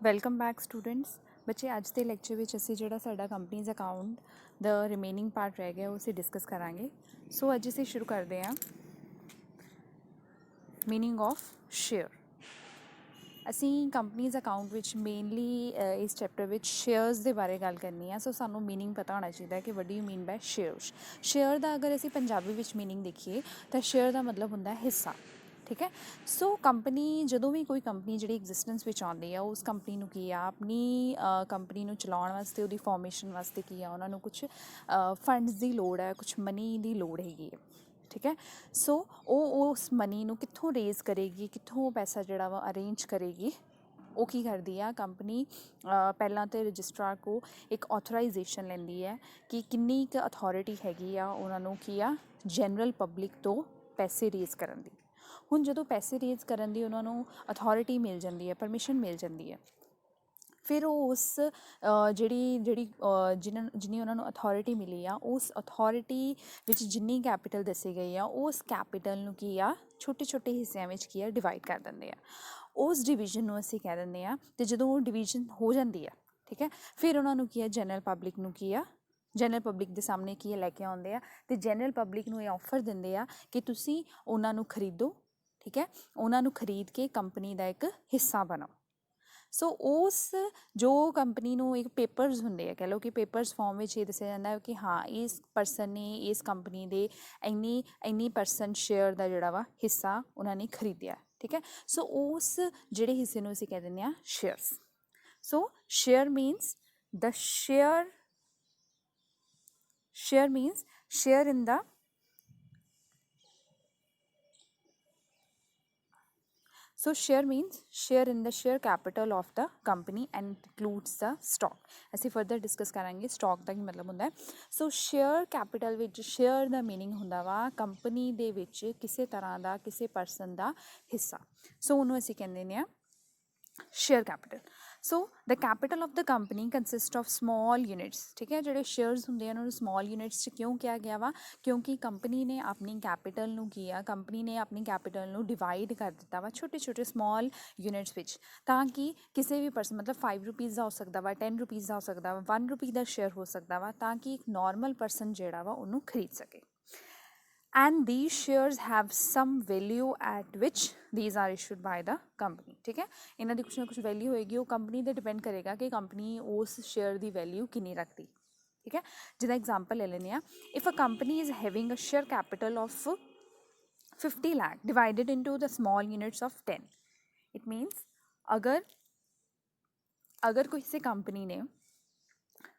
Welcome back students. ਬੱਚੇ ਅੱਜ ਦੇ ਲੈਕਚਰ ਵਿੱਚ ਅਸੀਂ ਜਿਹੜਾ ਸਾਡਾ ਕੰਪਨੀਜ਼ ਅਕਾਊਂਟ ਦਾ ਰਿਮੇਨਿੰਗ ਪਾਰਟ ਰਹਿ ਗਿਆ ਉਹ ਅਸੀਂ ਡਿਸਕਸ ਕਰਾਂਗੇ। ਸੋ ਅੱਜ ਅਸੀਂ ਸ਼ੁਰੂ ਕਰਦੇ ਹਾਂ ਮੀਨਿੰਗ ਆਫ ਸ਼ੇਅਰ। ਅਸੀਂ ਕੰਪਨੀਜ਼ ਅਕਾਊਂਟ ਵਿੱਚ ਮੇਨਲੀ ਇਸ ਚੈਪਟਰ ਵਿੱਚ ਸ਼ੇਅਰਸ ਦੇ ਬਾਰੇ ਗੱਲ ਕਰਨੀ ਆ। ਸੋ ਸਾਨੂੰ ਮੀਨਿੰਗ ਪਤਾ ਹੋਣਾ ਚਾਹੀਦਾ ਕਿ what do you mean by shares. Share ਦਾ ਅਗਰ ਅਸੀਂ ਪੰਜਾਬੀ ਵਿੱਚ ਮੀਨਿੰਗ ਦੇਖੀਏ ਤਾਂ ਸ਼ੇਅਰ ਦਾ ਮਤਲਬ ਹੁੰਦਾ ਹਿੱਸਾ। ਠੀਕ ਹੈ। ਸੋ ਕੰਪਨੀ ਜਦੋਂ ਵੀ ਕੋਈ ਕੰਪਨੀ ਜਿਹੜੀ ਐਗਜ਼ਿਸਟੈਂਸ ਵਿੱਚ ਆਉਂਦੀ ਆ ਉਸ ਕੰਪਨੀ ਨੂੰ ਕੀ ਆ ਆਪਣੀ ਕੰਪਨੀ ਨੂੰ ਚਲਾਉਣ ਵਾਸਤੇ ਉਹਦੀ ਫਾਰਮੇਸ਼ਨ ਵਾਸਤੇ ਕੀ ਆ ਉਹਨਾਂ ਨੂੰ ਕੁਛ ਫੰਡਸ ਦੀ ਲੋੜ ਹੈ, ਕੁਛ ਮਨੀ ਦੀ ਲੋੜ ਹੈਗੀ ਹੈ। ਠੀਕ ਹੈ। ਸੋ ਉਹ ਉਸ ਮਨੀ ਨੂੰ ਕਿੱਥੋਂ ਰੇਜ਼ ਕਰੇਗੀ, ਕਿੱਥੋਂ ਪੈਸਾ ਜਿਹੜਾ ਵਾ ਅਰੇਂਜ ਕਰੇਗੀ। ਉਹ ਕੀ ਕਰਦੀ ਆ ਕੰਪਨੀ ਪਹਿਲਾਂ ਤਾਂ ਰਜਿਸਟਰਾਰ ਕੋ ਇੱਕ ਆਥੋਰਾਈਜੇਸ਼ਨ ਲੈਂਦੀ ਹੈ ਕਿ ਕਿੰਨੀ ਕੁ ਅਥੋਰਿਟੀ ਹੈਗੀ ਆ ਉਹਨਾਂ ਨੂੰ ਕੀ ਆ ਜਨਰਲ ਪਬਲਿਕ ਤੋਂ ਪੈਸੇ ਰੇਜ਼ ਕਰਨ ਦੀ। ਹੁਣ ਜਦੋਂ ਪੈਸੇ ਰੇਜ਼ ਕਰਨ ਦੀ ਉਹਨਾਂ ਨੂੰ ਅਥੋਰਿਟੀ ਮਿਲ ਜਾਂਦੀ ਹੈ, ਪਰਮਿਸ਼ਨ ਮਿਲ ਜਾਂਦੀ ਹੈ, ਫਿਰ ਉਹ ਉਸ ਜਿੰਨੀ ਉਹਨਾਂ ਨੂੰ ਅਥੋਰਿਟੀ ਮਿਲੀ ਆ ਉਸ ਅਥੋਰਿਟੀ ਵਿੱਚ ਜਿੰਨੀ ਕੈਪੀਟਲ ਦੱਸੀ ਗਈ ਆ ਉਸ ਕੈਪੀਟਲ ਨੂੰ ਕੀ ਆ ਛੋਟੇ ਛੋਟੇ ਹਿੱਸਿਆਂ ਵਿੱਚ ਕੀ ਆ ਡਿਵਾਈਡ ਕਰ ਦਿੰਦੇ ਆ। ਉਸ ਡਿਵੀਜ਼ਨ ਨੂੰ ਅਸੀਂ ਕਹਿ ਦਿੰਦੇ ਆ। ਅਤੇ ਜਦੋਂ ਉਹ ਡਿਵੀਜ਼ਨ ਹੋ ਜਾਂਦੀ ਆ, ਠੀਕ ਹੈ, ਫਿਰ ਉਹਨਾਂ ਨੂੰ ਕੀ ਆ ਜਨਰਲ ਪਬਲਿਕ ਨੂੰ ਕੀ ਆ ਜਨਰਲ ਪਬਲਿਕ ਦੇ ਸਾਹਮਣੇ ਕੀ ਲੈ ਕੇ ਆਉਂਦੇ ਆ ਅਤੇ ਜਨਰਲ ਪਬਲਿਕ ਨੂੰ ਇਹ ਆਫਰ ਦਿੰਦੇ ਆ ਕਿ ਤੁਸੀਂ ਉਹਨਾਂ ਨੂੰ ਖਰੀਦੋ। ਠੀਕ ਹੈ। ਉਹਨਾਂ ਨੂੰ ਖਰੀਦ ਕੇ ਕੰਪਨੀ ਦਾ ਇੱਕ ਹਿੱਸਾ ਬਣਾਓ। ਸੋ ਉਸ ਜੋ ਕੰਪਨੀ ਨੂੰ ਇੱਕ ਪੇਪਰਸ ਹੁੰਦੇ ਆ, ਕਹਿ ਲਓ ਕਿ ਪੇਪਰਸ ਫਾਰਮ ਵਿੱਚ ਇਹ ਦੱਸਿਆ ਜਾਂਦਾ ਕਿ ਹਾਂ ਇਸ ਪਰਸਨ ਨੇ ਇਸ ਕੰਪਨੀ ਦੇ ਇੰਨੀ ਪਰਸੈਂਟ ਸ਼ੇਅਰ ਦਾ ਜਿਹੜਾ ਵਾ ਹਿੱਸਾ ਉਹਨਾਂ ਨੇ ਖਰੀਦਿਆ। ਠੀਕ ਹੈ। ਸੋ ਉਸ ਜਿਹੜੇ ਹਿੱਸੇ ਨੂੰ ਅਸੀਂ ਕਹਿ ਦਿੰਦੇ ਹਾਂ shares. So share means the share means share in the So share means share in the share capital of the company and includes the stock. ਅਸੀਂ further discuss ਕਰਾਂਗੇ ਸਟਾਕ ਦਾ ਕੀ ਮਤਲਬ ਹੁੰਦਾ ਹੈ। ਸੋ ਸ਼ੇਅਰ ਕੈਪੀਟਲ ਵਿੱਚ share ਦਾ meaning ਹੁੰਦਾ ਵਾ company ਦੇ ਵਿੱਚ ਕਿਸੇ ਤਰ੍ਹਾਂ ਦਾ ਕਿਸੇ ਪਰਸਨ ਦਾ ਹਿੱਸਾ। ਸੋ ਉਹਨੂੰ ਅਸੀਂ ਕਹਿੰਦੇ ਨੇ ਆ share capital. So the capital of the company consist of small units. ਠੀਕ ਹੈ। ਜਿਹੜੇ ਸ਼ੇਅਰਸ ਹੁੰਦੇ ਆ ਉਹਨਾਂ ਨੂੰ ਸਮੋਲ ਯੂਨਿਟਸ 'ਚ ਕਿਉਂ ਕਿਹਾ ਗਿਆ ਵਾ ਕਿਉਂਕਿ ਕੰਪਨੀ ਨੇ ਆਪਣੀ ਕੈਪੀਟਲ ਨੂੰ ਕੀ ਆ ਕੰਪਨੀ ਨੇ ਆਪਣੀ ਕੈਪੀਟਲ ਨੂੰ ਡਿਵਾਈਡ ਕਰ ਦਿੱਤਾ ਵਾ ਛੋਟੇ ਛੋਟੇ ਸਮੋਲ ਯੂਨਿਟਸ ਵਿੱਚ ਤਾਂ ਕਿ ਕਿਸੇ ਵੀ ਪਰਸਨ ਮਤਲਬ 5 ਰੁਪੀਜ਼ ਦਾ ਹੋ ਸਕਦਾ ਵਾ, 10 ਰੁਪੀਜ਼ ਦਾ ਹੋ ਸਕਦਾ ਵਾ, 1 ਰੁਪੀ ਦਾ ਸ਼ੇਅਰ ਹੋ ਸਕਦਾ ਵਾ ਤਾਂ ਕਿ ਇੱਕ ਨੋਰਮਲ ਪਰਸਨ ਜਿਹੜਾ ਵਾ ਉਹਨੂੰ ਖਰੀਦ ਸਕੇ। And these shares have some value at which these are issued by the company. ਠੀਕ ਹੈ। ਇਹਨਾਂ ਦੀ ਕੁਛ ਨਾ ਕੁਛ ਵੈਲਿਊ ਹੋਏਗੀ, ਉਹ ਕੰਪਨੀ 'ਤੇ ਡਿਪੈਂਡ ਕਰੇਗਾ ਕਿ ਕੰਪਨੀ ਉਸ ਸ਼ੇਅਰ ਦੀ ਵੈਲਿਊ ਕਿੰਨੀ ਰੱਖਦੀ। ਠੀਕ ਹੈ। ਜਿਹਦਾ ਐਗਜ਼ਾਮਪਲ ਲੈ ਲੈਂਦੇ ਹਾਂ। If a company is having a share capital of 50 lakh divided into the small units of 10, it means ਅਗਰ ਕਿਸੇ ਕੰਪਨੀ ਨੇ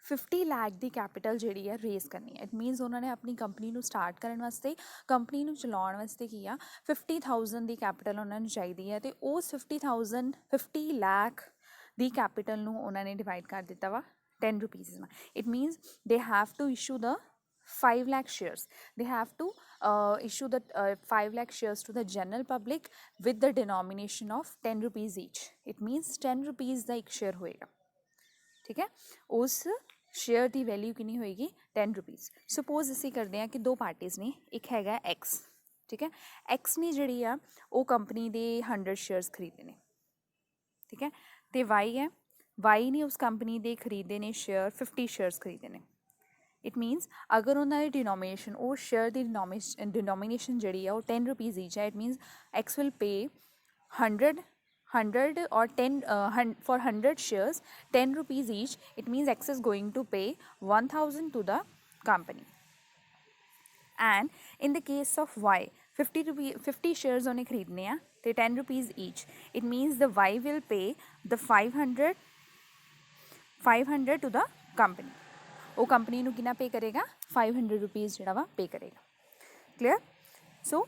50 ਲੱਖ ਦੀ ਕੈਪੀਟਲ ਜਿਹੜੀ ਹੈ ਰੇਜ਼ ਕਰਨੀ ਹੈ। ਇਟ ਮੀਨਸ ਉਹਨਾਂ ਨੇ ਆਪਣੀ ਕੰਪਨੀ ਨੂੰ ਸਟਾਰਟ ਕਰਨ ਵਾਸਤੇ ਕੰਪਨੀ ਨੂੰ ਚਲਾਉਣ ਵਾਸਤੇ ਕੀ ਆ 50,000 ਦੀ ਕੈਪੀਟਲ ਉਹਨਾਂ ਨੂੰ ਚਾਹੀਦੀ ਹੈ ਅਤੇ ਉਸ 50 ਲੱਖ ਦੀ ਕੈਪੀਟਲ ਨੂੰ ਉਹਨਾਂ ਨੇ ਡਿਵਾਈਡ ਕਰ ਦਿੱਤਾ ਵਾ 10 ਰੁਪੀਜ਼ ਨਾਲ। It means they have to issue the 5 lakh shares. They have to issue the 5 lakh shares to the general public with the denomination of 10 rupees each. It means 10 rupees ਦਾ ਇੱਕ share ਹੋਏਗਾ। ਠੀਕ ਹੈ। ਉਸ share ਦੀ value ਕਿੰਨੀ ਹੋਏਗੀ 10 rupees. Suppose ਅਸੀਂ ਕਰਦੇ ਹਾਂ ਕਿ ਦੋ ਪਾਰਟੀਜ਼ ਨੇ, ਇੱਕ ਹੈਗਾ ਐਕਸ। ਠੀਕ ਹੈ। ਐਕਸ ਨੇ ਜਿਹੜੀ ਆ ਉਹ ਕੰਪਨੀ ਦੇ 100 ਸ਼ੇਅਰਸ ਖਰੀਦੇ ਨੇ। ਠੀਕ ਹੈ। ਅਤੇ ਵਾਈ ਹੈ, ਵਾਈ ਨੇ ਉਸ ਕੰਪਨੀ ਦੇ ਖਰੀਦੇ ਨੇ ਸ਼ੇਅਰ 50 ਸ਼ੇਅਰਸ ਖਰੀਦੇ ਨੇ। ਇਟ ਮੀਨਸ ਅਗਰ ਉਹਨਾਂ ਦੀ ਡਿਨੋਮੀਨੇਸ਼ਨ ਉਹ ਸ਼ੇਅਰ ਦੀ ਡਿਨੋਮੀਨੇਸ਼ਨ ਜਿਹੜੀ ਆ ਉਹ 10 ਰੁਪੀਜ਼ ਈਚ ਹੈ। It means X will pay 100 or 10 for 100 shares 10 rupees each. It means X is going to pay 1000 to the company. And in the case of Y 50 shares ਉਹਨੇ ਖਰੀਦਨੇ ਆ ਤੇ 10 rupees each. It means the Y will pay the 500 to the company. ਉਹ company ਨੂੰ ਕਿੰਨਾ ਪੇ ਕਰੇਗਾ 500 rupees ਜਿਹੜਾ ਵਾ ਪੇ ਕਰੇਗਾ। ਕਲੀਅਰ। ਸੋ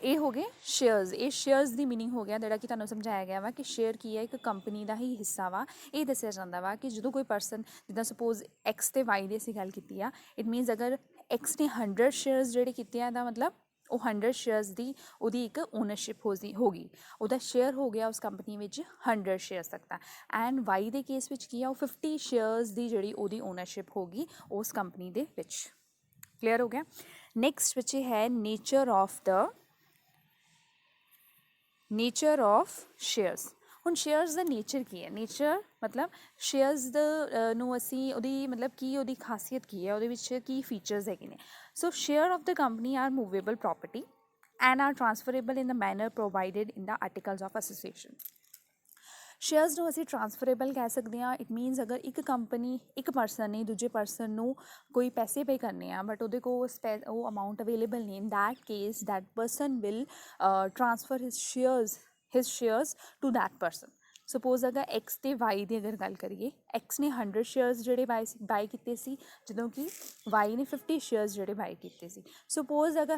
ਇਹ ਹੋ ਗਏ ਸ਼ੇਅਰਸ। ਇਹ ਸ਼ੇਅਰਸ ਦੀ ਮੀਨਿੰਗ ਹੋ ਗਿਆ ਜਿਹੜਾ ਕਿ ਤੁਹਾਨੂੰ ਸਮਝਾਇਆ ਗਿਆ ਵਾ ਕਿ ਸ਼ੇਅਰ ਕੀ ਹੈ ਇੱਕ ਕੰਪਨੀ ਦਾ ਹੀ ਹਿੱਸਾ ਵਾ। ਇਹ ਦੱਸਿਆ ਜਾਂਦਾ ਵਾ ਕਿ ਜਦੋਂ ਕੋਈ ਪਰਸਨ ਜਿੱਦਾਂ ਸਪੋਜ਼ ਐਕਸ ਅਤੇ ਵਾਈ ਦੀ ਅਸੀਂ ਗੱਲ ਕੀਤੀ ਆ ਇਟ ਮੀਨਸ ਅਗਰ ਐਕਸ ਨੇ 100 ਸ਼ੇਅਰਸ ਜਿਹੜੇ ਕੀਤੇ ਆ ਇਹਦਾ ਮਤਲਬ ਉਹ 100 ਸ਼ੇਅਰਸ ਦੀ ਉਹਦੀ ਇੱਕ ਓਨਰਸ਼ਿਪ ਹੋ ਗਈ, ਉਹਦਾ ਸ਼ੇਅਰ ਹੋ ਗਿਆ ਉਸ ਕੰਪਨੀ ਵਿੱਚ 100 ਸ਼ੇਅਰਸ ਤੱਕ ਦਾ। ਐਂਡ ਵਾਈ ਦੇ ਕੇਸ ਵਿੱਚ ਕੀ ਆ ਉਹ 50 ਸ਼ੇਅਰਸ ਦੀ ਜਿਹੜੀ ਉਹਦੀ ਓਨਰਸ਼ਿਪ ਹੋ ਗਈ ਉਸ ਕੰਪਨੀ ਦੇ ਵਿੱਚ। ਕਲੀਅਰ ਹੋ ਗਿਆ। ਨੈਕਸਟ ਵਿੱਚ ਹੈ ਨੇਚਰ ਆਫ ਸ਼ੇਅਰਸ। ਹੁਣ ਸ਼ੇਅਰਸ ਦਾ ਨੇਚਰ ਕੀ ਹੈ? ਨੇਚਰ ਮਤਲਬ ਸ਼ੇਅਰਸ ਦਾ ਨੂੰ ਅਸੀਂ ਉਹਦੀ ਮਤਲਬ ਕੀ ਉਹਦੀ ਖਾਸੀਅਤ ਕੀ ਹੈ, ਉਹਦੇ ਵਿੱਚ ਕੀ ਫੀਚਰਸ ਹੈਗੇ ਨੇ। So share of the company are movable property and are transferable in the manner provided in the articles of association। Shares ਨੂੰ ਅਸੀਂ ਟਰਾਂਸਫਰੇਬਲ ਕਹਿ ਸਕਦੇ ਹਾਂ। ਇਟ ਮੀਨਸ ਅਗਰ ਇੱਕ ਕੰਪਨੀ ਇੱਕ ਪਰਸਨ ਨੇ ਦੂਜੇ ਪਰਸਨ ਨੂੰ ਕੋਈ ਪੈਸੇ ਪੇ ਕਰਨੇ ਆ ਬਟ ਉਹਦੇ ਕੋਲ ਉਹ ਅਮਾਊਂਟ ਅਵੇਲੇਬਲ ਨਹੀਂ, in that case that person will transfer his shares to that person. Suppose ਅਗਰ ਐਕਸ ਅਤੇ ਵਾਈ ਦੀ ਅਗਰ ਗੱਲ ਕਰੀਏ, ਐਕਸ ਨੇ 100 ਸ਼ੇਅਰਸ ਜਿਹੜੇ ਬਾਈ ਕੀਤੇ ਸੀ, ਜਦੋਂ ਕਿ ਵਾਈ ਨੇ 50 ਸ਼ੇਅਰਸ ਜਿਹੜੇ ਬਾਈ ਕੀਤੇ ਸੀ। ਸਪੋਜ਼ ਅਗਰ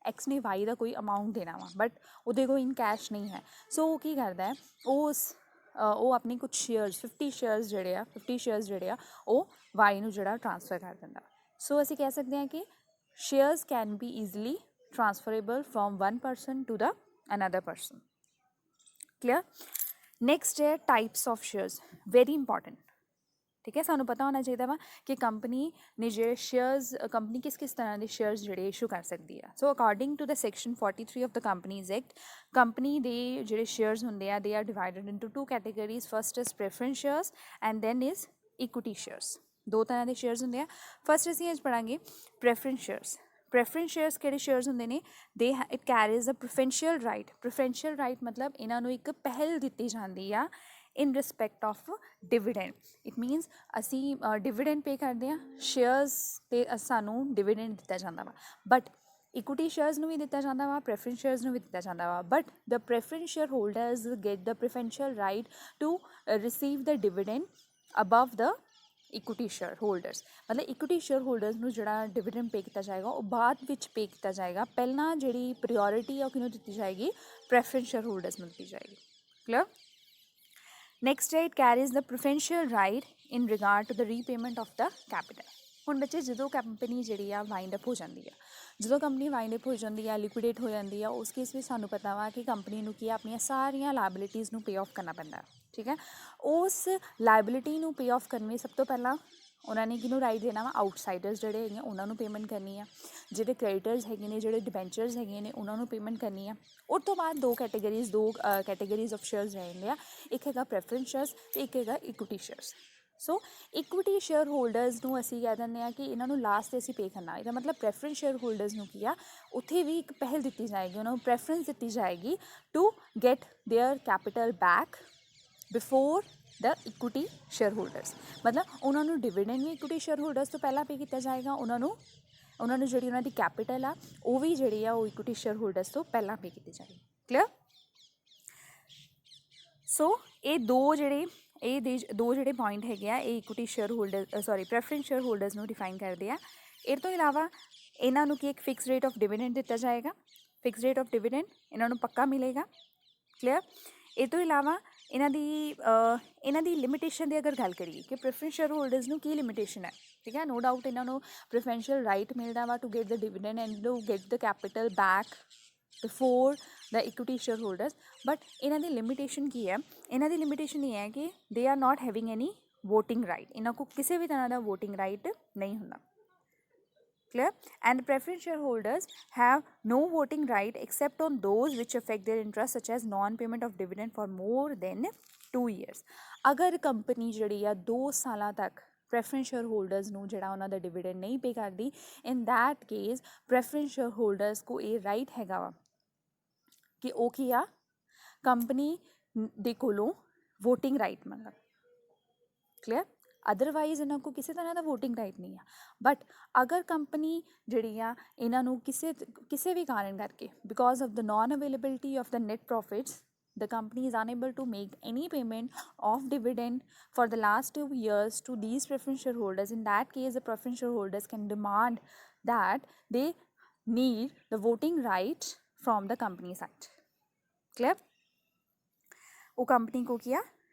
ਐਕਸ ਨੇ ਵਾਈ ਦਾ ਕੋਈ ਅਮਾਊਂਟ ਦੇਣਾ ਵਾ ਬਟ ਉਹਦੇ ਕੋਲ ਇਨ ਕੈਸ਼ ਨਹੀਂ ਹੈ। ਸੋ ਉਹ ਕੀ ਕਰਦਾ ਹੈ, ਉਹ ਆਪਣੀ ਕੁਛ ਸ਼ੇਅਰਸ 50 ਸ਼ੇਅਰਸ ਜਿਹੜੇ ਆ ਉਹ ਵਾਈ ਨੂੰ ਜਿਹੜਾ ਟਰਾਂਸਫਰ ਕਰ ਦਿੰਦਾ। ਸੋ ਅਸੀਂ ਕਹਿ ਸਕਦੇ ਹਾਂ ਕਿ shares can be easily transferable from one person to the another person. Clear. Next ਹੈ types of shares, very important. ਠੀਕ ਹੈ, ਸਾਨੂੰ ਪਤਾ ਹੋਣਾ ਚਾਹੀਦਾ ਵਾ ਕਿ ਕੰਪਨੀ ਨੇ ਜਿਹੜੇ ਸ਼ੇਅਰਸ, ਕੰਪਨੀ ਕਿਸ ਤਰ੍ਹਾਂ ਦੇ ਸ਼ੇਅਰਸ ਜਿਹੜੇ ਇਸ਼ੂ ਕਰ ਸਕਦੀ ਆ। So according to the section 43 of the companies act, company ਦੇ ਜਿਹੜੇ ਸ਼ੇਅਰਸ ਹੁੰਦੇ ਆ they are divided into 2 categories. First is preference shares and then is equity shares. ਦੋ ਤਰ੍ਹਾਂ ਦੇ ਸ਼ੇਅਰਸ ਹੁੰਦੇ ਆ। ਫਸਟ ਅਸੀਂ ਅੱਜ ਪੜ੍ਹਾਂਗੇ ਪ੍ਰੈਫਰੈਂਸ ਸ਼ੇਅਰਸ। ਪ੍ਰੈਫਰੈਂਸ ਸ਼ੇਅਰਸ ਕਿਹੜੇ ਸ਼ੇਅਰਸ ਹੁੰਦੇ ਨੇ? It carries a preferential right. Preferential right ਮਤਲਬ ਇਹਨਾਂ ਨੂੰ ਇੱਕ ਪਹਿਲ ਦਿੱਤੀ ਜਾਂਦੀ ਆ in respect of dividend. It means ਅਸੀਂ ਡਿਵੀਡੈਂਡ ਪੇ ਕਰਦੇ ਹਾਂ, ਸ਼ੇਅਰਸ 'ਤੇ ਸਾਨੂੰ ਡਿਵੀਡੈਂਡ ਦਿੱਤਾ ਜਾਂਦਾ ਵਾ। ਬਟ ਇਕੁਇਟੀ ਸ਼ੇਅਰਸ ਨੂੰ ਵੀ ਦਿੱਤਾ ਜਾਂਦਾ ਵਾ, ਪ੍ਰੈਫਰੈਂਸ ਸ਼ੇਅਰਸ ਨੂੰ ਵੀ ਦਿੱਤਾ ਜਾਂਦਾ ਵਾ। But the preference share holders get the preferential right to receive the dividend above the equity share holders. ਮਤਲਬ ਇਕੁਇਟੀ ਸ਼ੇਅਰ ਹੋਲਡਰਸ ਨੂੰ ਜਿਹੜਾ ਡਿਵੀਡੈਂਡ ਪੇ ਕੀਤਾ ਜਾਏਗਾ ਉਹ ਬਾਅਦ ਵਿੱਚ ਪੇ ਕੀਤਾ ਜਾਏਗਾ। ਪਹਿਲਾਂ ਜਿਹੜੀ ਪ੍ਰਿਓਰਿਟੀ ਆ ਉਹ ਕਿਹਨੂੰ ਦਿੱਤੀ ਜਾਏਗੀ? ਪ੍ਰੈਫਰੈਂਸ ਸ਼ੇਅਰ ਹੋਲਡਰਸ ਨੂੰ ਦਿੱਤੀ ਜਾਏਗੀ। ਕਲੀਅਰ। ਨੈਕਸਟ ਹੈ it carries the preferential right in regard to the repayment of the capital. ਹੁਣ ਬੱਚੇ ਜਦੋਂ ਕੰਪਨੀ ਜਿਹੜੀ ਆ ਵਾਈਂਡ ਅਪ ਹੋ ਜਾਂਦੀ ਆ, ਜਦੋਂ ਕੰਪਨੀ ਵਾਈਂਡ ਅਪ ਹੋ ਜਾਂਦੀ ਆ, ਲਿਕੁਇਡੇਟ ਹੋ ਜਾਂਦੀ ਆ, ਉਸ ਕੇਸ ਵਿੱਚ ਸਾਨੂੰ ਪਤਾ ਵਾ ਕਿ ਕੰਪਨੀ ਨੂੰ ਕੀ ਆਪਣੀਆਂ ਸਾਰੀਆਂ ਲਾਇਬਿਲਿਟੀਜ਼ ਨੂੰ ਪੇ ਆਫ ਕਰਨਾ ਪੈਂਦਾ। ਠੀਕ ਹੈ, ਉਸ ਲਾਇਬਿਲਿਟੀ ਨੂੰ ਪੇ ਆਫ ਕਰਨ ਲਈ ਸਭ ਤੋਂ ਪਹਿਲਾਂ ਉਹਨਾਂ ਨੇ ਕਿਹਨੂੰ ਰਾਈਟ ਦੇਣਾ ਵਾ? ਆਊਟਸਾਈਡਰਸ ਜਿਹੜੇ ਹੈਗੇ ਉਹਨਾਂ ਨੂੰ ਪੇਮੈਂਟ ਕਰਨੀ ਆ। ਜਿਹੜੇ ਕ੍ਰੈਡੀਟਰਸ ਹੈਗੇ ਨੇ, ਜਿਹੜੇ ਡਿਬੈਂਚਰਸ ਹੈਗੇ ਨੇ, ਉਹਨਾਂ ਨੂੰ ਪੇਮੈਂਟ ਕਰਨੀ ਆ। ਉਸ ਤੋਂ ਬਾਅਦ ਦੋ ਕੈਟੇਗਰੀਜ਼ ਆਫ ਸ਼ੇਅਰਸ ਰਹਿ ਜਾਂਦੇ ਆ। ਇੱਕ ਹੈਗਾ ਪ੍ਰੈਫਰੈਂਸ ਸ਼ੇਅਰਸ ਅਤੇ ਇੱਕ ਹੈਗਾ ਇਕੁਇਟੀ ਸ਼ੇਅਰਸ। ਸੋ ਇਕੁਇਟੀ ਸ਼ੇਅਰ ਹੋਲਡਰਸ ਨੂੰ ਅਸੀਂ ਕਹਿ ਦਿੰਦੇ ਹਾਂ ਕਿ ਇਹਨਾਂ ਨੂੰ ਲਾਸਟ 'ਤੇ ਅਸੀਂ ਪੇ ਕਰਨਾ। ਇਹਦਾ ਮਤਲਬ ਪ੍ਰੈਫਰੈਂਸ ਸ਼ੇਅਰ ਹੋਲਡਰਸ ਨੂੰ ਕੀ ਆ, ਉੱਥੇ ਵੀ ਇੱਕ ਪਹਿਲ ਦਿੱਤੀ ਜਾਏਗੀ, ਉਹਨਾਂ ਨੂੰ ਪ੍ਰੈਫਰੈਂਸ ਦਿੱਤੀ ਜਾਏਗੀ to get their capital back before the equity share holders. ਮਤਲਬ ਉਹਨਾਂ ਨੂੰ ਡਿਵੀਡੈਂਡ ਵੀ ਇਕੁਇਟੀ ਸ਼ੇਅਰ ਹੋਲਡਰਸ ਤੋਂ ਪਹਿਲਾਂ ਪੇ ਕੀਤਾ ਜਾਏਗਾ। ਉਹਨਾਂ ਨੂੰ ਜਿਹੜੀ ਉਹਨਾਂ ਦੀ ਕੈਪੀਟਲ ਆ ਉਹ ਵੀ ਜਿਹੜੀ ਆ ਉਹ ਇਕੁਇਟੀ ਸ਼ੇਅਰ ਹੋਲਡਰਸ ਤੋਂ ਪਹਿਲਾਂ ਪੇ ਕੀਤੀ ਜਾਏਗੀ। ਕਲੀਅਰ। ਸੋ ਇਹ ਦੋ ਜਿਹੜੇ ਪੁਆਇੰਟ ਹੈਗੇ ਆ ਇਹ equity share holder preference share holders ਨੂੰ ਡਿਫਾਈਨ ਕਰਦੇ ਆ। ਇਹ ਤੋਂ ਇਲਾਵਾ ਇਹਨਾਂ ਨੂੰ ਕੀ ਇੱਕ ਫਿਕਸ ਰੇਟ ਆਫ ਡਿਵੀਡੈਂਡ ਦਿੱਤਾ ਜਾਏਗਾ। ਫਿਕਸ ਰੇਟ ਆਫ ਡਿਵੀਡੈਂਡ ਇਹਨਾਂ ਨੂੰ ਪੱਕਾ ਮਿਲੇਗਾ। ਕਲੀਅਰ। ਇਹ ਤੋਂ ਇਲਾਵਾ ਇਹਨਾਂ ਦੀ ਲਿਮਿਟੇਸ਼ਨ ਦੀ ਅਗਰ ਗੱਲ ਕਰੀਏ ਕਿ ਪ੍ਰੈਫਰੈਂਸ ਸ਼ੇਅਰ ਹੋਲਡਰਸ ਨੂੰ ਕੀ ਲਿਮਿਟੇਸ਼ਨ ਹੈ। ਠੀਕ ਹੈ, ਨੋ ਡਾਊਟ ਇਹਨਾਂ ਨੂੰ ਪ੍ਰੈਫਰੈਂਸ਼ੀਅਲ ਰਾਈਟ ਮਿਲਦਾ ਵਾ to get the dividend and to get the capital back before the equity share holders. But ਇਹਨਾਂ ਦੀ ਲਿਮਿਟੇਸ਼ਨ ਕੀ ਹੈ? ਇਹਨਾਂ ਦੀ ਲਿਮਿਟੇਸ਼ਨ ਇਹ ਹੈ ਕਿ they are not having any voting right. ਇਹਨਾਂ ਕੋਲ ਕਿਸੇ ਵੀ ਤਰ੍ਹਾਂ ਦਾ ਵੋਟਿੰਗ ਰਾਈਟ ਨਹੀਂ ਹੁੰਦਾ। Clear? And preference shareholders have no voting right except on those which affect their interests such as non-payment of dividend for more than 2 years। ਅਗਰ company ਜਿਹੜੀ ਆ 2 ਸਾਲਾਂ ਤੱਕ ਪ੍ਰੈਫਰੈਂਸ ਸ਼ੇਅਰ ਹੋਲਡਰਸ ਨੂੰ ਜਿਹੜਾ ਉਹਨਾਂ ਦਾ ਡਿਵੀਡੈਂਡ ਨਹੀਂ ਪੇ ਕਰਦੀ, ਇਨ that case preference share holders ਕੋ ਇਹ ਰਾਈਟ ਹੈਗਾ ਵਾ ਕਿ ਉਹ ਕੀ ਆ ਕੰਪਨੀ ਦੇ ਕੋਲੋਂ ਵੋਟਿੰਗ ਰਾਈਟ ਮੰਗਣ। ਕਲੀਅਰ। ਅਦਰਵਾਈਜ਼ ਇਹਨਾਂ ਕੋਲ ਕਿਸੇ ਤਰ੍ਹਾਂ ਦਾ ਵੋਟਿੰਗ ਰਾਈਟ ਨਹੀਂ ਆ। ਬਟ ਅਗਰ ਕੰਪਨੀ ਜਿਹੜੀ ਆ ਇਹਨਾਂ ਨੂੰ ਕਿਸੇ ਵੀ ਕਾਰਨ ਕਰਕੇ because of the non availability of the net profits the company is unable to make any payment of dividend for the last 2 years to these preference shareholders, in that case the preference shareholders can demand that they need the voting right from the company side। clear? ਉਹ company ਕੋ ਕੀ ਆ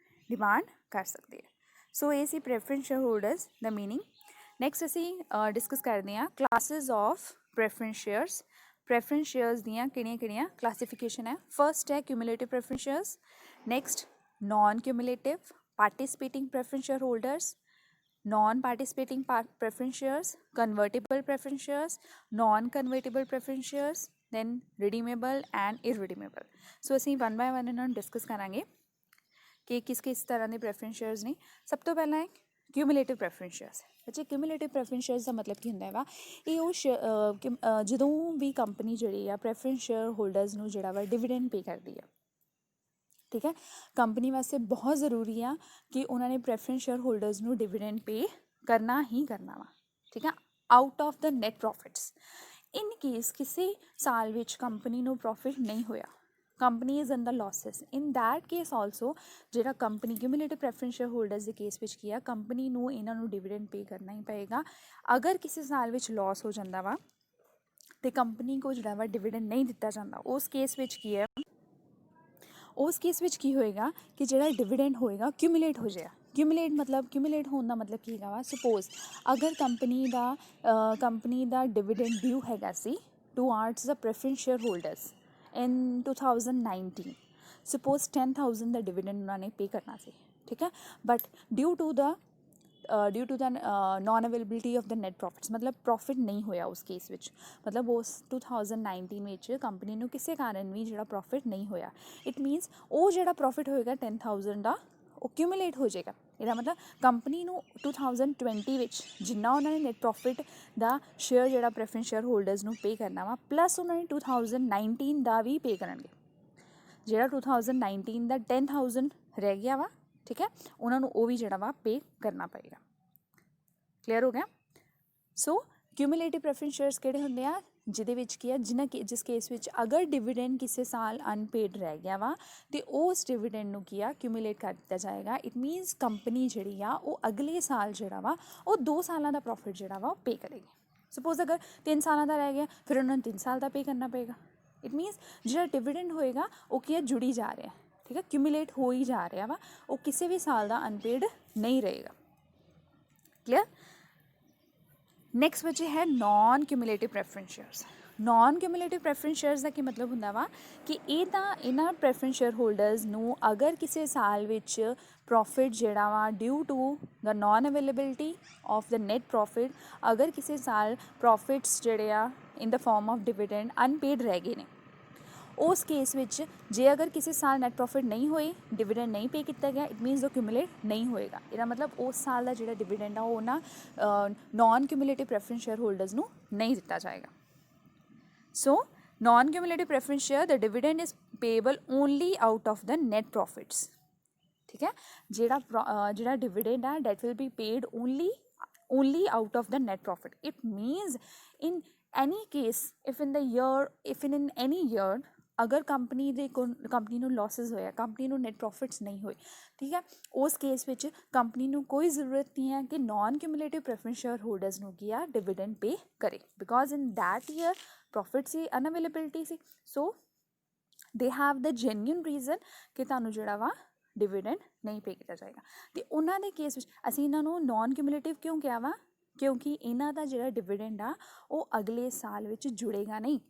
demand ਕਰ ਸਕਦੇ ਆ। So ਇਹ ਸੀ preference share holders ਦਾ ਮੀਨਿੰਗ। ਨੈਕਸਟ ਅਸੀਂ ਡਿਸਕਸ ਕਰਦੇ ਹਾਂ classes of preference shares. Preference shares ਦੀਆਂ ਕਿਹੜੀਆਂ ਕਲਾਸੀਫਿਕੇਸ਼ਨ ਹੈ। ਫਸਟ ਹੈ cumulative preference shares, next non cumulative, participating preference share holders, non participating preference shares, convertible preference shares, non convertible preference shares, then redeemable and irredeemable. So ਅਸੀਂ one by one ਇਹਨਾਂ ਨੂੰ discuss ਕਰਾਂਗੇ ਕਿ ਕਿਸ ਤਰ੍ਹਾਂ ਦੇ preference shares ਨੇ। ਸਭ ਤੋਂ ਪਹਿਲਾਂ ਹੈ ਕਿਊਮੂਲੇਟਿਵ ਪ੍ਰੈਫਰੈਂਸ ਸ਼ੇਅਰਸ। ਬੱਚੇ ਕਿਊਮੂਲੇਟਿਵ ਪ੍ਰੈਫਰੈਂਸ ਸ਼ੇਅਰਸ ਦਾ ਮਤਲਬ ਕੀ ਹੁੰਦਾ ਵਾ, ਇਹ ਉਹ ਜਦੋਂ ਵੀ ਕੰਪਨੀ ਜਿਹੜੀ ਆ ਪ੍ਰੈਫਰੈਂਸ ਸ਼ੇਅਰ ਹੋਲਡਰਸ ਨੂੰ ਜਿਹੜਾ ਵਾ ਡਿਵੀਡੈਂਡ ਪੇ ਕਰਦੀ ਆ, ਠੀਕ ਹੈ। ਕੰਪਨੀ ਵਾਸਤੇ ਬਹੁਤ ਜ਼ਰੂਰੀ ਆ ਕਿ ਉਹਨਾਂ ਨੇ ਪ੍ਰੈਫਰੈਂਸ ਸ਼ੇਅਰ ਹੋਲਡਰਸ ਨੂੰ ਡਿਵੀਡੈਂਡ ਪੇ ਕਰਨਾ ਹੀ ਕਰਨਾ ਵਾ, ਠੀਕ ਆ, out of the net profits. In case ਕਿਸੇ ਸਾਲ ਵਿੱਚ ਕੰਪਨੀ ਨੂੰ ਪ੍ਰੋਫਿਟ ਨਹੀਂ ਹੋਇਆ, company is in the losses, in that case also ਜਿਹੜਾ company cumulative preference share holders ਦੇ ਕੇਸ ਵਿੱਚ ਕੀ ਆ, ਕੰਪਨੀ ਨੂੰ ਇਹਨਾਂ ਨੂੰ ਡਿਵੀਡੈਂਡ ਪੇ ਕਰਨਾ ਹੀ ਪਏਗਾ। ਅਗਰ ਕਿਸੇ ਸਾਲ ਵਿੱਚ ਲਾਸ ਹੋ ਜਾਂਦਾ ਵਾ ਅਤੇ ਕੰਪਨੀ ਕੋ ਜਿਹੜਾ ਵਾ ਡਿਵੀਡੈਂਡ ਨਹੀਂ ਦਿੱਤਾ ਜਾਂਦਾ, ਉਸ ਕੇਸ ਵਿੱਚ ਕੀ ਹੈ, ਉਸ ਕੇਸ ਵਿੱਚ ਕੀ ਹੋਏਗਾ ਕਿ ਜਿਹੜਾ ਡਿਵੀਡੈਂਡ ਹੋਏਗਾ ਕਿਊਮੂਲੇਟ ਹੋ ਜਾਏਗਾ। ਕਿਊਮੂਲੇਟ ਹੋਣ ਦਾ ਮਤਲਬ ਕੀ ਹੈਗਾ ਵਾ, ਸਪੋਜ਼ ਅਗਰ ਕੰਪਨੀ ਦਾ ਡਿਵੀਡੈਂਡ ਡਿਊ ਹੈਗਾ ਸੀ towards the preference share holders in 2019, suppose 10,000 ਦਾ ਡਿਵੀਡੈਂਡ ਉਹਨਾਂ ਨੇ ਪੇ ਕਰਨਾ ਸੀ, ਠੀਕ ਹੈ। But due to the non availability of the net profits, ਮਤਲਬ ਪ੍ਰੋਫਿਟ ਨਹੀਂ ਹੋਇਆ ਉਸ ਕੇਸ ਵਿੱਚ, ਮਤਲਬ ਉਸ 2019 ਵਿੱਚ ਕੰਪਨੀ ਨੂੰ ਕਿਸੇ ਕਾਰਨ ਵੀ ਜਿਹੜਾ ਪ੍ਰੋਫਿਟ ਨਹੀਂ ਹੋਇਆ, ਇਟ ਮੀਨਸ ਉਹ ਜਿਹੜਾ ਪ੍ਰੋਫਿਟ ਹੋਏਗਾ 10,000 ਦਾ ਉਹ ਕਿਊਮੂਲੇਟ ਹੋ ਜਾਏਗਾ। ਇਹਦਾ ਮਤਲਬ ਕੰਪਨੀ ਨੂੰ 2020 ਵਿੱਚ ਜਿੰਨਾ ਉਹਨਾਂ ਨੇ ਨੈਟ ਪ੍ਰੋਫਿਟ ਦਾ ਸ਼ੇਅਰ ਜਿਹੜਾ ਪ੍ਰੈਫਰੈਂਸ ਸ਼ੇਅਰ ਹੋਲਡਰਸ ਨੂੰ ਪੇ ਕਰਨਾ ਵਾ, ਪਲੱਸ ਉਹਨਾਂ ਨੇ 2019 ਦਾ ਵੀ ਪੇ ਕਰਨਗੇ। ਜਿਹੜਾ 2019 ਦਾ 10,000 ਰਹਿ ਗਿਆ ਵਾ, ਠੀਕ ਹੈ, ਉਹਨਾਂ ਨੂੰ ਉਹ ਵੀ ਜਿਹੜਾ ਵਾ ਪੇ ਕਰਨਾ ਪਏਗਾ। ਕਲੀਅਰ ਹੋ ਗਿਆ। ਸੋ ਕਿਊਮੂਲੇਟਿਵ ਪ੍ਰੈਫਰੈਂਸ ਸ਼ੇਅਰਸ ਕਿਹੜੇ ਹੁੰਦੇ ਆ, ਜਿਹਦੇ ਵਿੱਚ ਕੀ ਆ, ਜਿਸ ਕੇਸ ਵਿੱਚ ਅਗਰ ਡਿਵੀਡੈਂਡ ਕਿਸੇ ਸਾਲ ਅਨਪੇਡ ਰਹਿ ਗਿਆ ਵਾ ਅਤੇ ਉਸ ਡਿਵੀਡੈਂਡ ਨੂੰ ਕੀ ਆ ਕਿਊਮੂਲੇਟ ਕਰ ਦਿੱਤਾ ਜਾਏਗਾ। ਇਟ ਮੀਨਸ ਕੰਪਨੀ ਜਿਹੜੀ ਆ ਉਹ ਅਗਲੇ ਸਾਲ ਜਿਹੜਾ ਵਾ ਉਹ 2 ਸਾਲਾਂ ਦਾ ਪ੍ਰੋਫਿਟ ਜਿਹੜਾ ਵਾ ਉਹ ਪੇ ਕਰੇਗੀ। ਸਪੋਜ਼ ਅਗਰ 3 ਸਾਲਾਂ ਦਾ ਰਹਿ ਗਿਆ, ਫਿਰ ਉਹਨਾਂ ਨੂੰ 3 ਸਾਲ ਦਾ ਪੇ ਕਰਨਾ ਪਏਗਾ। ਇਟ ਮੀਨਸ ਜਿਹੜਾ ਡਿਵੀਡੈਂਡ ਹੋਏਗਾ ਉਹ ਕੀ ਆ ਜੁੜੀ ਜਾ ਰਿਹਾ, ਠੀਕ ਹੈ, ਕਿਊਮੂਲੇਟ ਹੋ ਹੀ ਜਾ ਰਿਹਾ ਵਾ, ਉਹ ਕਿਸੇ ਵੀ ਸਾਲ ਦਾ ਅਨਪੇਡ ਨਹੀਂ ਰਹੇਗਾ। ਕਲੀਅਰ। ਨੈਕਸਟ ਬੱਚੇ ਹੈ non cumulative preference shares. Non cumulative preference shares ਦਾ ਕੀ ਮਤਲਬ ਹੁੰਦਾ ਵਾ ਕਿ ਇਹਨਾਂ ਪ੍ਰੈਫਰੈਂਸ ਸ਼ੇਅਰ ਹੋਲਡਰਸ ਨੂੰ ਅਗਰ ਕਿਸੇ ਸਾਲ ਵਿੱਚ ਪ੍ਰੋਫਿਟ ਜਿਹੜਾ ਵਾ due to the non availability of the net profit, ਅਗਰ ਕਿਸੇ ਸਾਲ ਪ੍ਰੋਫਿਟਸ ਜਿਹੜੇ ਆ in the form of dividend unpaid ਰਹਿ ਗਏ ਨੇ, ਉਸ ਕੇਸ ਵਿੱਚ ਜੇ ਅਗਰ ਕਿਸੇ ਸਾਲ ਨੈਟ ਪ੍ਰੋਫਿਟ ਨਹੀਂ ਹੋਏ, ਡਿਵੀਡੈਂਡ ਨਹੀਂ ਪੇ ਕੀਤਾ ਗਿਆ, ਇਟ ਮੀਨਸ ਉਹ ਕਿਊਮੂਲੇਟ ਨਹੀਂ ਹੋਏਗਾ। ਇਹਦਾ ਮਤਲਬ ਉਸ ਸਾਲ ਦਾ ਜਿਹੜਾ ਡਿਵੀਡੈਂਡ ਆ ਉਹ ਨਾ non cumulative preference share holders ਨੂੰ ਨਹੀਂ ਦਿੱਤਾ ਜਾਏਗਾ। So, non-cumulative preference share, the dividend is payable only out of the net profits. ठीक है, ਜਿਹੜਾ dividend है that will be paid only out of the net profit. It means in any case, if in any year अगर company ਨੂੰ losses ਹੋਇਆ, company ਨੂੰ net profits ਨਹੀਂ ਹੋਏ, ਠੀਕ ਹੈ, ਉਸ ਕੇਸ ਵਿੱਚ ਕੰਪਨੀ ਨੂੰ ਕੋਈ ਜ਼ਰੂਰਤ ਨਹੀਂ ਹੈ ਕਿ non cumulative preference share holders ਨੂੰ ਕੀ ਆ ਡਿਵੀਡੈਂਡ ਪੇ ਕਰੇ, because in that year profit ਸੀ, ਅਨਅਵੇਲੇਬਿਲਿਟੀ ਸੀ। So they have the genuine reason ਕਿ ਤੁਹਾਨੂੰ ਜਿਹੜਾ ਵਾ ਡਿਵੀਡੈਂਡ ਨਹੀਂ ਪੇ ਕੀਤਾ ਜਾਏਗਾ। ਅਤੇ ਉਹਨਾਂ ਦੇ ਕੇਸ ਵਿੱਚ ਅਸੀਂ ਇਹਨਾਂ ਨੂੰ ਨੋਨ ਕਿਊਮੂਲੇਟਿਵ ਕਿਉਂ ਕਿਹਾ ਵਾ, ਕਿਉਂਕਿ ਇਹਨਾਂ ਦਾ ਜਿਹੜਾ ਡਿਵੀਡੈਂਡ ਆ ਉਹ ਅਗਲੇ ਸਾਲ ਵਿੱਚ ਜੁੜੇਗਾ ਨਹੀਂ।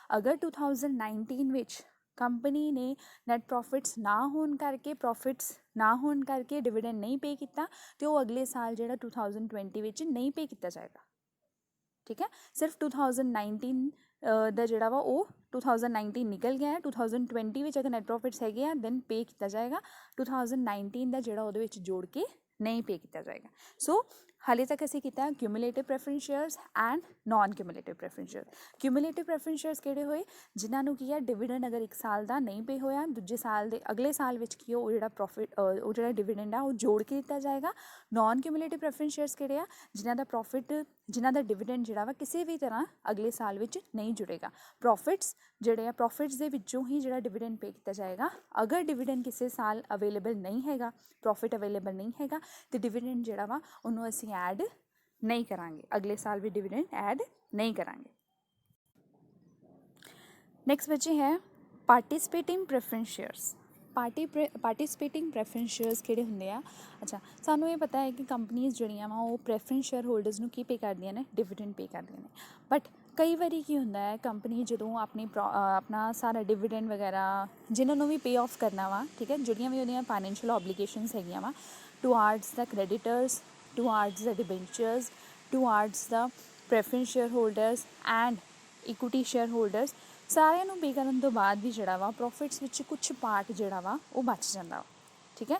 ਅਗਰ 2019 ਵਿੱਚ ਕੰਪਨੀ ਨੇ ਨੈਟ ਪ੍ਰੋਫਿਟਸ ਨਾ ਹੋਣ ਕਰਕੇ ਡਿਵੀਡੈਂਡ ਨਹੀਂ ਪੇ ਕੀਤਾ, ਅਤੇ ਉਹ ਅਗਲੇ ਸਾਲ ਜਿਹੜਾ 2020 ਵਿੱਚ ਨਹੀਂ ਪੇ ਕੀਤਾ ਜਾਏਗਾ, ਠੀਕ ਹੈ। ਸਿਰਫ 2019 ਦਾ ਜਿਹੜਾ ਵਾ ਉਹ 2019 ਨਿਕਲ ਗਿਆ ਹੈ, 2020 ਵਿੱਚ ਅਗਰ ਨੈਟ ਪ੍ਰੋਫਿਟਸ ਹੈਗੇ ਆ ਦੈਨ ਪੇ ਕੀਤਾ ਜਾਏਗਾ, 2019 ਦਾ ਜਿਹੜਾ ਉਹਦੇ ਵਿੱਚ ਜੋੜ ਕੇ ਨਹੀਂ ਪੇ ਕੀਤਾ ਜਾਏਗਾ। ਸੋ ਹਾਲੇ ਤੱਕ ਅਸੀਂ ਕੀਤਾ cumulative preference shares and non cumulative preference share. Cumulative preference shares ਕਿਹੜੇ ਹੋਏ, ਜਿਨ੍ਹਾਂ ਨੂੰ ਕੀ ਹੈ ਡਿਵੀਡੈਂਡ ਅਗਰ 1 ਸਾਲ ਦਾ ਨਹੀਂ ਪੇ ਹੋਇਆ, ਦੂਜੇ ਸਾਲ ਦੇ ਅਗਲੇ ਸਾਲ ਵਿੱਚ ਕੀ ਉਹ ਜਿਹੜਾ ਡਿਵੀਡੈਂਡ ਆ ਉਹ ਜੋੜ ਕੇ ਦਿੱਤਾ ਜਾਏਗਾ। ਨੋਨ ਕਿਊਮੂਲੇਟਿਵ ਪ੍ਰੈਫਰੈਂਸ ਸ਼ੇਅਰਸ ਕਿਹੜੇ ਆ, ਜਿਨ੍ਹਾਂ ਦਾ ਡਿਵੀਡੈਂਡ ਜਿਹੜਾ ਵਾ ਕਿਸੇ ਵੀ ਤਰ੍ਹਾਂ ਅਗਲੇ ਸਾਲ ਵਿੱਚ ਨਹੀਂ ਜੁੜੇਗਾ। ਪ੍ਰੋਫਿਟਸ ਦੇ ਵਿੱਚੋਂ ਹੀ ਜਿਹੜਾ ਡਿਵੀਡੈਂਡ ਪੇ ਕੀਤਾ ਜਾਏਗਾ। ਅਗਰ ਡਿਵੀਡੈਂਡ ਕਿਸੇ ਸਾਲ ਅਵੇਲੇਬਲ ਨਹੀਂ ਹੈਗਾ, ਪ੍ਰੋਫਿਟ ਅਵੇਲੇਬਲ ਨਹੀਂ ਹੈਗਾ, ਅਤੇ ਡਿਵੀਡੈਂਡ ਜਿਹੜਾ ਵਾ ਉਹਨੂੰ ਅਸੀਂ ਐਡ ਨਹੀਂ ਕਰਾਂਗੇ, ਅਗਲੇ ਸਾਲ ਵੀ ਡਿਵੀਡੈਂਡ ਐਡ ਨਹੀਂ ਕਰਾਂਗੇ। ਨੈਕਸਟ ਬੱਚੇ ਹੈ ਪਾਰਟੀਸਪੇਟਿੰਗ ਪ੍ਰੈਫਰੈਂਸ ਸ਼ੇਅਰਸ। ਪਾਰਟੀਸਪੇਟਿੰਗ ਪ੍ਰੈਫਰੈਂਸ ਸ਼ੇਅਰਸ ਕਿਹੜੇ ਹੁੰਦੇ ਆ? ਅੱਛਾ, ਸਾਨੂੰ ਇਹ ਪਤਾ ਹੈ ਕਿ ਕੰਪਨੀਜ਼ ਜਿਹੜੀਆਂ ਵਾ ਉਹ ਪ੍ਰੈਫਰੈਂਸ ਸ਼ੇਅਰ ਹੋਲਡਰਸ ਨੂੰ ਕੀ ਪੇ ਕਰਦੀਆਂ ਨੇ, ਡਿਵੀਡੈਂਡ ਪੇ ਕਰਦੀਆਂ ਨੇ। ਬਟ ਕਈ ਵਾਰੀ ਕੀ ਹੁੰਦਾ ਹੈ, ਕੰਪਨੀ ਜਦੋਂ ਆਪਣਾ ਸਾਰਾ ਡਿਵੀਡੈਂਡ ਵਗੈਰਾ ਜਿਨ੍ਹਾਂ ਨੂੰ ਵੀ ਪੇ ਆਫ ਕਰਨਾ ਵਾ, ਠੀਕ ਹੈ, ਜਿਹੜੀਆਂ ਵੀ ਉਹਦੀਆਂ ਫਾਈਨੈਂਸ਼ੀਅਲ ਓਬਲੀਗੇਸ਼ਨਸ ਹੈਗੀਆਂ ਵਾ ਟੂਆਰਡਸ ਦਾ ਕ੍ਰੈਡੀਟਰਸ, towards the debentures, towards the preference shareholders and equity share holders ਸਾਰਿਆਂ ਨੂੰ ਪੇ ਕਰਨ ਤੋਂ ਬਾਅਦ ਵੀ ਜਿਹੜਾ ਵਾ ਪ੍ਰੋਫਿਟਸ ਵਿੱਚ ਕੁਛ ਪਾਰਟ ਜਿਹੜਾ ਵਾ ਉਹ ਬਚ ਜਾਂਦਾ ਵਾ, ਠੀਕ ਹੈ।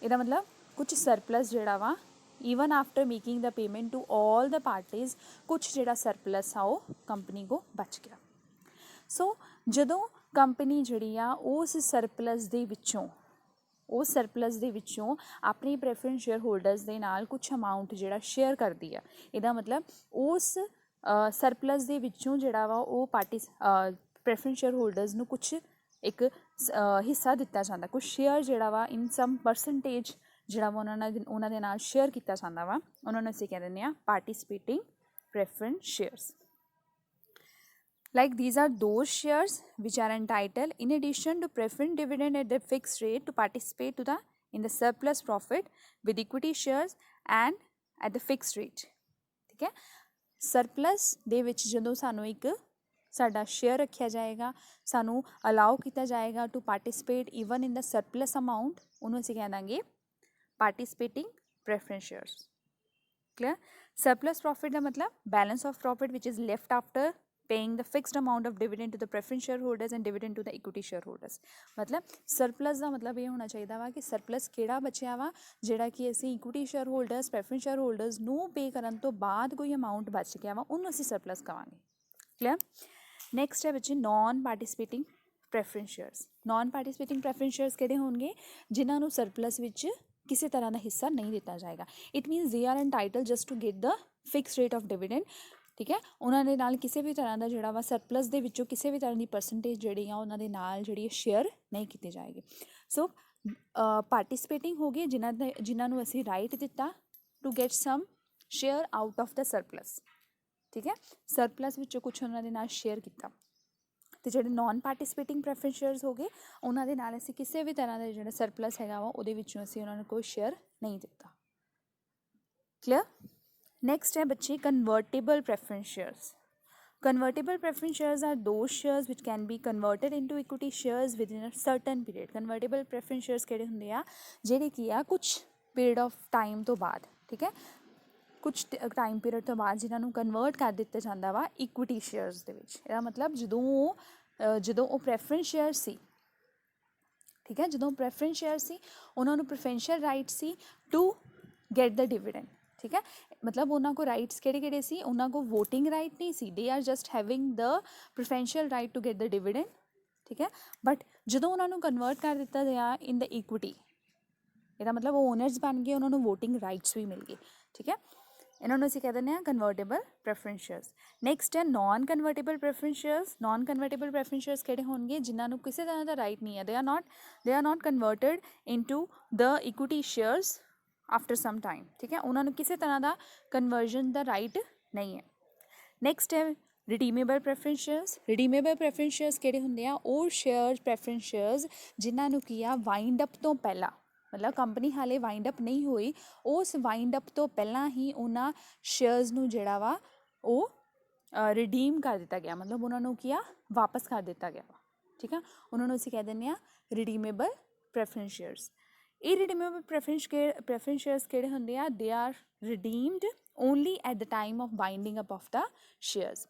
ਇਹਦਾ ਮਤਲਬ ਕੁਛ ਸਰਪਲਸ ਜਿਹੜਾ ਵਾ even after making the payment to all the parties ਕੁਛ ਜਿਹੜਾ ਸਰਪਲਸ ਆ ਉਹ ਕੰਪਨੀ ਕੋ ਬਚ ਗਿਆ। ਸੋ ਜਦੋਂ ਕੰਪਨੀ ਜਿਹੜੀ ਆ ਉਸ ਸਰਪਲਸ ਦੇ ਵਿੱਚੋਂ ਆਪਣੀ ਪ੍ਰੈਫਰੈਂਸ ਸ਼ੇਅਰ ਹੋਲਡਰਸ ਦੇ ਨਾਲ ਕੁਛ ਅਮਾਊਂਟ ਜਿਹੜਾ ਸ਼ੇਅਰ ਕਰਦੀ ਆ, ਇਹਦਾ ਮਤਲਬ ਉਸ ਸਰਪਲਸ ਦੇ ਵਿੱਚੋਂ ਜਿਹੜਾ ਵਾ ਉਹ ਪ੍ਰੈਫਰੈਂਸ ਸ਼ੇਅਰ ਹੋਲਡਰਸ ਨੂੰ ਕੁਛ ਇੱਕ ਹਿੱਸਾ ਦਿੱਤਾ ਜਾਂਦਾ, ਕੁਛ ਸ਼ੇਅਰ ਜਿਹੜਾ ਵਾ ਇਨ ਸਮ ਪਰਸੈਂਟੇਜ ਜਿਹੜਾ ਵਾ ਉਹਨਾਂ ਦੇ ਨਾਲ ਸ਼ੇਅਰ ਕੀਤਾ ਜਾਂਦਾ ਵਾ, ਉਹਨਾਂ ਨੂੰ ਅਸੀਂ ਕਹਿ ਦਿੰਦੇ ਹਾਂ participating preference shares. Like these are those shares which are entitled in addition to preference dividend at the fixed rate to participate in the surplus profit with equity shares and at the fixed rate, ठीक है। surplus ਦੇ ਵਿੱਚ ਜਦੋਂ ਸਾਨੂੰ ਇੱਕ ਸਾਡਾ share ਰੱਖਿਆ ਜਾਏਗਾ, ਸਾਨੂੰ ਅਲਾਉ ਕੀਤਾ ਜਾਏਗਾ to participate even in the surplus amount, ਉਹਨੂੰ ਅਸੀਂ ਕਹਿ ਦਾਂਗੇ participating preference shares. Clear. Surplus profit ਦਾ ਮਤਲਬ balance of profit which is left after paying the fixed amount of dividend to the preference shareholders and dividend to the equity shareholders। मतलब surplus ਦਾ ਮਤਲਬ ਇਹ ਹੋਣਾ ਚਾਹੀਦਾ ਵਾ ਕਿ ਸਰਪਲਸ ਕਿਹੜਾ ਬਚਿਆ ਵਾ ਜਿਹੜਾ ਕਿ ਅਸੀਂ equity share holders preference share holders ਨੂੰ ਪੇ ਕਰਨ ਤੋਂ ਬਾਅਦ ਕੋਈ ਅਮਾਊਂਟ ਬਚ ਗਿਆ ਵਾ, ਉਹਨੂੰ ਅਸੀਂ ਸਰਪਲਸ ਕਹਾਂਗੇ। ਕਲੀਅਰ। ਨੈਕਸਟ ਹੈ ਬੱਚੇ non ਪਾਰਟਿਸਿਪੇਟਿੰਗ preference shares. Non ਪਾਰਟਿਸਿਪੇਟਿੰਗ preference shares ਕਿਹੜੇ ਹੋਣਗੇ? ਜਿਨ੍ਹਾਂ ਨੂੰ ਸਰਪਲਸ ਵਿੱਚ ਕਿਸੇ ਤਰ੍ਹਾਂ ਦਾ ਹਿੱਸਾ ਨਹੀਂ ਦਿੱਤਾ ਜਾਏਗਾ। It means they are entitle just to get the fix rate of dividend, ਠੀਕ ਹੈ। ਉਹਨਾਂ ਦੇ ਨਾਲ ਕਿਸੇ ਵੀ ਤਰ੍ਹਾਂ ਦਾ ਜਿਹੜਾ ਵਾ ਸਰਪਲਸ ਦੇ ਵਿੱਚੋਂ ਕਿਸੇ ਵੀ ਤਰ੍ਹਾਂ ਦੀ ਪਰਸੈਂਟੇਜ ਜਿਹੜੀ ਆ ਉਹਨਾਂ ਦੇ ਨਾਲ ਜਿਹੜੀ ਸ਼ੇਅਰ ਨਹੀਂ ਕੀਤੀ ਜਾਏਗੀ। ਸੋ ਪਾਰਟਿਸਿਪੇਟਿੰਗ ਹੋ ਗਏ ਜਿਨ੍ਹਾਂ ਨੂੰ ਅਸੀਂ ਰਾਈਟ ਦਿੱਤਾ to get some share out of the surplus, ਠੀਕ ਹੈ। ਸਰਪਲਸ ਵਿੱਚੋਂ ਕੁਛ ਉਹਨਾਂ ਦੇ ਨਾਲ ਸ਼ੇਅਰ ਕੀਤਾ। ਅਤੇ ਜਿਹੜੇ ਨੋਨ ਪਾਰਟਿਸਿਪੇਟਿੰਗ ਪ੍ਰੈਫਰੈਂਸ ਸ਼ੇਅਰਸ ਹੋ ਗਏ ਉਹਨਾਂ ਦੇ ਨਾਲ ਅਸੀਂ ਕਿਸੇ ਵੀ ਤਰ੍ਹਾਂ ਦਾ ਜਿਹੜਾ ਸਰਪਲਸ ਹੈਗਾ ਵਾ ਉਹਦੇ ਵਿੱਚੋਂ ਅਸੀਂ ਉਹਨਾਂ ਨੂੰ ਕੋਈ ਸ਼ੇਅਰ ਨਹੀਂ ਦਿੱਤਾ। ਕਲੀਅਰ। ਨੈਕਸਟ ਹੈ ਬੱਚੇ convertible preference shares. Convertible preference shares are those shares which can be converted into equity shares within a certain period। Convertible preference shares ਕਿਹੜੇ ਹੁੰਦੇ ਆ? ਜਿਹੜੇ ਕੀ ਆ ਕੁਛ ਪੀਰੀਅਡ ਆਫ ਟਾਈਮ ਤੋਂ ਬਾਅਦ, ਠੀਕ ਹੈ, ਕੁਛ ਟਾਈਮ ਪੀਰੀਅਡ ਤੋਂ ਬਾਅਦ ਜਿਨ੍ਹਾਂ ਨੂੰ ਕਨਵਰਟ ਕਰ ਦਿੱਤਾ ਜਾਂਦਾ ਵਾ ਇਕੁਇਟੀ ਸ਼ੇਅਰਸ ਦੇ ਵਿੱਚ। ਇਹਦਾ ਮਤਲਬ ਜਦੋਂ ਉਹ ਪ੍ਰੈਫਰੈਂਸ ਸ਼ੇਅਰ ਸੀ, ਠੀਕ ਹੈ, ਜਦੋਂ ਪ੍ਰੈਫਰੈਂਸ ਸ਼ੇਅਰ ਸੀ ਉਹਨਾਂ ਨੂੰ ਪ੍ਰੈਫਰੈਂਸ਼ੀਅਲ ਰਾਈਟ ਸੀ ਟੂ ਗੈਟ ਦ ਡਿਵੀਡੈਂਡ, ਠੀਕ ਹੈ। ਮਤਲਬ ਉਹਨਾਂ ਕੋਲ ਰਾਈਟਸ ਕਿਹੜੇ ਸੀ? ਉਹਨਾਂ ਕੋਲ ਵੋਟਿੰਗ ਰਾਈਟ ਨਹੀਂ ਸੀ, they are just having the preferential right to get the dividend, ਠੀਕ ਹੈ। ਬਟ ਜਦੋਂ ਉਹਨਾਂ ਨੂੰ ਕਨਵਰਟ ਕਰ ਦਿੱਤਾ ਗਿਆ ਇਨ ਦ ਇਕੁਇਟੀ, ਇਹਦਾ ਮਤਲਬ ਉਹ ਓਨਰਸ ਬਣ ਗਏ, ਉਹਨਾਂ ਨੂੰ ਵੋਟਿੰਗ ਰਾਈਟਸ ਵੀ ਮਿਲ ਗਏ, ਠੀਕ ਹੈ। ਇਹਨਾਂ ਨੂੰ ਅਸੀਂ ਕਹਿ ਦਿੰਦੇ ਹਾਂ ਕਨਵਰਟੇਬਲ ਪ੍ਰੈਫਰੈਂਸ ਸ਼ੇਅਰਸ। ਨੈਕਸਟ ਹੈ non convertible preference shares. Non convertible preference shares ਕਿਹੜੇ ਹੋਣਗੇ? ਜਿਨ੍ਹਾਂ ਨੂੰ ਕਿਸੇ ਤਰ੍ਹਾਂ ਦਾ ਰਾਈਟ ਨਹੀਂ ਹੈ, they are not converted into the equity shares after some time, ਠੀਕ ਹੈ। ਉਹਨਾਂ ਨੂੰ ਕਿਸੇ ਤਰ੍ਹਾਂ ਦਾ ਕਨਵਰਜਨ ਦਾ ਰਾਈਟ ਨਹੀਂ ਹੈ। ਨੈਕਸਟ ਹੈ ਰਿਡੀਮੇਬਲ ਪ੍ਰੈਫਰੈਂਸ ਸ਼ੇਅਰਸ। ਰਿਡੀਮੇਬਲ ਪ੍ਰੈਫਰੈਂਸ ਸ਼ੇਅਰਸ ਕਿਹੜੇ ਹੁੰਦੇ ਆ? ਉਹ ਸ਼ੇਅਰਸ ਪ੍ਰੈਫਰੈਂਸ ਸ਼ੇਅਰਸ ਜਿਨ੍ਹਾਂ ਨੂੰ ਕੀ ਆ ਵਾਈਂਡ ਅਪ ਤੋਂ ਪਹਿਲਾਂ, ਮਤਲਬ ਕੰਪਨੀ ਹਾਲੇ ਵਾਈਂਡ ਅਪ ਨਹੀਂ ਹੋਈ, ਉਸ ਵਾਈਂਡ ਅਪ ਤੋਂ ਪਹਿਲਾਂ ਹੀ ਉਹਨਾਂ ਸ਼ੇਅਰਸ ਨੂੰ ਜਿਹੜਾ ਵਾ ਉਹ ਰਿਡੀਮ ਕਰ ਦਿੱਤਾ ਗਿਆ, ਮਤਲਬ ਉਹਨਾਂ ਨੂੰ ਕੀ ਆ ਵਾਪਸ ਕਰ ਦਿੱਤਾ ਗਿਆ, ਠੀਕ ਆ। ਉਹਨਾਂ ਨੂੰ ਅਸੀਂ ਕਹਿ ਦਿੰਦੇ ਹਾਂ redeemable preference shares. irredeemable preference shares ਕਿਹੜੇ ਹੁੰਦੇ ਆ? they are redeemed only at the time of winding up of the shares।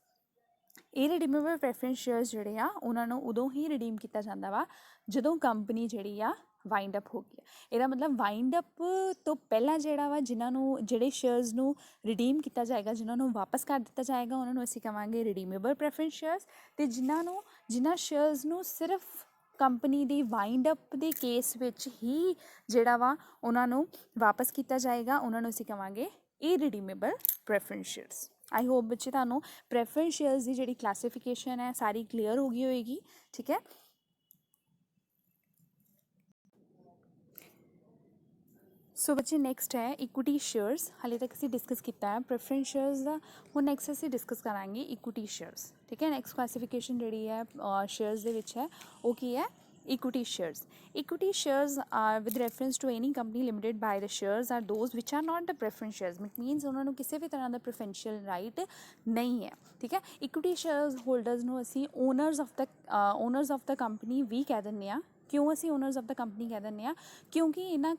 irredeemable preference shares ਜਿਹੜੇ ਆ ਉਹਨਾਂ ਨੂੰ ਉਦੋਂ ਹੀ ਰਿਡੀਮ ਕੀਤਾ ਜਾਂਦਾ ਵਾ ਜਦੋਂ ਕੰਪਨੀ ਜਿਹੜੀ ਆ ਵਾਈਂਡ ਅਪ ਹੋ ਗਈ। ਇਹਦਾ ਮਤਲਬ ਵਾਈਂਡ ਅਪ ਤੋਂ ਪਹਿਲਾਂ ਜਿਹੜਾ ਵਾ ਜਿਹੜੇ ਸ਼ੇਅਰਸ ਨੂੰ ਰਿਡੀਮ ਕੀਤਾ ਜਾਏਗਾ, ਜਿਨ੍ਹਾਂ ਨੂੰ ਵਾਪਸ ਕਰ ਦਿੱਤਾ ਜਾਏਗਾ, ਉਹਨਾਂ ਨੂੰ ਅਸੀਂ ਕਹਾਂਗੇ ਰਿਡੀਮੇਬਲ ਪ੍ਰੈਫਰੈਂਸ ਸ਼ੇਅਰਸ। ਅਤੇ ਜਿਨ੍ਹਾਂ ਸ਼ੇਅਰਸ ਨੂੰ ਸਿਰਫ ਕੰਪਨੀ ਦੀ ਵਾਈਂਡ ਅਪ ਦੇ ਕੇਸ ਵਿੱਚ ਹੀ ਜਿਹੜਾ ਵਾ ਉਹਨਾਂ ਨੂੰ ਵਾਪਸ ਕੀਤਾ ਜਾਏਗਾ, ਉਹਨਾਂ ਨੂੰ ਅਸੀਂ ਕਹਾਂਗੇ irredeemable preference shares। I hope ਬੱਚੇ ਤੁਹਾਨੂੰ ਪ੍ਰੈਫਰੈਂਸ ਸ਼ੇਅਰਸ ਦੀ ਜਿਹੜੀ ਕਲਾਸੀਫਿਕੇਸ਼ਨ ਹੈ ਸਾਰੀ ਕਲੀਅਰ ਹੋ ਗਈ ਹੋਏਗੀ, ਠੀਕ ਹੈ। ਸੋ ਬੱਚੇ ਨੈਕਸਟ ਹੈ ਇਕੁਇਟੀ ਸ਼ੇਅਰਸ। ਹਾਲੇ ਤੱਕ ਅਸੀਂ ਡਿਸਕਸ ਕੀਤਾ ਹੈ ਪ੍ਰੈਫਰੈਂਸ ਸ਼ੇਅਰਸ ਦਾ, ਹੁਣ ਨੈਕਸਟ ਅਸੀਂ ਡਿਸਕਸ ਕਰਾਂਗੇ ਇਕੁਇਟੀ ਸ਼ੇਅਰਸ, ਠੀਕ ਹੈ। ਨੈਕਸਟ ਕਲਾਸੀਫਿਕੇਸ਼ਨ ਜਿਹੜੀ ਹੈ ਸ਼ੇਅਰਸ ਦੇ ਵਿੱਚ ਹੈ ਉਹ ਕੀ ਹੈ? equity shares। equity shares are with reference to any company limited by the shares are those which are not the preference shares। it means ਉਹਨਾਂ ਨੂੰ ਕਿਸੇ ਵੀ ਤਰ੍ਹਾਂ ਦਾ preferential right ਨਹੀਂ ਹੈ, ਠੀਕ ਹੈ। equity shares holders ਨੂੰ ਅਸੀਂ owners of the company ਵੀ ਕਹਿ ਦਿੰਦੇ ਹਾਂ, क्यों असी ओनर्स ऑफ द कंपनी कह दिंदे आ, क्योंकि इन्हां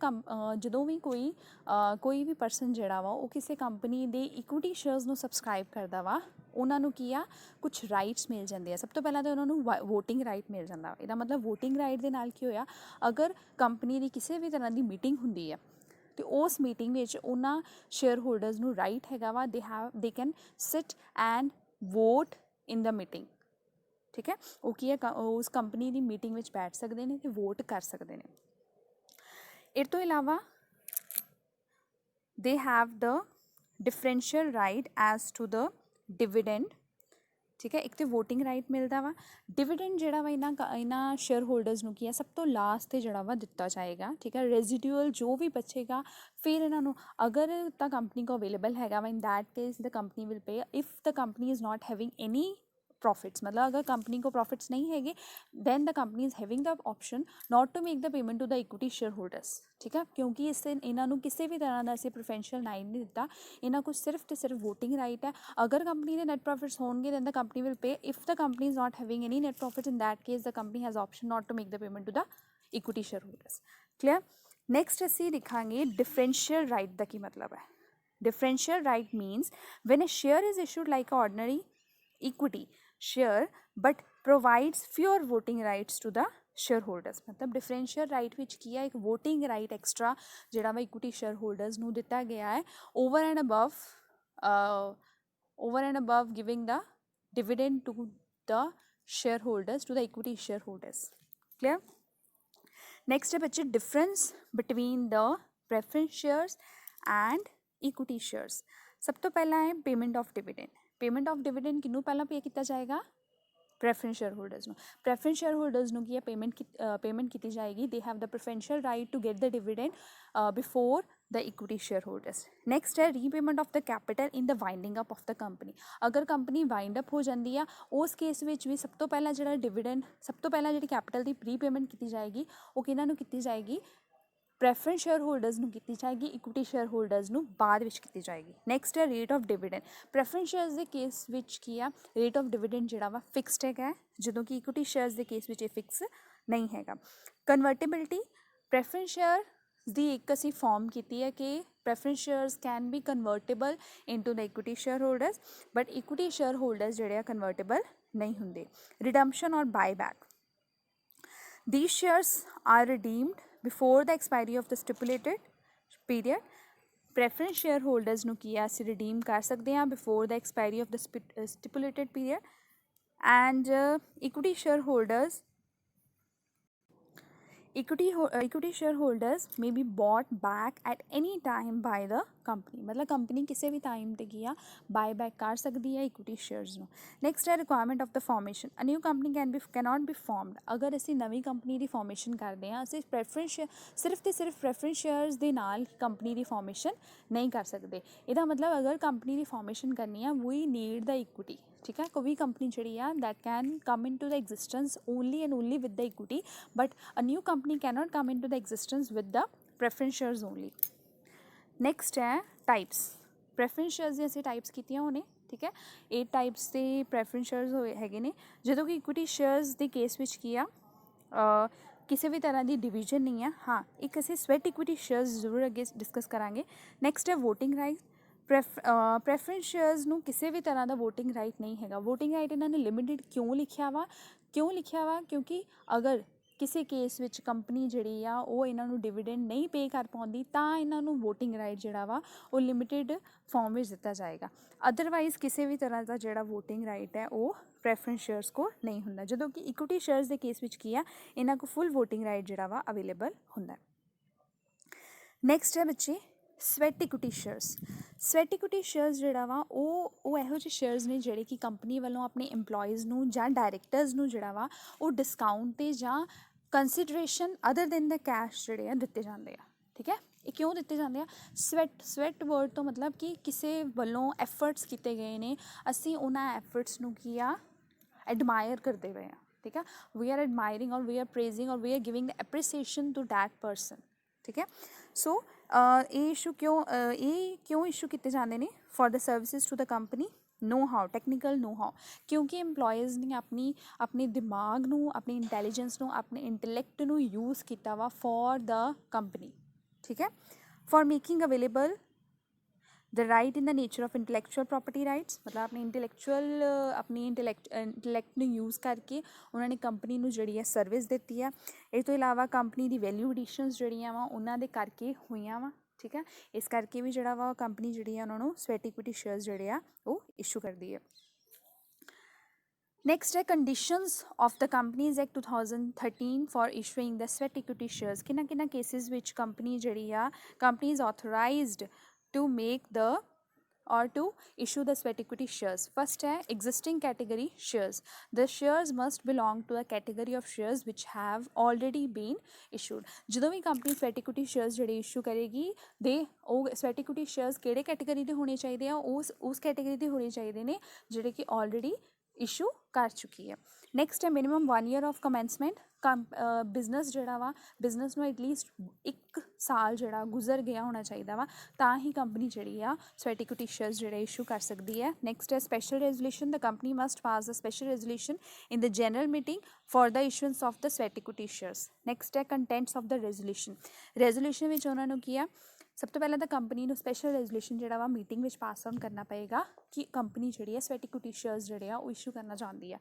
ਜਦੋਂ ਵੀ ਕੋਈ ਵੀ ਪਰਸਨ ਜਿਹੜਾ ਵਾ ਉਹ ਕਿਸੇ ਕੰਪਨੀ ਦੇ ਇਕੁਇਟੀ ਸ਼ੇਅਰਸ ਨੂੰ ਸਬਸਕ੍ਰਾਈਬ ਕਰਦਾ ਵਾ, ਉਹਨਾਂ ਨੂੰ ਕੀ ਆ ਕੁਛ ਰਾਈਟਸ ਮਿਲ ਜਾਂਦੇ ਆ। ਸਭ ਤੋਂ ਪਹਿਲਾਂ ਤਾਂ ਉਹਨਾਂ ਨੂੰ ਵੋਟਿੰਗ ਰਾਈਟ ਮਿਲ ਜਾਂਦਾ। ਇਹਦਾ ਮਤਲਬ ਵੋਟਿੰਗ ਰਾਈਟ ਦੇ ਨਾਲ ਕੀ ਹੋਇਆ, ਅਗਰ ਕੰਪਨੀ ਦੀ ਕਿਸੇ ਵੀ ਤਰ੍ਹਾਂ ਦੀ ਮੀਟਿੰਗ ਹੁੰਦੀ ਆ ਅਤੇ ਉਸ ਮੀਟਿੰਗ ਵਿੱਚ ਉਹਨਾਂ ਸ਼ੇਅਰ ਹੋਲਡਰਸ ਨੂੰ ਰਾਈਟ ਹੈਗਾ ਵਾ, they can sit and vote in the meeting. ਠੀਕ ਹੈ, ਉਹ ਕੀ ਹੈ ਉਸ ਕੰਪਨੀ ਦੀ ਮੀਟਿੰਗ ਵਿੱਚ ਬੈਠ ਸਕਦੇ ਨੇ ਅਤੇ ਵੋਟ ਕਰ ਸਕਦੇ ਨੇ। ਇਹ ਤੋਂ ਇਲਾਵਾ they have the differential right as to the dividend। ਠੀਕ ਹੈ, ਇੱਕ ਤਾਂ ਵੋਟਿੰਗ ਰਾਈਟ ਮਿਲਦਾ ਵਾ। ਡਿਵੀਡੈਂਡ ਜਿਹੜਾ ਵਾ ਇਹਨਾਂ ਸ਼ੇਅਰ ਹੋਲਡਰਸ ਨੂੰ ਕੀ ਹੈ ਸਭ ਤੋਂ ਲਾਸਟ 'ਤੇ ਜਿਹੜਾ ਵਾ ਦਿੱਤਾ ਜਾਏਗਾ। ਠੀਕ ਹੈ, ਰੈਜ਼ੀਡਿਊਅਲ ਜੋ ਵੀ ਬਚੇਗਾ ਫਿਰ ਇਹਨਾਂ ਨੂੰ, ਅਗਰ ਤਾਂ ਕੰਪਨੀ ਕੋ ਅਵੇਲੇਬਲ ਹੈਗਾ ਵਾ, in that case the company will pay. If the company is not having any profits, मतलब अगर कंपनी को प्रॉफिट्स नहीं है then the company is having the option not to make the payment to the equity share holders. ठीक है, क्योंकि इससे इन्हों किसी भी तरह का असी प्रोफेशनल राइट नहीं दिता, इन्हों को सिर्फ तो सिर्फ वोटिंग राइट है। अगर कंपनी के नैट प्रॉफिट्स होंगे then the company will pay. If the company is not having any net profits in that case the company has option not to make the payment to the equity share holders. Clear. Next असी दिखांगे differential right का की मतलब है। Differential right means when a share is issued like a ordinary equity share but provides fewer voting rights to the share holders. मतलब differential right which की है एक वोटिंग राइट एक्सट्रा जिहड़ा वा इक्विटी शेयर होल्डर्स नूं दिता गया है over and above giving the dividend to the share holders, to the equity share holders. Clear. Next है बच्चे difference between the preference shares and equity shares. सब तो पहला है payment of dividend. Payment of dividend किनू पहला pay किया जाएगा, प्रेफरेंस शेयर होल्डर्स नूं। प्रेफरेंस शेयर होल्डर्स नूं की पेमेंट की जाएगी। They have the preferential right to get the dividend before the equity share holders. Next है repayment of the capital in the winding up off the company. अगर company wind up हो जाती है उस केस में भी सब तो पहला जो डिविडेंड, सब तो पहला जी कैपिटल की रीपेमेंट की जाएगी वो किन्हां नूं की जाएगी, प्रेफरेंस शेयर होल्डर्स नूं की जाएगी, इक्विटी शेयर होल्डर्स नूं बाद विच की जाएगी। नैक्सट है rate of dividend. Preference shares के केस विच की आ रेट ऑफ डिविडेंड जिहड़ा वा फिक्सड है, जदों कि इक्विटी शेयर्स के केस विच फिक्स नहीं हैगा। कन्वर्टेबिलिटी, प्रेफरेंस शेयर की एक असी फॉर्म की है कि preference shares can be convertible into the equity share holders, but equity share holders जिहड़े कन्वर्टेबल नहीं हुंदे। रिडम्पशन और buyback, these shares are redeemed before the expiry of the stipulated period. Preference share holders नूं की असीं redeem कर सकते हैं before the expiry of the stipulated period. And equity share holders, equity share holders may be bought back at any time by the company. मतलब company किसी भी time पर की बाय बैक कर सकती है इक्विटी शेयर्स नूं। नैक्सट है requirement of the formation. A new company can not be formed. अगर असी नवी कंपनी की फॉर्मेशन करते हैं असी प्रेफरेंस सिर्फ तो सिर्फ प्रेफरेंस शेयर्स के नाल कंपनी की फॉर्मेशन नहीं कर सकते। इसका मतलब अगर कंपनी की फॉर्मेशन करनी है वी नीड द इक्विटी। ठीक है, कोई भी कंपनी जी that can come into the existence only and only with the equity, but a new company cannot come into the existence with the preference shares only. Next है types. Preference shares की असीं types कीतियां होने। ठीक है, 8 types के preference shares हैगे ने, जो कि इक्विटी शेयर्स के केस विच की आ किसी भी तरह की डिवीजन नहीं है। हाँ, एक असीं स्वेट इक्विटी शेयर्स जरूर अगे डिस्कस करांगे। नैक्सट है वोटिंग राइट। प्रेफरेंस शेयर्स नूं किसी भी तरह का वोटिंग राइट नहीं हैगा। वोटिंग राइट इन्होंने लिमिटेड क्यों लिखा वा, क्योंकि अगर किसी केस विच कंपनी जिहड़ी आ वो इन्हों डिविडेंड नहीं पे कर पाउंदी तां इन्हों वोटिंग राइट जिहड़ा वा वो लिमिटेड फॉर्म में दिता जाएगा। अदरवाइज किसी भी तरह का जिहड़ा वोटिंग राइट है वो प्रेफरेंस शेयर्स को नहीं हुंदा। जदों कि इक्विटी शेयर्स के केस विच की आ इन्हां को फुल वोटिंग राइट जिहड़ा वा अवेलेबल हुंदा। नैक्सट है बच्चे sweat equity shares. Sweat equity shares जिहड़ा वा वो इहो ਜਿਹੇ शेयर्स ने जिहड़े कि कंपनी वालों अपने इंप्लॉयज़ नूं जां डायरैक्टर्स नूं जिहड़ा वा वो डिस्काउंट ते जां consideration other than the cash जिहड़े आ दित्ते जांदे आ। ठीक है, ये क्यों दित्ते जांदे आ? स्वेट वर्ड तो मतलब कि किसी वालों एफर्ट्स किए गए ने, असीं उन्हां एफर्ट्स नूं की आ एडमायर करते हुए हैं। ठीक है, वी आर एडमायरिंग और वी आर प्रेजिंग और we are giving the appreciation to that person. ठीक है, सो ये इशू क्यों इशू किए जाते हैं for the services to the company. Know how, technical know how, क्योंकि एम्पलॉयज़ ने अपने दिमाग ਨੂੰ, अपनी इंटैलीजेंस ਨੂੰ, अपने इंटैलेक्ट ਨੂੰ यूज़ किया वा फॉर द कंपनी, ठीक है, for making available the right in the nature of intellectual property rights, मतलब अपनी इंटलैक्ट ਨੂੰ यूज़ करके उन्होंने कंपनी ਨੂੰ ਜਿਹੜੀ ਹੈ सर्विस ਦਿੱਤੀ है। इस तो इलावा कंपनी ਦੀ वैल्यू एडिशनस ਜਿਹੜੀਆਂ ਵਾ ਉਹਨਾਂ ਦੇ ਕਰਕੇ ਹੋਈਆਂ ਵਾ, ठीक है, इस करके भी ਜਿਹੜਾ ਵਾ कंपनी ਜਿਹੜੀ ਆ ਉਹਨਾਂ ਨੂੰ ਸਵੈਟ ਇਕੁਇਟੀ ਸ਼ੇਅਰਸ ਜਿਹੜੇ ਆ ਉਹ ਇਸ਼ੂ ਕਰਦੀ ਹੈ। नेक्स्ट है conditions of the companies act 2013 for issuing the sweat equity shares. किन्ना केसिस विच कंपनी जी company is authorized to make the or to issue the sweat equity shares. First है existing category shares. The shares must belong to a category of shares which have already been issued. ਜਦੋਂ ਵੀ company sweat equity shares ਜਿਹੜੇ issue ਕਰੇਗੀ ਉਹ sweat equity shares ਕਿਹੜੇ category ਦੇ ਹੋਣੇ ਚਾਹੀਦੇ ਆ, ਉਸ ਕੈਟੇਗਰੀ ਦੇ ਹੋਣੇ ਚਾਹੀਦੇ ਨੇ ਜਿਹੜੇ ਕਿ ਆਲਰੇਡੀ ਇਸ਼ੂ ਕਰ ਚੁੱਕੀ ਹੈ। ਨੈਕਸਟ ਹੈ ਮਿਨੀਮਮ 1 ਈਅਰ ਆਫ ਕਮੈਂਸਮੈਂਟ। ਬਿਜ਼ਨਸ ਜਿਹੜਾ ਵਾ ਬਿਜ਼ਨਸ ਨੂੰ ਐਟਲੀਸਟ 1 ਸਾਲ ਜਿਹੜਾ ਗੁਜ਼ਰ ਗਿਆ ਹੋਣਾ ਚਾਹੀਦਾ ਵਾ, ਤਾਂ ਹੀ ਕੰਪਨੀ ਜਿਹੜੀ ਆ ਸਵੈਟ ਇਕੁਇਟੀ ਸ਼ੇਅਰਸ ਜਿਹੜੇ ਇਸ਼ੂ ਕਰ ਸਕਦੀ ਹੈ। ਨੈਕਸਟ ਹੈ special resolution. The company must pass the special resolution in the general meeting for the issuance of the sweat equity shares. Next ਹੈ contents of the resolution. Resolution ਵਿੱਚ ਉਹਨਾਂ ਨੂੰ ਕੀ ਆ, ਸਭ ਤੋਂ ਪਹਿਲਾਂ ਤਾਂ ਕੰਪਨੀ ਨੂੰ ਸਪੈਸ਼ਲ ਰੈਜ਼ੋਲੂਸ਼ਨ ਜਿਹੜਾ ਵਾ ਮੀਟਿੰਗ ਵਿੱਚ ਪਾਸ ਆਨ ਕਰਨਾ ਪਏਗਾ ਕਿ ਕੰਪਨੀ ਜਿਹੜੀ ਹੈ ਸਵੈਟ ਇਕੁਇਟੀ ਸ਼ੇਅਰਸ ਜਿਹੜੇ ਆ ਉਹ ਇਸ਼ੂ ਕਰਨਾ ਚਾਹੁੰਦੀ ਆ।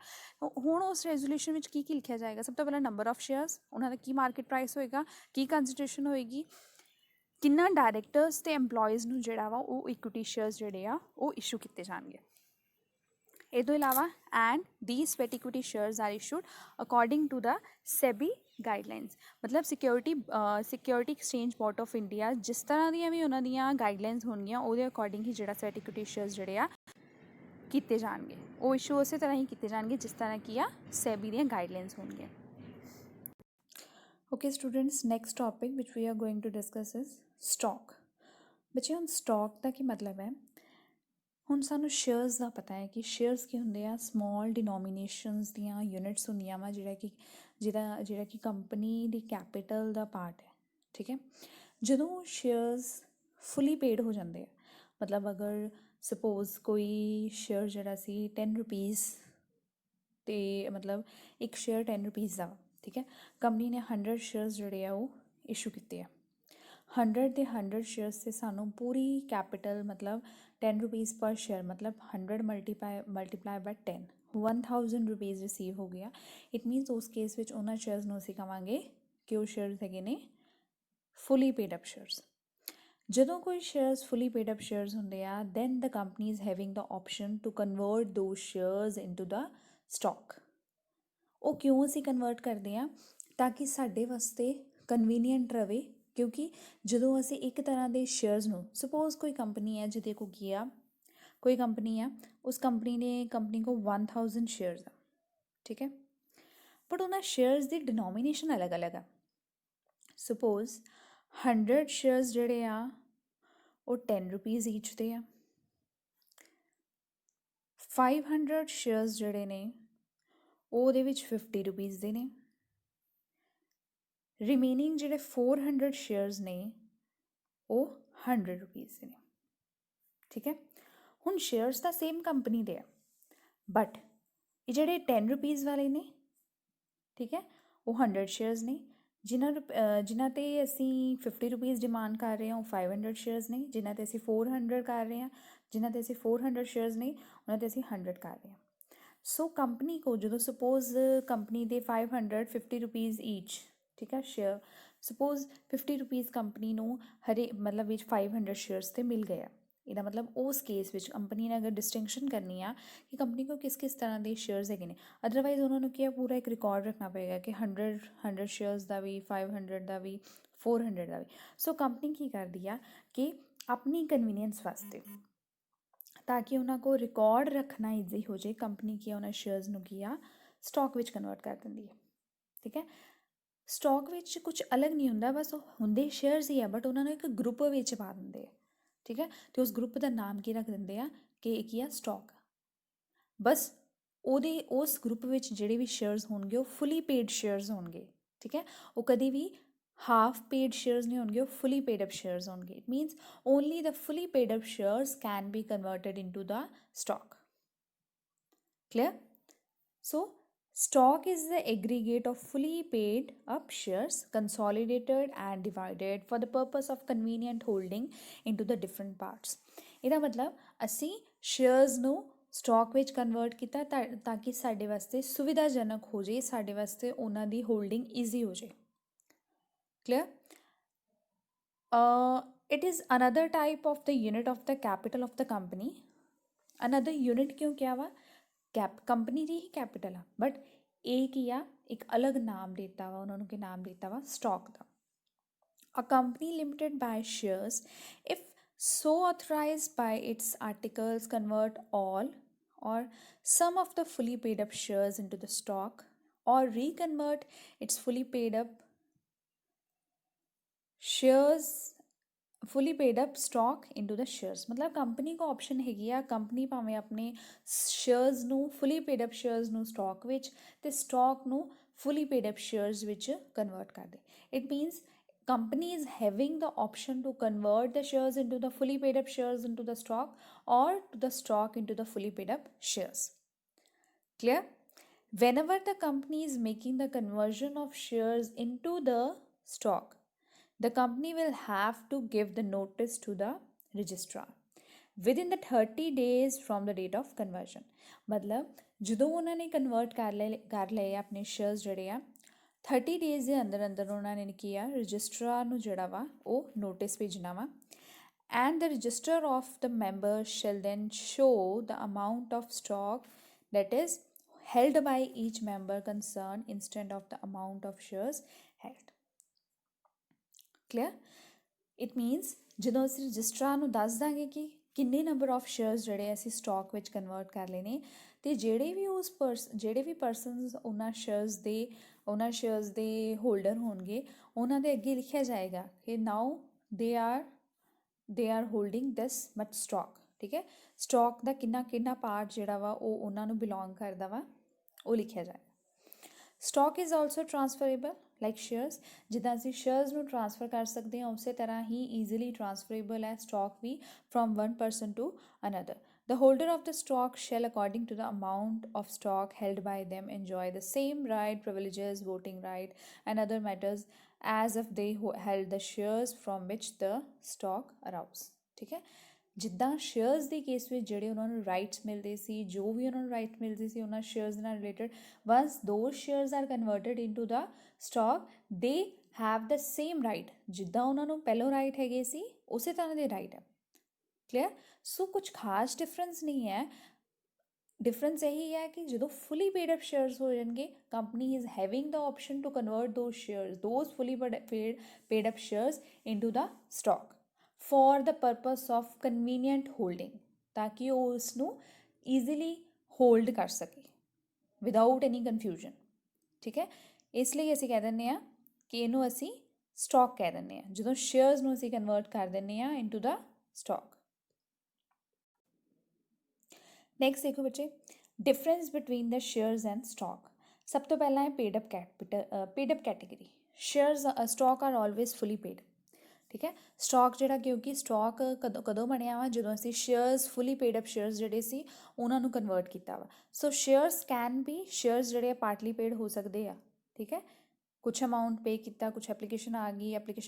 ਹੁਣ ਉਸ ਰੈਜ਼ੋਲੂਸ਼ਨ ਵਿੱਚ ਕੀ ਲਿਖਿਆ ਜਾਏਗਾ? ਸਭ ਤੋਂ ਪਹਿਲਾਂ ਨੰਬਰ ਆਫ ਸ਼ੇਅਰਸ, ਉਹਨਾਂ ਦਾ ਕੀ ਮਾਰਕੀਟ ਪ੍ਰਾਈਸ ਹੋਏਗਾ, ਕੀ ਕੰਸਨਟ੍ਰੇਸ਼ਨ ਹੋਏਗੀ, ਕਿੰਨਾ ਡਾਇਰੈਕਟਰਸ ਅਤੇ ਐਮਪਲੋਈਜ਼ ਨੂੰ ਜਿਹੜਾ ਵਾ ਉਹ ਇਕੁਇਟੀ ਸ਼ੇਅਰਸ ਜਿਹੜੇ ਆ ਉਹ ਇਸ਼ੂ ਕੀਤੇ ਜਾਣਗੇ। ਇਹ ਤੋਂ ਇਲਾਵਾ and the sweat equity shares are issued according to the SEBI guidelines. ਮਤਲਬ security exchange board of India ਜਿਸ ਤਰ੍ਹਾਂ ਦੀਆਂ ਵੀ ਉਹਨਾਂ ਦੀਆਂ ਗਾਈਡਲਾਈਨਸ ਹੋਣਗੀਆਂ ਉਹਦੇ ਅਕੋਰਡਿੰਗ ਹੀ ਜਿਹੜਾ ਸਵੈਟ ਇਕੁਇਟੀ ਸ਼ੇਅਰਸ ਜਿਹੜੇ ਆ ਕੀਤੇ ਜਾਣਗੇ, ਉਹ ਇਸ਼ੂ ਉਸੇ ਤਰ੍ਹਾਂ ਹੀ ਕੀਤੇ ਜਾਣਗੇ ਜਿਸ ਤਰ੍ਹਾਂ ਕੀ ਆ ਸੈਬੀ ਦੀਆਂ ਗਾਈਡਲਾਈਨਸ ਹੋਣਗੀਆਂ। ਓਕੇ ਸਟੂਡੈਂਟਸ, ਨੈਕਸਟ ਟੋਪਿਕ ਵਿਚ we are going to discuss is stock. ਬੱਚੇ ਹੁਣ ਸਟਾਕ ਦਾ ਕੀ ਮਤਲਬ ਹੈ? ਹੁਣ ਸਾਨੂੰ ਸ਼ੇਅਰਸ ਦਾ ਪਤਾ ਹੈ ਕਿ ਸ਼ੇਅਰਸ ਕੀ ਹੁੰਦੇ ਆ, ਸਮਾਲ ਡਿਨੋਮੀਨੇਸ਼ਨਸ ਦੀਆਂ ਯੂਨਿਟਸ ਹੁੰਦੀਆਂ ਵਾ ਜਿਹੜਾ ਕਿ ਕੰਪਨੀ ਦੀ ਕੈਪੀਟਲ ਦਾ ਪਾਰਟ ਹੈ, ਠੀਕ ਹੈ। ਜਦੋਂ ਸ਼ੇਅਰਸ ਫੁੱਲੀ ਪੇਡ ਹੋ ਜਾਂਦੇ ਆ, ਮਤਲਬ ਅਗਰ ਸਪੋਜ਼ ਕੋਈ ਸ਼ੇਅਰ ਜਿਹੜਾ ਸੀ 10 ਰੁਪੀਜ਼ ਅਤੇ ਮਤਲਬ ਇੱਕ ਸ਼ੇਅਰ 10 ਰੁਪੀਜ਼ ਦਾ, ਠੀਕ ਹੈ, ਕੰਪਨੀ ਨੇ 100 ਸ਼ੇਅਰਸ ਜਿਹੜੇ ਆ ਉਹ ਇਸ਼ੂ ਕੀਤੇ ਆ। 100 ਦੇ 100 ਸ਼ੇਅਰਸ 'ਤੇ ਸਾਨੂੰ ਪੂਰੀ ਕੈਪੀਟਲ ਮਤਲਬ 10 ਰੁਪੀਜ਼ ਪਰ ਸ਼ੇਅਰ, ਮਤਲਬ 100 ਮਲਟੀਪਲਾਈ ਬਾਈ 10 1000 ਰੁਪੀਜ਼ ਰਿਸੀਵ ਹੋ ਗਿਆ। ਇਟ ਮੀਨਸ ਉਸ ਕੇਸ ਵਿੱਚ ਉਹਨਾਂ ਸ਼ੇਅਰਸ ਨੂੰ ਅਸੀਂ ਕਹਾਂਗੇ ਕਿ ਉਹ ਸ਼ੇਅਰਸ ਹੈਗੇ ਨੇ ਫੁੱਲੀ ਪੇਡ ਅਪ ਸ਼ੇਅਰਸ। ਜਦੋਂ ਕੋਈ shares fully paid up shares ਹੁੰਦੇ ਆ, then the company is having the option to convert those shares into the stock. ਉਹ ਕਿਉਂ ਅਸੀਂ ਕਨਵਰਟ ਕਰਦੇ ਹਾਂ? ਤਾਂ ਕਿ ਸਾਡੇ ਵਾਸਤੇ ਕਨਵੀਨੀਅੰਟ ਰਵੇ, ਕਿਉਂਕਿ ਜਦੋਂ ਅਸੀਂ ਇੱਕ ਤਰ੍ਹਾਂ ਦੇ ਸ਼ੇਅਰਸ ਨੂੰ, ਸਪੋਜ਼ ਕੋਈ ਕੰਪਨੀ ਹੈ ਜਿਹਦੇ ਕੋਲ ਕੀ ਆ, ਕੋਈ ਕੰਪਨੀ ਆ, ਉਸ ਕੰਪਨੀ ਕੋਲ 1000 ਸ਼ੇਅਰਸ ਆ, ਠੀਕ ਹੈ, ਬਟ ਉਹਨਾਂ ਸ਼ੇਅਰਸ ਦੀ ਡਿਨੋਮੀਨੇਸ਼ਨ ਅਲੱਗ ਅਲੱਗ ਆ। ਸਪੋਜ਼ 100 ਸ਼ੇਅਰਸ ਜਿਹੜੇ ਆ ਉਹ 10 ਰੁਪੀਜ਼ ਈਚ ਦੇ ਆ। 500 ਸ਼ੇਅਰਸ ਜਿਹੜੇ ਨੇ ਉਹਦੇ ਵਿੱਚ 50 ਰੁਪੀਜ਼ ਦੇ ਨੇ। ਰਿਮੇਨਿੰਗ ਜਿਹੜੇ 400 ਸ਼ੇਅਰਸ ਨੇ ਉਹ 100 ਰੁਪੀਜ਼ ਦੇ ਨੇ, ਠੀਕ ਹੈ। ਹੁਣ ਸ਼ੇਅਰਸ ਤਾਂ ਸੇਮ ਕੰਪਨੀ ਦੇ ਆ, ਬਟ ਇਹ ਜਿਹੜੇ 10 ਰੁਪੀਜ਼ ਵਾਲੇ ਨੇ, ਠੀਕ ਹੈ, ਉਹ 100 ਸ਼ੇਅਰਸ ਨੇ। ਜਿਨ੍ਹਾਂ 'ਤੇ ਅਸੀਂ 50 ਰੁਪੀਜ਼ ਡਿਮਾਂਡ ਕਰ ਰਹੇ ਹਾਂ ਉਹ 500 ਸ਼ੇਅਰਸ ਨੇ। ਜਿਨ੍ਹਾਂ 'ਤੇ ਅਸੀਂ 400 ਕਰ ਰਹੇ ਹਾਂ, ਜਿਨ੍ਹਾਂ 'ਤੇ ਅਸੀਂ 400 ਸ਼ੇਅਰਸ ਨੇ ਉਹਨਾਂ 'ਤੇ ਅਸੀਂ 100 ਕਰ ਰਹੇ ਹਾਂ। ਸੋ ਕੰਪਨੀ ਕੋ ਜਦੋਂ ਸਪੋਜ਼ ਕੰਪਨੀ ਦੇ 50 ਰੁਪੀਜ਼ ਈਚ, ਠੀਕ ਹੈ, ਸ਼ੇਅਰ, ਸਪੋਜ਼ 50 ਰੁਪੀਜ਼ ਕੰਪਨੀ ਨੂੰ ਮਤਲਬ ਵਿੱਚ 500 ਸ਼ੇਅਰਸ 'ਤੇ ਮਿਲ ਗਏ ਆ। ਇਹਦਾ ਮਤਲਬ ਉਸ ਕੇਸ ਵਿੱਚ ਕੰਪਨੀ ਨੇ ਅਗਰ ਡਿਸਟਿੰਕਸ਼ਨ ਕਰਨੀ ਆ ਕਿ ਕੰਪਨੀ ਕੋਲ ਕਿਸ ਤਰ੍ਹਾਂ ਦੇ ਸ਼ੇਅਰਸ ਹੈਗੇ ਨੇ, ਅਦਰਵਾਈਜ਼ ਉਹਨਾਂ ਨੂੰ ਕੀ ਆ, ਪੂਰਾ ਇੱਕ ਰਿਕਾਰਡ ਰੱਖਣਾ ਪਏਗਾ ਕਿ 100 ਸ਼ੇਅਰਸ ਦਾ ਵੀ, 500 ਦਾ ਵੀ, 400 ਦਾ ਵੀ। ਸੋ ਕੰਪਨੀ ਕੀ ਕਰਦੀ ਆ ਕਿ ਆਪਣੀ ਕਨਵੀਨੀਅੰਸ ਵਾਸਤੇ, ਤਾਂ ਕਿ ਉਹਨਾਂ ਕੋਲ ਰਿਕਾਰਡ ਰੱਖਣਾ ਈਜ਼ੀ ਹੋ ਜਾਏ, ਕੰਪਨੀ ਕੀ ਆ ਉਹਨਾਂ ਸ਼ੇਅਰਸ ਨੂੰ ਕੀ ਆ ਸਟਾਕ ਵਿੱਚ ਕਨਵਰਟ ਕਰ ਦਿੰਦੀ ਹੈ, ਠੀਕ ਹੈ। ਸਟਾਕ ਵਿੱਚ ਕੁਝ ਅਲੱਗ ਨਹੀਂ ਹੁੰਦਾ, ਬਸ ਉਹ ਹੁੰਦੇ ਸ਼ੇਅਰਸ ਹੀ ਆ, ਬਟ ਉਹਨਾਂ ਨੂੰ ਇੱਕ ਗਰੁੱਪ ਵਿੱਚ ਪਾ ਦਿੰਦੇ ਆ, ਠੀਕ ਹੈ, ਅਤੇ ਉਸ ਗਰੁੱਪ ਦਾ ਨਾਮ ਕੀ ਰੱਖ ਦਿੰਦੇ ਆ ਕਿ ਇਹ ਕੀ ਆ, ਸਟਾਕ। ਬਸ ਉਸ ਗਰੁੱਪ ਵਿੱਚ ਜਿਹੜੇ ਵੀ ਸ਼ੇਅਰਸ ਹੋਣਗੇ ਉਹ ਫੁੱਲੀ ਪੇਡ ਸ਼ੇਅਰਸ ਹੋਣਗੇ, ਠੀਕ ਹੈ। ਉਹ ਕਦੇ ਵੀ ਹਾਫ ਪੇਡ ਸ਼ੇਅਰਸ ਨਹੀਂ ਹੋਣਗੇ, ਉਹ ਫੁੱਲੀ ਪੇਡ ਅਪ ਸ਼ੇਅਰਸ ਹੋਣਗੇ। It means only the fully paid up shares can B converted into the stock. Clear? So stock is the aggregate of fully paid up shares consolidated and divided for the purpose of convenient holding into the different parts. ਇਹਦਾ ਮਤਲਬ ਅਸੀਂ shares ਨੂੰ stock ਵਿੱਚ convert ਕੀਤਾ ਤਾਂ ਕਿ ਸਾਡੇ ਵਾਸਤੇ ਸੁਵਿਧਾਜਨਕ ਹੋ ਜੇ, ਸਾਡੇ ਵਾਸਤੇ ਉਹਨਾਂ ਦੀ ਹੋਲਡਿੰਗ ਈਜ਼ੀ ਹੋ ਜੇ। Clear? It is another type of the unit of the capital of the company. Another unit क्यों क्या हुआ? कंपनी ਦੀ ਹੀ ਕੈਪੀਟਲ ਆ, ਬਟ ਇਹ ਕੀ ਆ, ਇੱਕ ਅਲੱਗ ਨਾਮ ਦਿੱਤਾ ਵਾ ਉਹਨਾਂ ਨੂੰ, ਕਿ ਨਾਮ ਦਿੱਤਾ ਵਾ stock the. A company limited by shares, if so authorized by its articles, convert all or some of the fully paid up shares into the stock or reconvert its fully paid up shares fully paid up stock into the shares. ਮਤਲਬ company ਕੋ option ਹੈਗੀ ਆ, company ਭਾਵੇਂ ਆਪਣੇ shares ਨੂੰ fully paid up shares ਨੂੰ stock ਵਿੱਚ ਅਤੇ ਸਟਾਕ ਨੂੰ ਫੁਲੀ ਪੇਡ ਅਪ ਸ਼ੇਅਰਸ ਵਿੱਚ ਕਨਵਰਟ ਕਰ ਦੇ। It means company is having the option to convert the shares into the fully paid up shares into the stock or to the stock into the fully paid up shares. Clear? Whenever the company is making the conversion of shares into the stock, the company will have to give the notice to the registrar within the 30 days from the date of conversion. मतलब ਜਦੋਂ ਉਹਨਾਂ ਨੇ convert ਕਰ ਲਏ ਆਪਣੇ shares ਜਿਹੜੇ ਆ 30 days ਦੇ ਅੰਦਰ ਅੰਦਰ ਉਹਨਾਂ ਨੇ ਕੀ ਆ, ਰਜਿਸਟਰਾਰ ਨੂੰ ਜਿਹੜਾ ਵਾ ਉਹ ਨੋਟਿਸ ਭੇਜਣਾ ਵਾ। And the register of the member shall then show the amount of stock that is held by each member concerned instead of the amount of shares held. Clear? It means ਜਦੋਂ ਅਸੀਂ registrar ਨੂੰ ਦੱਸ ਦਾਂਗੇ ਕਿ ਕਿੰਨੇ number of shares ਜਿਹੜੇ ਅਸੀਂ stock ਵਿੱਚ ਕਨਵਰਟ ਕਰ ਲਏ ਨੇ, ਅਤੇ ਜਿਹੜੇ ਵੀ ਪਰਸਨਸ ਉਹਨਾਂ ਸ਼ੇਅਰਸ ਦੇ ਹੋਲਡਰ ਹੋਣਗੇ ਉਹਨਾਂ ਦੇ ਅੱਗੇ ਲਿਖਿਆ ਜਾਏਗਾ ਕਿ now they are holding this much stock. ਠੀਕ ਹੈ, ਸਟਾਕ ਦਾ ਕਿੰਨਾ ਪਾਰਟ ਜਿਹੜਾ ਵਾ ਉਹ ਉਹਨਾਂ ਨੂੰ ਬਿਲੋਂਗ ਕਰਦਾ ਵਾ ਉਹ ਲਿਖਿਆ ਜਾਏਗਾ। Stock is also transferable like shares. ਜਿੱਦਾਂ ਅਸੀਂ ਸ਼ੇਅਰਸ ਨੂੰ ਟਰਾਂਸਫਰ ਕਰ ਸਕਦੇ ਹਾਂ ਉਸੇ ਤਰ੍ਹਾਂ ਹੀ ਈਜ਼ੀਲੀ ਟਰਾਂਸਫਰੇਬਲ ਹੈ ਸਟਾਕ ਵੀ from one person to another. The holder of the stock shall, according to the amount of stock held by them, enjoy the same right, privileges, voting right, and other matters as if they held the shares from which the stock arose. ਠੀਕ ਹੈ, ਜਿੱਦਾਂ shares ਦੇ case ਵਿੱਚ ਜਿਹੜੇ ਉਹਨਾਂ ਨੂੰ rights ਮਿਲਦੇ ਸੀ, ਜੋ ਵੀ ਉਹਨਾਂ ਨੂੰ ਰਾਈਟ ਮਿਲਦੇ ਸੀ ਉਹਨਾਂ ਸ਼ੇਅਰਸ ਨਾਲ related, once those shares are converted into the stock they have the same right. ਜਿੱਦਾਂ ਉਹਨਾਂ ਨੂੰ ਪਹਿਲੋਂ ਰਾਈਟ ਹੈਗੇ ਸੀ ਉਸੇ ਤਰ੍ਹਾਂ ਦੇ ਰਾਈਟ ਹੈ। ਕਲੀਅਰ? ਸੋ ਕੁਝ ਖਾਸ ਡਿਫਰੈਂਸ ਨਹੀਂ ਹੈ। ਡਿਫਰੈਂਸ ਇਹੀ ਹੈ ਕਿ ਜਦੋਂ ਫੁਲੀ ਪੇਡ ਅਪ ਸ਼ੇਅਰਸ ਹੋ ਜਾਣਗੇ company is having the option to convert those fully paid up shares into the stock for the purpose of convenient holding, ताकि ਉਹ ਉਸ ਨੂੰ ਈਜ਼ੀਲੀ ਹੋਲਡ ਕਰ ਸਕੇ ਵਿਦਆਊਟ ਐਨੀ ਕਨਫਿਊਜ਼ਨ। ਠੀਕ ਹੈ, ਇਸ ਲਈ ਅਸੀਂ ਕਹਿ ਦਿੰਦੇ ਹਾਂ ਕਿ ਇਹਨੂੰ ਅਸੀਂ ਸਟਾਕ ਕਹਿ ਦਿੰਦੇ ਹਾਂ ਜਦੋਂ ਸ਼ੇਅਰਸ ਨੂੰ ਅਸੀਂ ਕਨਵਰਟ ਕਰ ਦਿੰਦੇ ਹਾਂ ਇਨਟੂ ਦਾ ਸਟਾਕ। ਨੈਕਸਟ ਦੇਖੋ ਬੱਚੇ, difference between the shares and stock. ਸਭ ਤੋਂ ਪਹਿਲਾਂ ਹੈ paid up category. Shares stock are always fully paid. ਠੀਕ ਹੈ, ਸਟਾਕ ਜਿਹੜਾ, ਕਿਉਂਕਿ ਸਟਾਕ ਕਦੋਂ ਬਣਿਆ ਵਾ, ਜਦੋਂ ਅਸੀਂ shares fully paid up shares ਜਿਹੜੇ ਸੀ ਉਹਨਾਂ ਨੂੰ ਕਨਵਰਟ ਕੀਤਾ ਵਾ। ਸੋ ਸ਼ੇਅਰਸ ਜਿਹੜੇ ਪਾਰਟਲੀ ਪੇਡ ਹੋ ਸਕਦੇ ਆ। ਠੀਕ ਹੈ, ਕੁਛ ਅਮਾਊਂਟ ਪੇ ਕੀਤਾ, ਕੁਛ ਐਪਲੀਕੇਸ਼ਨ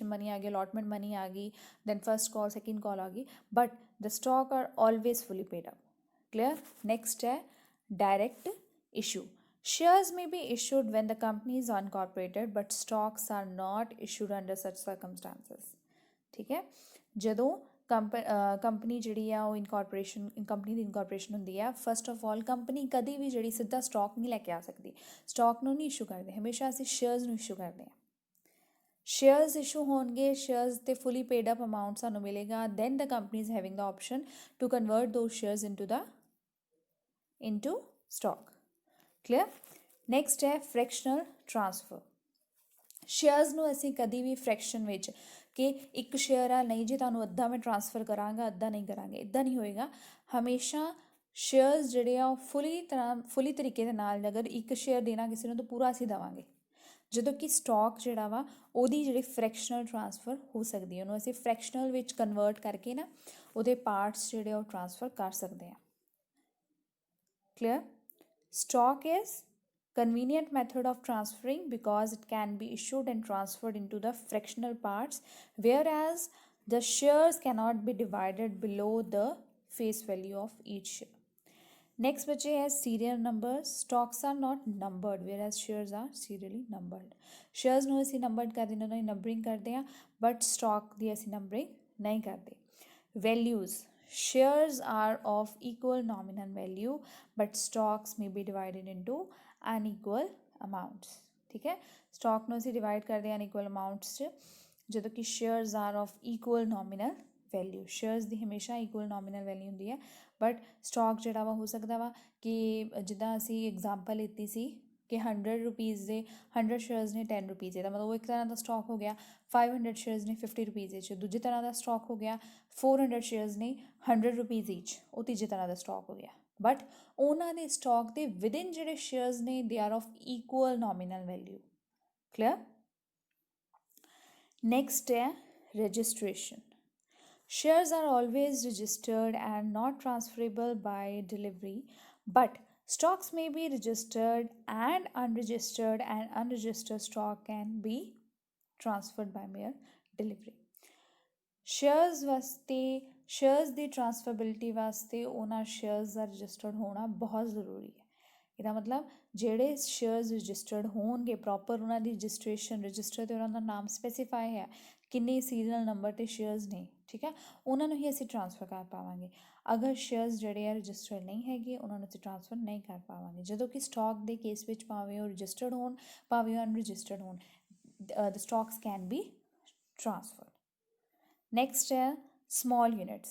ਮਨੀ ਆ ਗਈ, ਅਲੋਟਮੈਂਟ ਮਨੀ ਆ ਗਈ, then first call second call ਆ ਗਈ, but the stock are always fully paid up. Clear? Next ਹੈ direct issue. Shares may be issued when the company is unincorporated, but stocks are not issued under such circumstances. ਠੀਕ ਹੈ, ਜਦੋਂ company ਜਿਹੜੀ ਆ ਉਹ company ਦੀ incorporation ਹੁੰਦੀ ਆ, first of all company ਕਦੀ ਵੀ ਜਿਹੜੀ ਸਿੱਧਾ ਸਟਾਕ ਨਹੀਂ ਲੈ ਕੇ ਆ ਸਕਦੀ, ਸਟਾਕ ਨੂੰ ਨਹੀਂ ਇਸ਼ੂ ਕਰਦੇ, ਹਮੇਸ਼ਾ ਅਸੀਂ ਸ਼ੇਅਰਸ ਨੂੰ ਇਸ਼ੂ ਕਰਦੇ ਹਾਂ। ਸ਼ੇਅਰਸ ਇਸ਼ੂ ਹੋਣਗੇ, ਸ਼ੇਅਰਸ 'ਤੇ ਫੁਲੀ ਪੇਡ ਅਪ ਅਮਾਊਂਟ ਸਾਨੂੰ ਮਿਲੇਗਾ, then the company is having the option to convert those shares into stock. Clear? Next ਹੈ ਫ੍ਰੈਕਸ਼ਨਲ ਟਰਾਂਸਫਰ। ਸ਼ੇਅਰਸ ਨੂੰ ਅਸੀਂ ਕਦੀ ਵੀ ਫ੍ਰੈਕਸ਼ਨ ਵਿੱਚ ਕਿ ਇੱਕ ਸ਼ੇਅਰ ਆ, ਨਹੀਂ ਜੀ ਤੁਹਾਨੂੰ ਅੱਧਾ ਮੈਂ ਟਰਾਂਸਫਰ ਕਰਾਂਗਾ ਅੱਧਾ ਨਹੀਂ ਕਰਾਂਗੇ, ਇੱਦਾਂ ਨਹੀਂ ਹੋਏਗਾ। ਹਮੇਸ਼ਾ ਸ਼ੇਅਰਸ ਜਿਹੜੇ ਆ ਉਹ ਫੁਲੀ ਤਰੀਕੇ ਦੇ ਨਾਲ, ਅਗਰ ਇੱਕ ਸ਼ੇਅਰ ਦੇਣਾ ਕਿਸੇ ਨੂੰ ਤਾਂ ਪੂਰਾ ਅਸੀਂ ਦੇਵਾਂਗੇ। ਜਦੋਂ ਕਿ ਸਟਾਕ ਜਿਹੜਾ ਵਾ ਉਹਦੀ ਜਿਹੜੀ ਫ੍ਰੈਕਸ਼ਨਲ ਟਰਾਂਸਫਰ ਹੋ ਸਕਦੀ ਹੈ, ਉਹਨੂੰ ਅਸੀਂ ਫ੍ਰੈਕਸ਼ਨਲ ਵਿੱਚ ਕਨਵਰਟ ਕਰਕੇ ਨਾ ਉਹਦੇ ਪਾਰਟਸ ਜਿਹੜੇ ਉਹ ਟਰਾਂਸਫਰ ਕਰ ਸਕਦੇ ਹਾਂ। Clear? Stock is convenient method of transferring because it can be issued and transferred into the fractional parts, whereas the shares cannot be divided below the face value of each share. Next बचे है serial numbers. Stocks are not numbered whereas shares are serially numbered. Shares ਨੂੰ ਅਸੀਂ numbered ਕਰ ਦਿੰਦੇ ਉਹਨਾਂ ਦੀ numbering ਕਰਦੇ ਹਾਂ, but stock ਦੀ ਅਸੀਂ numbering ਨਹੀਂ ਕਰਦੇ. Values. Shares are of equal nominal value but stocks may be divided into unequal amounts. ठीक है, stock ਨੂੰ ਅਸੀਂ divide ਕਰਦੇ ਹਾਂ unequal amounts 'ਚ, ਜਦੋਂ ਕਿ shares are of equal nominal value. shares ਦੀ ਹਮੇਸ਼ਾ equal nominal value ਹੁੰਦੀ ਹੈ, ਬਟ ਸਟਾਕ ਜਿਹੜਾ ਵਾ ਹੋ ਸਕਦਾ ਵਾ ਕਿ ਜਿੱਦਾਂ ਅਸੀਂ ਐਗਜ਼ਾਮਪਲ ਲਿੱਤੀ ਸੀ ਕਿ 100 ਰੁਪੀਜ਼ ਦੇ 100 ਸ਼ੇਅਰਸ ਨੇ 10 ਰੁਪੀਜ਼ ਦਾ, ਮਤਲਬ ਉਹ ਇੱਕ ਤਰ੍ਹਾਂ ਦਾ ਸਟਾਕ ਹੋ ਗਿਆ. 500 ਸ਼ੇਅਰਸ ਨੇ 50 ਰੁਪੀਜ਼ ਵਿੱਚ, ਦੂਜੀ ਤਰ੍ਹਾਂ ਦਾ ਸਟਾਕ ਹੋ ਗਿਆ. 400 ਸ਼ੇਅਰਸ ਨੇ 100 ਰੁਪੀਜ਼ ਈਚ, ਉਹ ਤੀਜੀ ਤਰ੍ਹਾਂ ਦਾ ਸਟਾਕ ਹੋ ਗਿਆ. ਬਟ ਉਹਨਾਂ ਦੇ ਸਟਾਕ ਦੇ ਵਿਦਿਨ ਜਿਹੜੇ ਸ਼ੇਅਰਸ ਨੇ they are of equal nominal value. Clear? Next ਹੈ registration. Shares are always registered and not transferable by delivery, but stocks may be registered and unregistered stock can be transferred by mere delivery. Shares the transferability ਵਾਸਤੇ ਉਹਨਾਂ shares ਦਾ registered ਹੋਣਾ ਬਹੁਤ ਜ਼ਰੂਰੀ ਹੈ. ਇਹਦਾ ਮਤਲਬ ਜਿਹੜੇ ਸ਼ੇਅਰਸ ਰਜਿਸਟਰਡ ਹੋਣਗੇ ਪ੍ਰੋਪਰ, ਉਹਨਾਂ ਦੀ ਰਜਿਸਟ੍ਰੇਸ਼ਨ, ਰਜਿਸਟਰ 'ਤੇ ਉਹਨਾਂ ਦਾ ਨਾਮ ਸਪੈਸੀਫਾਈ ਹੈ, ਕਿੰਨੇ ਸੀਰੀਅਲ ਨੰਬਰ 'ਤੇ ਸ਼ੇਅਰਸ ਨੇ, ਠੀਕ ਹੈ, ਉਹਨਾਂ ਨੂੰ ਹੀ ਅਸੀਂ ਟ੍ਰਾਂਸਫਰ ਕਰ ਪਾਵਾਂਗੇ. ਅਗਰ ਸ਼ੇਅਰਸ ਜਿਹੜੇ ਆ ਰਜਿਸਟਰਡ ਨਹੀਂ ਹੈਗੇ, ਉਹਨਾਂ ਨੂੰ ਅਸੀਂ ਟ੍ਰਾਂਸਫਰ ਨਹੀਂ ਕਰ ਪਾਵਾਂਗੇ. ਜਦੋਂ ਕਿ ਸਟਾਕ ਦੇ ਕੇਸ ਵਿੱਚ ਭਾਵੇਂ ਉਹ ਰਜਿਸਟਰਡ ਹੋਣ ਭਾਵੇਂ ਉਹ ਅਨਰਜਿਸਟਰਡ ਹੋਣ, ਦ ਸਟਾਕਸ ਕੈਨ ਬੀ ਟ੍ਰਾਂਸਫਰਡ. ਨੈਕਸਟ ਹੈ small units.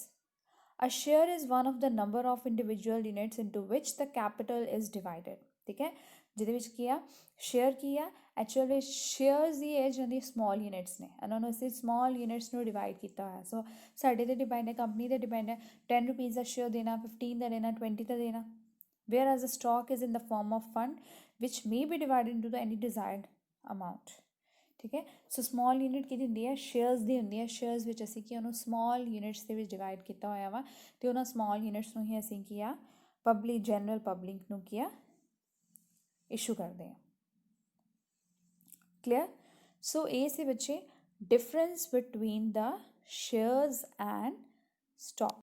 A share is one of the number of individual units into which the capital is divided. ठीक है, ਜਿਹਦੇ ਵਿੱਚ ਕੀ ਆ, ਸ਼ੇਅਰ ਕੀ ਆ, ਐਕਚੁਅਲ ਵਿੱਚ ਸ਼ੇਅਰਸ ਹੀ ਹੈ ਜਿਹਦੀ ਸਮੋਲ ਯੂਨਿਟਸ ਨੇ, ਇਹਨਾਂ ਨੂੰ ਅਸੀਂ ਸਮੋਲ ਯੂਨਿਟਸ ਨੂੰ ਡਿਵਾਈਡ ਕੀਤਾ ਹੋਇਆ. ਸੋ ਸਾਡੇ 'ਤੇ ਡਿਪੈਂਡ ਹੈ, ਕੰਪਨੀ 'ਤੇ ਡਿਪੈਂਡ ਹੈ, 10 ਰੁਪੀਜ਼ ਦਾ ਸ਼ੇਅਰ ਦੇਣਾ, 15 ਦਾ ਦੇਣਾ, 20 ਦਾ ਦੇਣਾ. Where as a stock is in the form of fund which may be divided into the any desired amount. ਠੀਕ ਹੈ, ਸੋ ਸਮੋਲ ਯੂਨਿਟ ਕਿਹਦੀ ਹੁੰਦੀ ਹੈ, ਸ਼ੇਅਰਸ ਦੀ ਹੁੰਦੀ ਹੈ. ਸ਼ੇਅਰਸ ਵਿੱਚ ਅਸੀਂ ਕੀ ਉਹਨੂੰ ਸਮੋਲ ਯੂਨਿਟਸ ਦੇ ਵਿੱਚ ਡਿਵਾਈਡ ਕੀਤਾ ਹੋਇਆ ਵਾ, ਅਤੇ ਉਹਨਾਂ ਸਮੋਲ ਯੂਨਿਟਸ ਨੂੰ ਹੀ ਅਸੀਂ ਕੀ ਆ ਪਬਲਿਕ, ਜਨਰਲ ਪਬਲਿਕ ਨੂੰ ਕੀ ਆ ਇਸ਼ੂ ਕਰਦੇ ਹਾਂ. ਕਲੀਅਰ? ਸੋ ਇਹ ਸੀ ਬੱਚੇ difference between the shares and stock.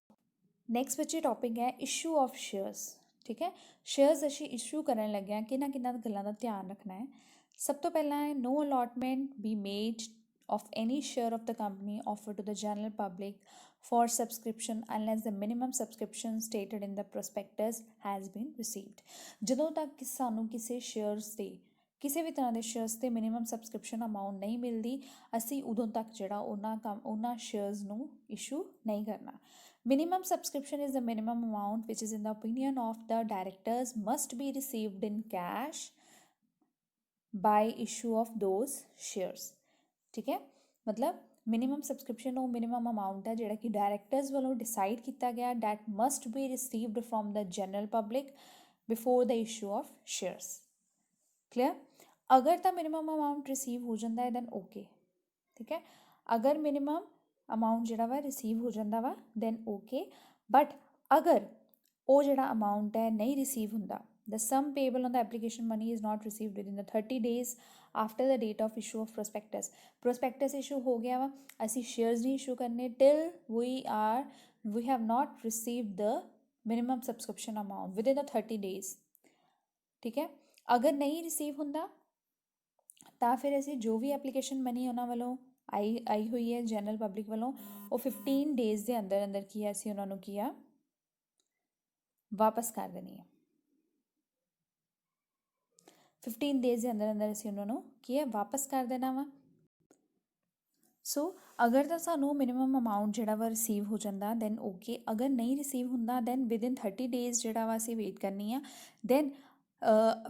Next ਬੱਚੇ ਟੋਪਿਕ ਹੈ ਇਸ਼ੂ ਆਫ ਸ਼ੇਅਰਸ. ਠੀਕ ਹੈ, ਸ਼ੇਅਰਸ ਅਸੀਂ ਇਸ਼ੂ ਕਰਨ ਲੱਗਿਆ ਕਿਹਨਾਂ ਗੱਲਾਂ ਦਾ ਧਿਆਨ ਰੱਖਣਾ ਹੈ. ਸਭ ਤੋਂ ਪਹਿਲਾਂ ਹੈ no allotment be made of any share of the company offered to the general public for subscription unless the minimum subscription stated in the prospectus has been received. ਜਦੋਂ ਤੱਕ ਸਾਨੂੰ ਕਿਸੇ ਸ਼ੇਅਰਸ 'ਤੇ, ਕਿਸੇ ਵੀ ਤਰ੍ਹਾਂ ਦੇ ਸ਼ੇਅਰਸ 'ਤੇ ਮਿਨੀਮਮ ਸਬਸਕ੍ਰਿਪਸ਼ਨ ਅਮਾਊਂਟ ਨਹੀਂ ਮਿਲਦੀ, ਅਸੀਂ ਉਦੋਂ ਤੱਕ ਜਿਹੜਾ ਉਹਨਾਂ ਸ਼ੇਅਰਸ ਨੂੰ ਇਸ਼ੂ ਨਹੀਂ ਕਰਨਾ. Minimum subscription is the minimum amount which is in the opinion of the directors must be received in cash by issue of those shares. ठीक है, मतलब ਮਿਨੀਮਮ ਸਬਸਕ੍ਰਿਪਸ਼ਨ ਉਹ ਮਿਨੀਮਮ ਅਮਾਊਂਟ ਹੈ ਜਿਹੜਾ ਕਿ ਡਾਇਰੈਕਟਰਸ ਵੱਲੋਂ ਡਿਸਾਈਡ ਕੀਤਾ ਗਿਆ, that must be received from the general public before the issue of shares. Clear? ਅਗਰ ਤਾਂ ਮਿਨੀਮਮ ਅਮਾਊਂਟ ਰਿਸੀਵ ਹੋ ਜਾਂਦਾ ਹੈ ਦੈਨ ਓਕੇ. ਠੀਕ ਹੈ, ਅਗਰ ਮਿਨੀਮਮ ਅਮਾਊਂਟ ਜਿਹੜਾ ਵਾ ਰਿਸੀਵ ਹੋ ਜਾਂਦਾ ਵਾ ਦੈਨ ਓਕੇ, ਬਟ ਅਗਰ ਉਹ ਜਿਹੜਾ ਅਮਾਊਂਟ ਹੈ ਨਹੀਂ ਰਿਸੀਵ ਹੁੰਦਾ, the sum payable on the application money is not received within the 30 days after the date of issue of prospectus. prospectus issue ਹੋ ਗਿਆ ਵਾ, ਅਸੀਂ shares ਨਹੀਂ issue ਕਰਨੇ till we have not received the minimum subscription amount within the 30 days. ਠੀਕ ਹੈ, ਅਗਰ ਨਹੀਂ ਰਿਸੀਵ ਹੁੰਦਾ ਤਾਂ ਫਿਰ ਅਸੀਂ ਜੋ ਵੀ ਐਪਲੀਕੇਸ਼ਨ ਮਨੀ ਉਹਨਾਂ ਵੱਲੋਂ ਆਈ ਹੋਈ ਹੈ ਜਨਰਲ ਪਬਲਿਕ ਵੱਲੋਂ, ਉਹ 15 ਡੇਜ਼ ਦੇ ਅੰਦਰ ਅੰਦਰ ਕੀ ਹੈ ਅਸੀਂ ਉਹਨਾਂ ਨੂੰ ਕੀ ਆ ਵਾਪਸ ਕਰ ਦੇਣੀ ਹੈ. 15 ਡੇਜ਼ ਦੇ ਅੰਦਰ ਅੰਦਰ ਅਸੀਂ ਉਹਨਾਂ ਨੂੰ ਕੀ ਹੈ ਵਾਪਸ ਕਰ ਦੇਣਾ ਵਾ. ਸੋ ਅਗਰ ਤਾਂ ਸਾਨੂੰ ਮਿਨੀਮਮ ਅਮਾਊਂਟ ਜਿਹੜਾ ਵਾ ਰਿਸੀਵ ਹੋ ਜਾਂਦਾ ਦੈਨ ਓਕੇ, ਅਗਰ ਨਹੀਂ ਰਿਸੀਵ ਹੁੰਦਾ ਦੈਨ ਵਿਦਿਨ 30 ਡੇਜ਼ ਜਿਹੜਾ ਵਾ ਅਸੀਂ ਵੇਟ ਕਰਨੀ ਆ. ਦੈਨ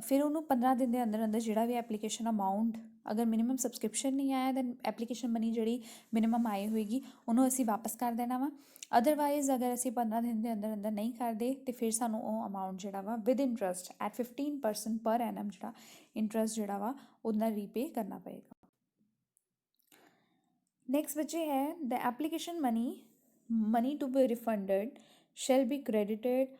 ਫਿਰ ਉਹਨੂੰ 15 ਦਿਨ ਦੇ ਅੰਦਰ ਅੰਦਰ ਜਿਹੜਾ ਵੀ ਐਪਲੀਕੇਸ਼ਨ ਅਮਾਊਂਟ, ਅਗਰ ਮਿਨੀਮਮ ਸਬਸਕ੍ਰਿਪਸ਼ਨ ਨਹੀਂ ਆਇਆ ਦੈਨ ਐਪਲੀਕੇਸ਼ਨ ਮਨੀ ਜਿਹੜੀ ਮਿਨੀਮਮ ਆਈ ਹੋਏਗੀ ਉਹਨੂੰ ਅਸੀਂ ਵਾਪਸ ਕਰ ਦੇਣਾ ਵਾ. ਅਦਰਵਾਈਜ਼ ਅਗਰ ਅਸੀਂ 15 ਦਿਨ ਦੇ ਅੰਦਰ ਅੰਦਰ ਨਹੀਂ ਕਰਦੇ ਤਾਂ ਫਿਰ ਸਾਨੂੰ ਉਹ ਅਮਾਊਂਟ ਜਿਹੜਾ ਵਾ ਵਿਦ ਇੰਟਰਸਟ ਐਟ 15% ਪਰ ਐਨਮ ਜਿਹੜਾ ਇੰਟਰਸਟ ਜਿਹੜਾ ਵਾ ਉਹਦੇ ਨਾਲ ਰੀਪੇ ਕਰਨਾ ਪਏਗਾ. ਨੈਕਸਟ ਬੱਚੇ ਹੈ the application money to be refunded shall be credited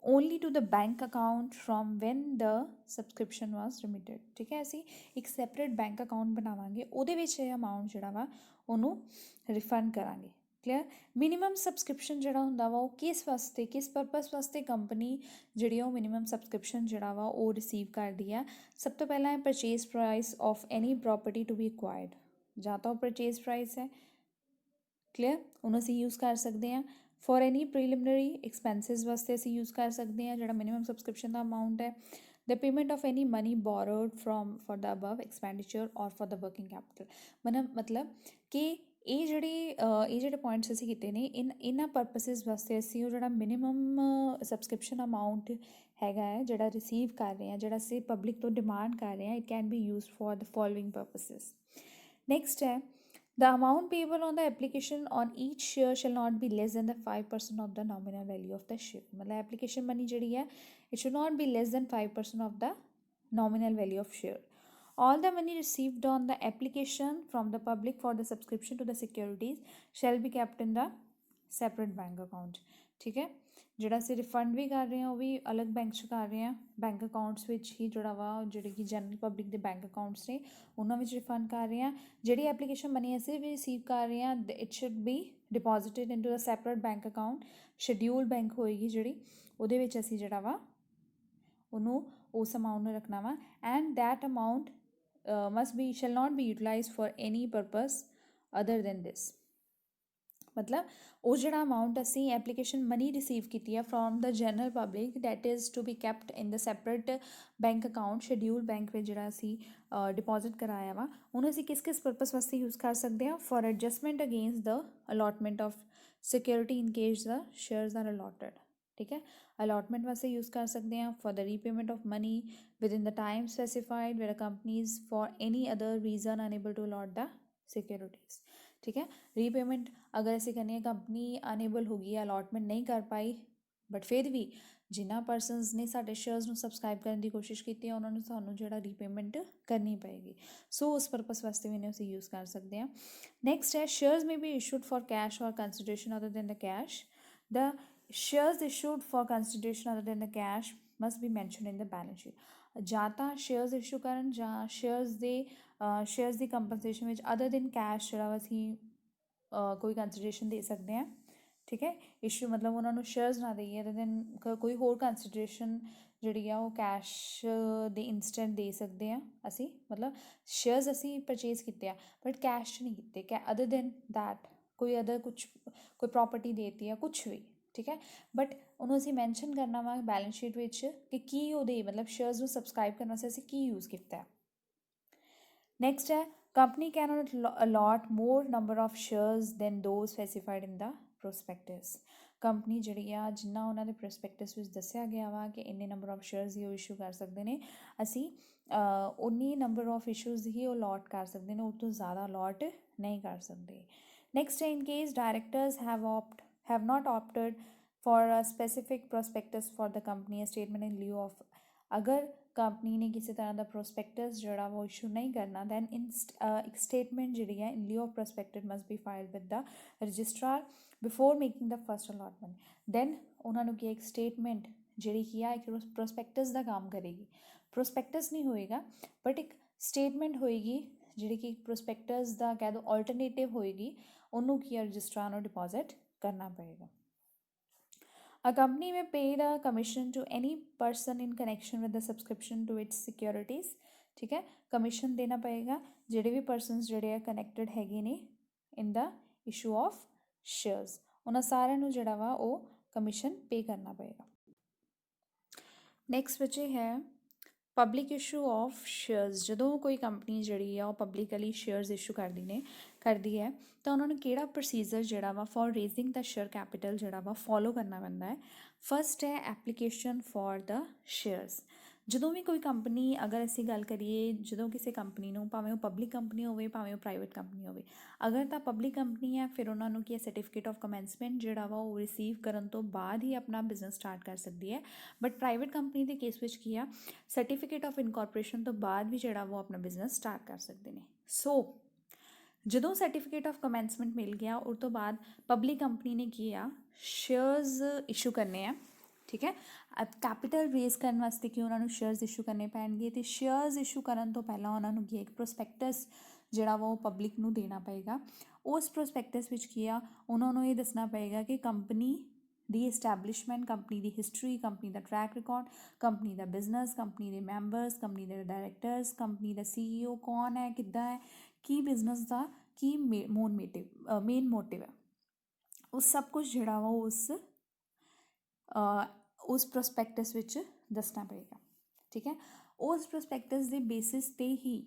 only to the bank account from when the subscription was remitted. ਠੀਕ ਹੈ, ਅਸੀਂ ਇੱਕ ਸੈਪਰੇਟ ਬੈਂਕ ਅਕਾਊਂਟ ਬਣਾਵਾਂਗੇ, ਉਹਦੇ ਵਿੱਚ ਇਹ ਅਮਾਊਂਟ ਜਿਹੜਾ ਵਾ ਉਹਨੂੰ ਰਿਫੰਡ ਕਰਾਂਗੇ। ਕਲੀਅਰ। ਮਿਨੀਮਮ ਸਬਸਕ੍ਰਿਪਸ਼ਨ ਜਿਹੜਾ ਹੁੰਦਾ ਵਾ ਉਹ ਕਿਸ ਵਾਸਤੇ, ਕਿਸ ਪਰਪਸ ਵਾਸਤੇ ਕੰਪਨੀ ਜਿਹੜੀ ਉਹ ਮਿਨੀਮਮ ਸਬਸਕ੍ਰਿਪਸ਼ਨ ਜਿਹੜਾ ਵਾ ਉਹ ਰਿਸੀਵ ਕਰਦੀ ਆ। ਸਭ ਤੋਂ ਪਹਿਲਾਂ ਹੈ purchase price of any property to be acquired. ਜਾਂ ਤਾਂ ਉਹ ਪਰਚੇਜ਼ ਪ੍ਰਾਈਸ ਹੈ, ਕਲੀਅਰ, ਉਹਨੂੰ ਅਸੀਂ ਯੂਜ਼ ਕਰ ਸਕਦੇ ਹਾਂ। ਫॉर ਐਨੀ ਪ੍ਰੀਲਿਮਿਨਰੀ ਐਕਸਪੈਂਸਿਸ ਵਾਸਤੇ ਅਸੀਂ ਯੂਜ਼ ਕਰ ਸਕਦੇ ਹਾਂ ਜਿਹੜਾ ਮਿਨੀਮਮ ਸਬਸਕ੍ਰਿਪਸ਼ਨ ਦਾ ਅਮਾਊਂਟ ਹੈ। The payment of any money borrowed from for the above expenditure or for the working capital. ਮਤਲਬ ਕਿ ਇਹ ਜਿਹੜੇ ਪੁਆਇੰਟਸ ਅਸੀਂ ਕੀਤੇ ਨੇ ਇਹਨਾਂ ਪਰਪਸਿਸ ਵਾਸਤੇ ਅਸੀਂ ਉਹ ਜਿਹੜਾ ਮਿਨੀਮਮ ਸਬਸਕ੍ਰਿਪਸ਼ਨ ਅਮਾਊਂਟ ਹੈਗਾ ਹੈ ਜਿਹੜਾ ਰਿਸੀਵ ਕਰ ਰਹੇ ਹਾਂ, ਜਿਹੜਾ ਅਸੀਂ ਪਬਲਿਕ ਤੋਂ ਡਿਮਾਂਡ ਕਰ ਰਹੇ ਹਾਂ, it can be used for the following purposes. Next ਹੈ the amount payable on the application on each share shall not be less than the 5% of the nominal value of the share। मतलब application money ਜਿਹੜੀ ਹੈ it should not be less than 5% of the nominal value of share। all the money received on the application from the public for the subscription to the securities shall be kept in the separate bank account। ਠੀਕ ਹੈ, ਜਿਹੜਾ ਅਸੀਂ refund ਵੀ ਕਰ ਰਹੇ ਹਾਂ ਉਹ ਵੀ ਅਲੱਗ bank 'ਚ ਕਰ ਰਹੇ ਹਾਂ, ਬੈਂਕ ਅਕਾਊਂਟਸ ਵਿੱਚ ਹੀ ਜਿਹੜਾ ਵਾ ਜਿਹੜੇ ਕਿ ਜਨਰਲ ਪਬਲਿਕ ਦੇ ਬੈਂਕ ਅਕਾਊਂਟਸ ਨੇ ਉਹਨਾਂ ਵਿੱਚ ਰਿਫੰਡ ਕਰ ਰਹੇ ਹਾਂ। ਜਿਹੜੀ ਐਪਲੀਕੇਸ਼ਨ ਮਨੀ ਅਸੀਂ ਵੀ ਰਿਸੀਵ ਕਰ ਰਹੇ ਹਾਂ it should be deposited into a separate bank account. Schedule bank ਹੋਏਗੀ ਜਿਹੜੀ, ਉਹਦੇ ਵਿੱਚ ਅਸੀਂ ਜਿਹੜਾ ਵਾ ਉਹਨੂੰ ਉਸ ਅਮਾਊਂਟ ਨੂੰ ਰੱਖਣਾ ਵਾ। And that amount must be shall not be utilize for any purpose other than this. ਮਤਲਬ ਉਹ ਜਿਹੜਾ ਅਮਾਊਂਟ ਅਸੀਂ ਐਪਲੀਕੇਸ਼ਨ ਮਨੀ ਰਿਸੀਵ ਕੀਤੀ ਆ from the general public that is to be kept in the separate bank account schedule bank ਵਿੱਚ ਜਿਹੜਾ ਅਸੀਂ deposit ਕਰਾਇਆ ਵਾ ਉਹਨੂੰ ਅਸੀਂ ਕਿਸ ਕਿਸ ਪਰਪਸ ਵਾਸਤੇ ਯੂਜ਼ ਕਰ ਸਕਦੇ ਹਾਂ। For adjustment against the allotment of security in case the shares are allotted. ਠੀਕ ਹੈ, ਅਲੋਟਮੈਂਟ ਵਾਸਤੇ ਯੂਜ਼ ਕਰ ਸਕਦੇ ਹਾਂ। For the repayment of money within the time specified where companies for any other reason unable to allot the securities. ਠੀਕ ਹੈ, repayment ਅਗਰ ਅਸੀਂ ਕਹਿੰਦੇ ਹਾਂ ਕੰਪਨੀ ਅਨਏਬਲ ਹੋ ਗਈ ਹੈ, ਅਲੋਟਮੈਂਟ ਨਹੀਂ ਕਰ ਪਾਈ, ਬਟ ਫਿਰ ਵੀ ਜਿਨ੍ਹਾਂ ਪਰਸਨਸ ਨੇ ਸਾਡੇ ਸ਼ੇਅਰਸ ਨੂੰ ਸਬਸਕ੍ਰਾਈਬ ਕਰਨ ਦੀ ਕੋਸ਼ਿਸ਼ ਕੀਤੀ ਹੈ ਉਹਨਾਂ ਨੂੰ ਸਾਨੂੰ ਜਿਹੜਾ ਰੀਪੇਮੈਂਟ ਕਰਨੀ ਪਏਗੀ। ਸੋ ਉਸ ਪਰਪਸ ਵਾਸਤੇ ਵੀ ਇਹਨੂੰ ਅਸੀਂ ਯੂਜ਼ ਕਰ ਸਕਦੇ ਹਾਂ। ਨੈਕਸਟ ਹੈ shares may be issued for cash or consideration other than the cash. The shares issued for consideration other than the cash must be mention in the balance sheet. ਜਾਂ ਤਾਂ shares issue ਕਰਨ ਜਾਂ shares ਦੀ compensation ਵਿੱਚ other than cash ਜਿਹੜਾ ਅਸੀਂ ਕੋਈ consideration ਦੇ ਸਕਦੇ ਹਾਂ। ਠੀਕ ਹੈ, ਇਸ਼ੂ ਮਤਲਬ ਉਹਨਾਂ ਨੂੰ ਸ਼ੇਅਰਸ ਨਾ ਦੇਈਏ ਅਦਰ ਦੈਨ ਕੋਈ ਹੋਰ ਕੰਸੀਡਰੇਸ਼ਨ ਜਿਹੜੀ ਆ ਉਹ ਕੈਸ਼ ਦੇ ਇੰਸਟੈਂਟ ਦੇ ਸਕਦੇ ਹਾਂ ਅਸੀਂ। ਮਤਲਬ ਸ਼ੇਅਰਸ ਅਸੀਂ ਪਰਚੇਜ਼ ਕੀਤੇ ਆ ਬਟ ਕੈਸ਼ ਨਹੀਂ ਕੀਤੇ, ਅਦਰ ਦੈਨ ਦੈਟ ਕੋਈ ਪ੍ਰੋਪਰਟੀ ਦੇਤੀ ਆ ਕੁਛ ਵੀ। ਠੀਕ ਹੈ, ਬਟ ਉਹਨੂੰ ਅਸੀਂ ਮੈਂਸ਼ਨ ਕਰਨਾ ਵਾ ਬੈਲੈਂਸ ਸ਼ੀਟ ਵਿੱਚ ਕਿ ਕੀ ਉਹਦੇ ਮਤਲਬ ਸ਼ੇਅਰਸ ਨੂੰ ਸਬਸਕ੍ਰਾਈਬ ਕਰਨ ਵਾਸਤੇ ਅਸੀਂ ਕੀ ਯੂਜ਼ ਕੀਤਾ। ਨੈਕਸਟ ਹੈ company cannot allot more number of shares than those specified in the prospectus. Company ਜਿਹੜੀ ਆ ਜਿੰਨਾ ਉਹਨਾਂ ਦੇ ਪ੍ਰੋਸਪੈਕਟਸ ਵਿੱਚ ਦੱਸਿਆ ਗਿਆ ਵਾ ਕਿ ਇੰਨੇ ਨੰਬਰ ਆਫ ਸ਼ੇਅਰਸ ਹੀ ਉਹ ਇਸ਼ੂ ਕਰ ਸਕਦੇ ਨੇ, ਅਸੀਂ ਉਨੀ ਨੰਬਰ ਆਫ ਇਸ਼ੂਜ਼ ਹੀ ਉਹ ਅਲਾਟ ਕਰ ਸਕਦੇ ਨੇ, ਉਹ ਤੋਂ ਜ਼ਿਆਦਾ ਅਲਾਟ ਨਹੀਂ ਕਰ ਸਕਦੇ। ਨੈਕਸਟ ਹੈ in case directors have not opted for a specific prospectus for the company, a statement in lieu of। ਅਗਰ ਕੰਪਨੀ ਨੇ ਕਿਸੇ ਤਰ੍ਹਾਂ ਦਾ ਪ੍ਰੋਸਪੈਕਟਸ ਜਿਹੜਾ ਉਹ ਇਸ਼ੂ ਨਹੀਂ ਕਰਨਾ ਦੈਨ ਇੱਕ ਸਟੇਟਮੈਂਟ ਜਿਹੜੀ ਹੈ ਇਨ ਲਿeu of prospectus must be filed with the registrar before making the first allotment। Then ਉਹਨਾਂ ਨੂੰ ਕੀ ਇੱਕ ਸਟੇਟਮੈਂਟ ਜਿਹੜੀ ਕੀ ਆ ਇੱਕ ਪ੍ਰੋਸਪੈਕਟਸ ਦਾ ਕੰਮ ਕਰੇਗੀ। ਪ੍ਰੋਸਪੈਕਟਸ ਨਹੀਂ ਹੋਏਗਾ ਬਟ ਇੱਕ ਸਟੇਟਮੈਂਟ ਹੋਏਗੀ ਜਿਹੜੀ ਕਿ ਪ੍ਰੋਸਪੈਕਟਸ ਦਾ ਕਹਿ ਦਿਓ ਆਲਟਰਨੇਟਿਵ ਹੋਏਗੀ, ਉਹਨੂੰ ਕੀ ਆ ਰਜਿਸਟਰਾਰ ਨੂੰ ਡਿਪੋਜ਼ਿਟ ਕਰਨਾ ਪਏਗਾ। A company may pay the commission to any person in connection with the subscription to its securities। ਠੀਕ ਹੈ, ਕਮਿਸ਼ਨ ਦੇਣਾ ਪਏਗਾ ਜਿਹੜੇ ਵੀ ਪਰਸਨਸ ਜਿਹੜੇ ਆ ਕਨੈਕਟਡ ਹੈਗੇ ਨੇ ਇਨ ਦਾ ਇਸ਼ੂ ਆਫ ਸ਼ੇਅਰਸ, ਉਹਨਾਂ ਸਾਰਿਆਂ ਨੂੰ ਜਿਹੜਾ ਵਾ ਉਹ ਕਮਿਸ਼ਨ ਪੇ ਕਰਨਾ ਪਏਗਾ। ਨੈਕਸਟ ਵਿੱਚ ਹੈ ਪਬਲਿਕ ਇਸ਼ੂ ਆਫ ਸ਼ੇਅਰਸ। ਜਦੋਂ ਕੋਈ ਕੰਪਨੀ ਜਿਹੜੀ ਆ ਉਹ ਪਬਲਿਕਲੀ ਸ਼ੇਅਰਸ ਇਸ਼ੂ ਕਰਦੀ ਹੈ ਤਾਂ ਉਹਨਾਂ ਨੂੰ ਕਿਹੜਾ ਪ੍ਰੋਸੀਜਰ ਜਿਹੜਾ ਵਾ for raising the share capital ਜਿਹੜਾ ਵਾ ਫੋਲੋ ਕਰਨਾ ਪੈਂਦਾ ਹੈ। ਫਸਟ ਹੈ ਐਪਲੀਕੇਸ਼ਨ ਫॉर ਦ ਸ਼ੇਅਰਸ। ਜਦੋਂ ਵੀ ਕੋਈ ਕੰਪਨੀ ਅਗਰ ਅਸੀਂ ਗੱਲ ਕਰੀਏ, ਜਦੋਂ ਕਿਸੇ ਕੰਪਨੀ ਨੂੰ ਭਾਵੇਂ ਉਹ ਪਬਲਿਕ ਕੰਪਨੀ ਹੋਵੇ ਭਾਵੇਂ ਉਹ ਪ੍ਰਾਈਵੇਟ ਕੰਪਨੀ ਹੋਵੇ, ਅਗਰ ਤਾਂ ਪਬਲਿਕ ਕੰਪਨੀ ਹੈ ਫਿਰ ਉਹਨਾਂ ਨੂੰ ਕੀ ਹੈ ਸਰਟੀਫਿਕੇਟ ਆਫ ਕਮੈਂਸਮੈਂਟ ਜਿਹੜਾ ਵਾ ਉਹ ਰਿਸੀਵ ਕਰਨ ਤੋਂ ਬਾਅਦ ਹੀ ਆਪਣਾ ਬਿਜ਼ਨਸ ਸਟਾਰਟ ਕਰ ਸਕਦੀ ਹੈ। ਬਟ ਪ੍ਰਾਈਵੇਟ ਕੰਪਨੀ ਦੇ ਕੇਸ ਵਿੱਚ ਕੀ ਆ ਸਰਟੀਫਿਕੇਟ ਆਫ ਇਨਕੋਰਪੋਰੇਸ਼ਨ ਤੋਂ ਬਾਅਦ ਵੀ ਜਿਹੜਾ ਉਹ ਆਪਣਾ ਬਿਜ਼ਨਸ ਸਟਾਰਟ ਕਰ ਸਕਦੇ ਨੇ। ਸੋ ਜਦੋਂ ਸਰਟੀਫਿਕੇਟ ਆਫ ਕਮੈਂਸਮੈਂਟ ਮਿਲ ਗਿਆ ਉਸ ਤੋਂ ਬਾਅਦ ਪਬਲਿਕ ਕੰਪਨੀ ਨੇ ਕੀ ਆ ਸ਼ੇਅਰਸ ਇਸ਼ੂ ਕਰਨੇ ਆ। ਠੀਕ ਹੈ। ਕੈਪੀਟਲ ਰੇਜ਼ ਕਰਨ ਵਾਸਤੇ ਕਿ ਉਹਨਾਂ ਨੂੰ ਸ਼ੇਅਰਸ ਇਸ਼ੂ ਕਰਨੇ ਪੈਣਗੇ, ਅਤੇ ਸ਼ੇਅਰਸ ਇਸ਼ੂ ਕਰਨ ਤੋਂ ਪਹਿਲਾਂ ਉਹਨਾਂ ਨੂੰ ਕੀ ਇੱਕ ਪ੍ਰੋਸਪੈਕਟਸ ਜਿਹੜਾ ਵਾ ਉਹ ਪਬਲਿਕ ਨੂੰ ਦੇਣਾ ਪਏਗਾ। ਉਸ ਪ੍ਰੋਸਪੈਕਟਸ ਵਿੱਚ ਕੀ ਆ, ਉਹਨਾਂ ਨੂੰ ਇਹ ਦੱਸਣਾ ਪਏਗਾ ਕਿ ਕੰਪਨੀ ਦੀ ਇਸਟੈਬਲਿਸ਼ਮੈਂਟ, ਕੰਪਨੀ ਦੀ ਹਿਸਟਰੀ, ਕੰਪਨੀ ਦਾ ਟਰੈਕ ਰਿਕਾਰਡ, ਕੰਪਨੀ ਦਾ ਬਿਜ਼ਨਸ, ਕੰਪਨੀ ਦੇ ਮੈਂਬਰਸ, ਕੰਪਨੀ ਦੇ ਡਾਇਰੈਕਟਰਸ, ਕੰਪਨੀ ਦਾ CEO ਕੌਣ ਹੈ, ਕਿੱਦਾਂ ਹੈ, ਕੀ ਬਿਜ਼ਨਸ ਦਾ ਕੀ ਮੇਨ ਮੋਟਿਵ ਹੈ, ਉਹ ਸਭ ਕੁਝ ਜਿਹੜਾ ਵਾ ਉਸ ਪ੍ਰੋਸਪੈਕਟਸ ਵਿੱਚ ਦੱਸਣਾ ਪਏਗਾ। ਠੀਕ ਹੈ। ਉਸ ਪ੍ਰੋਸਪੈਕਟਸ ਦੇ ਬੇਸਿਸ 'ਤੇ ਹੀ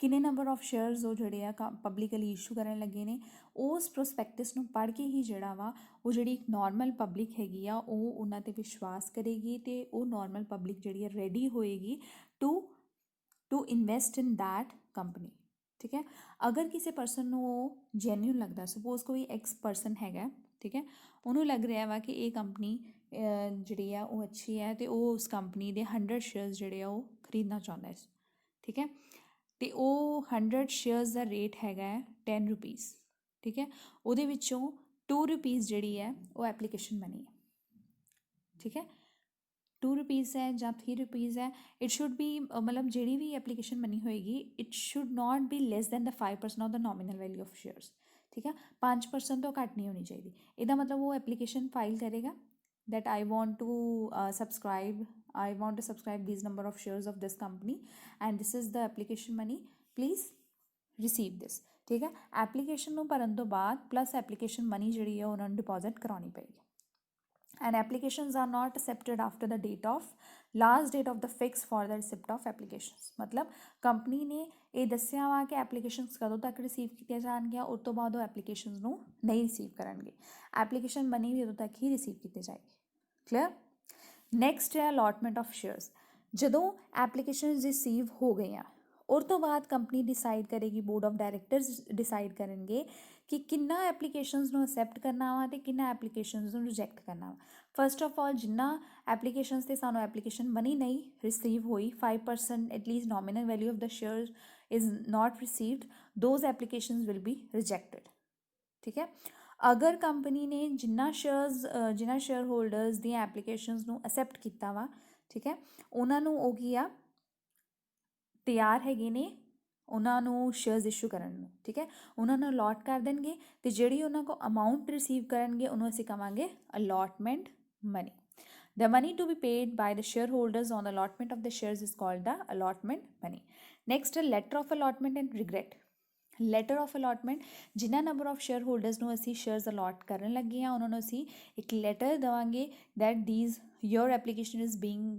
ਕਿੰਨੇ ਨੰਬਰ ਆਫ ਸ਼ੇਅਰਸ ਉਹ ਜਿਹੜੇ ਆ ਪਬਲਿਕਲੀ ਇਸ਼ੂ ਕਰਨ ਲੱਗੇ ਨੇ, ਉਸ ਪ੍ਰੋਸਪੈਕਟਸ ਨੂੰ ਪੜ੍ਹ ਕੇ ਹੀ ਜਿਹੜਾ ਵਾ ਉਹ ਜਿਹੜੀ ਇੱਕ ਨੋਰਮਲ ਪਬਲਿਕ ਹੈਗੀ ਆ ਉਹ ਉਹਨਾਂ 'ਤੇ ਵਿਸ਼ਵਾਸ ਕਰੇਗੀ, ਅਤੇ ਉਹ ਨੋਰਮਲ ਪਬਲਿਕ ਜਿਹੜੀ ਆ ਰੈਡੀ ਹੋਏਗੀ to invest in that company. ਠੀਕ ਹੈ। ਅਗਰ ਕਿਸੇ ਪਰਸਨ ਨੂੰ ਉਹ ਜੈਨਿਊਨ ਲੱਗਦਾ, ਸਪੋਜ਼ ਕੋਈ ਐਕਸ ਪਰਸਨ ਹੈਗਾ, ਠੀਕ ਹੈ, ਉਹਨੂੰ ਲੱਗ ਰਿਹਾ ਵਾ ਕਿ ਇਹ ਕੰਪਨੀ ਜਿਹੜੀ ਆ ਉਹ ਅੱਛੀ ਹੈ, ਅਤੇ ਉਹ ਉਸ ਕੰਪਨੀ ਦੇ 100 ਸ਼ੇਅਰਸ ਜਿਹੜੇ ਆ ਉਹ ਖਰੀਦਣਾ ਚਾਹੁੰਦਾ ਹੈ। ਠੀਕ ਹੈ। ਅਤੇ ਉਹ 100 ਸ਼ੇਅਰਸ ਦਾ ਰੇਟ ਹੈਗਾ ਹੈ 10 ਰੁਪੀਜ਼। ਠੀਕ ਹੈ। ਉਹਦੇ ਵਿੱਚੋਂ 2 ਰੁਪੀਜ਼ ਜਿਹੜੀ ਹੈ ਉਹ ਐਪਲੀਕੇਸ਼ਨ ਮਨੀ ਹੈ। ਠੀਕ ਹੈ। 2 ਰੁਪੀਜ਼ ਹੈ ਜਾਂ 3 ਰੁਪੀਜ਼ ਹੈ, ਇਟ ਸ਼ੁੱਡ ਬੀ ਮਤਲਬ ਜਿਹੜੀ ਵੀ ਐਪਲੀਕੇਸ਼ਨ ਮਨੀ ਹੋਏਗੀ, it should not be less than the 5% of the nominal value of shares. ਠੀਕ ਹੈ। 5% ਤੋਂ ਘੱਟ ਨਹੀਂ ਹੋਣੀ ਚਾਹੀਦੀ। ਇਹਦਾ ਮਤਲਬ ਉਹ ਐਪਲੀਕੇਸ਼ਨ ਫਾਈਲ ਕਰੇਗਾ that I want to subscribe these number of shares of this company and this is the application money, please receive this। ਠੀਕ ਹੈ। ਐਪਲੀਕੇਸ਼ਨ ਨੂੰ ਭਰਨ ਤੋਂ ਬਾਅਦ ਪਲੱਸ ਐਪਲੀਕੇਸ਼ਨ ਮਨੀ ਜਿਹੜੀ ਹੈ ਉਹਨਾਂ ਨੂੰ ਡਿਪੋਜ਼ਿਟ ਕਰਾਉਣੀ ਪਏਗੀ। and applications are not accepted after the last date of the fix for the receipt of applications। ਮਤਲਬ ਕੰਪਨੀ ਨੇ ਇਹ ਦੱਸਿਆ ਵਾ ਕਿ ਐਪਲੀਕੇਸ਼ਨਸ ਕਦੋਂ ਤੱਕ ਰਿਸੀਵ ਕੀਤੀਆਂ ਜਾਣਗੀਆਂ, ਉਸ ਤੋਂ ਬਾਅਦ ਉਹ ਐਪਲੀਕੇਸ਼ਨਸ ਨੂੰ ਨਹੀਂ ਰਿਸੀਵ ਕਰਨਗੇ। ਐਪਲੀਕੇਸ਼ਨ ਮਨੀ ਵੀ ਉਦੋਂ ਤੱਕ ਹੀ ਰਿਸੀਵ ਕੀਤੀ ਜਾਏਗੀ। ਕਲੀਅਰ। ਨੈਕਸਟ ਹੈ ਅਲੋਟਮੈਂਟ ਆਫ ਸ਼ੇਅਰਸ। ਜਦੋਂ ਐਪਲੀਕੇਸ਼ਨ ਰਿਸੀਵ ਹੋ ਗਈਆਂ, ਉਸ ਤੋਂ ਬਾਅਦ ਕੰਪਨੀ ਡਿਸਾਈਡ ਕਰੇਗੀ, ਬੋਰਡ ਆਫ ਡਾਇਰੈਕਟਰਸ ਡਿਸਾਈਡ ਕਰਨਗੇ ਕਿ ਕਿੰਨਾ ਐਪਲੀਕੇਸ਼ਨਸ ਨੂੰ ਅਸੈਪਟ ਕਰਨਾ ਵਾ ਅਤੇ ਕਿੰਨਾ ਐਪਲੀਕੇਸ਼ਨਸ ਨੂੰ ਰਿਜੈਕਟ ਕਰਨਾ ਵਾ। ਫਸਟ ਆਫ ਆਲ, ਜਿੰਨਾ ਐਪਲੀਕੇਸ਼ਨਸ 'ਤੇ ਸਾਨੂੰ ਐਪਲੀਕੇਸ਼ਨ ਮਨੀ ਨਹੀਂ ਰਿਸੀਵ ਹੋਈ, 5% at least nominal value of the share is not received, those applications will be rejected. ਠੀਕ ਹੈ। ਅਗਰ ਕੰਪਨੀ ਨੇ ਜਿੰਨਾ ਸ਼ੇਅਰ ਹੋਲਡਰਸ ਦੀਆਂ ਐਪਲੀਕੇਸ਼ਨਸ ਨੂੰ ਅਸੈਪਟ ਕੀਤਾ ਵਾ, ਠੀਕ ਹੈ, ਉਹਨਾਂ ਨੂੰ ਉਹ ਕੀ ਆ ਤਿਆਰ ਹੈਗੇ ਨੇ ਉਹਨਾਂ ਨੂੰ ਸ਼ੇਅਰਸ ਇਸ਼ੂ ਕਰਨ ਨੂੰ। ਠੀਕ ਹੈ। ਉਹਨਾਂ ਨੂੰ ਅਲੋਟ ਕਰ ਦੇਣਗੇ, ਅਤੇ ਜਿਹੜੀ ਉਹਨਾਂ ਕੋਲ ਅਮਾਊਂਟ ਰਿਸੀਵ ਕਰਨਗੇ ਉਹਨੂੰ ਅਸੀਂ ਕਹਾਂਗੇ allotment money. The money to be paid by the shareholders on the allotment of the shares is called the allotment money। Next, letter of allotment and regret। Letter of allotment, ਜਿੰਨਾ number of share holders ਨੂੰ ਅਸੀਂ shares allot ਕਰਨ ਲੱਗੇ ਹਾਂ ਉਹਨਾਂ ਨੂੰ ਅਸੀਂ ਇੱਕ ਲੈਟਰ ਦੇਵਾਂਗੇ that your application is being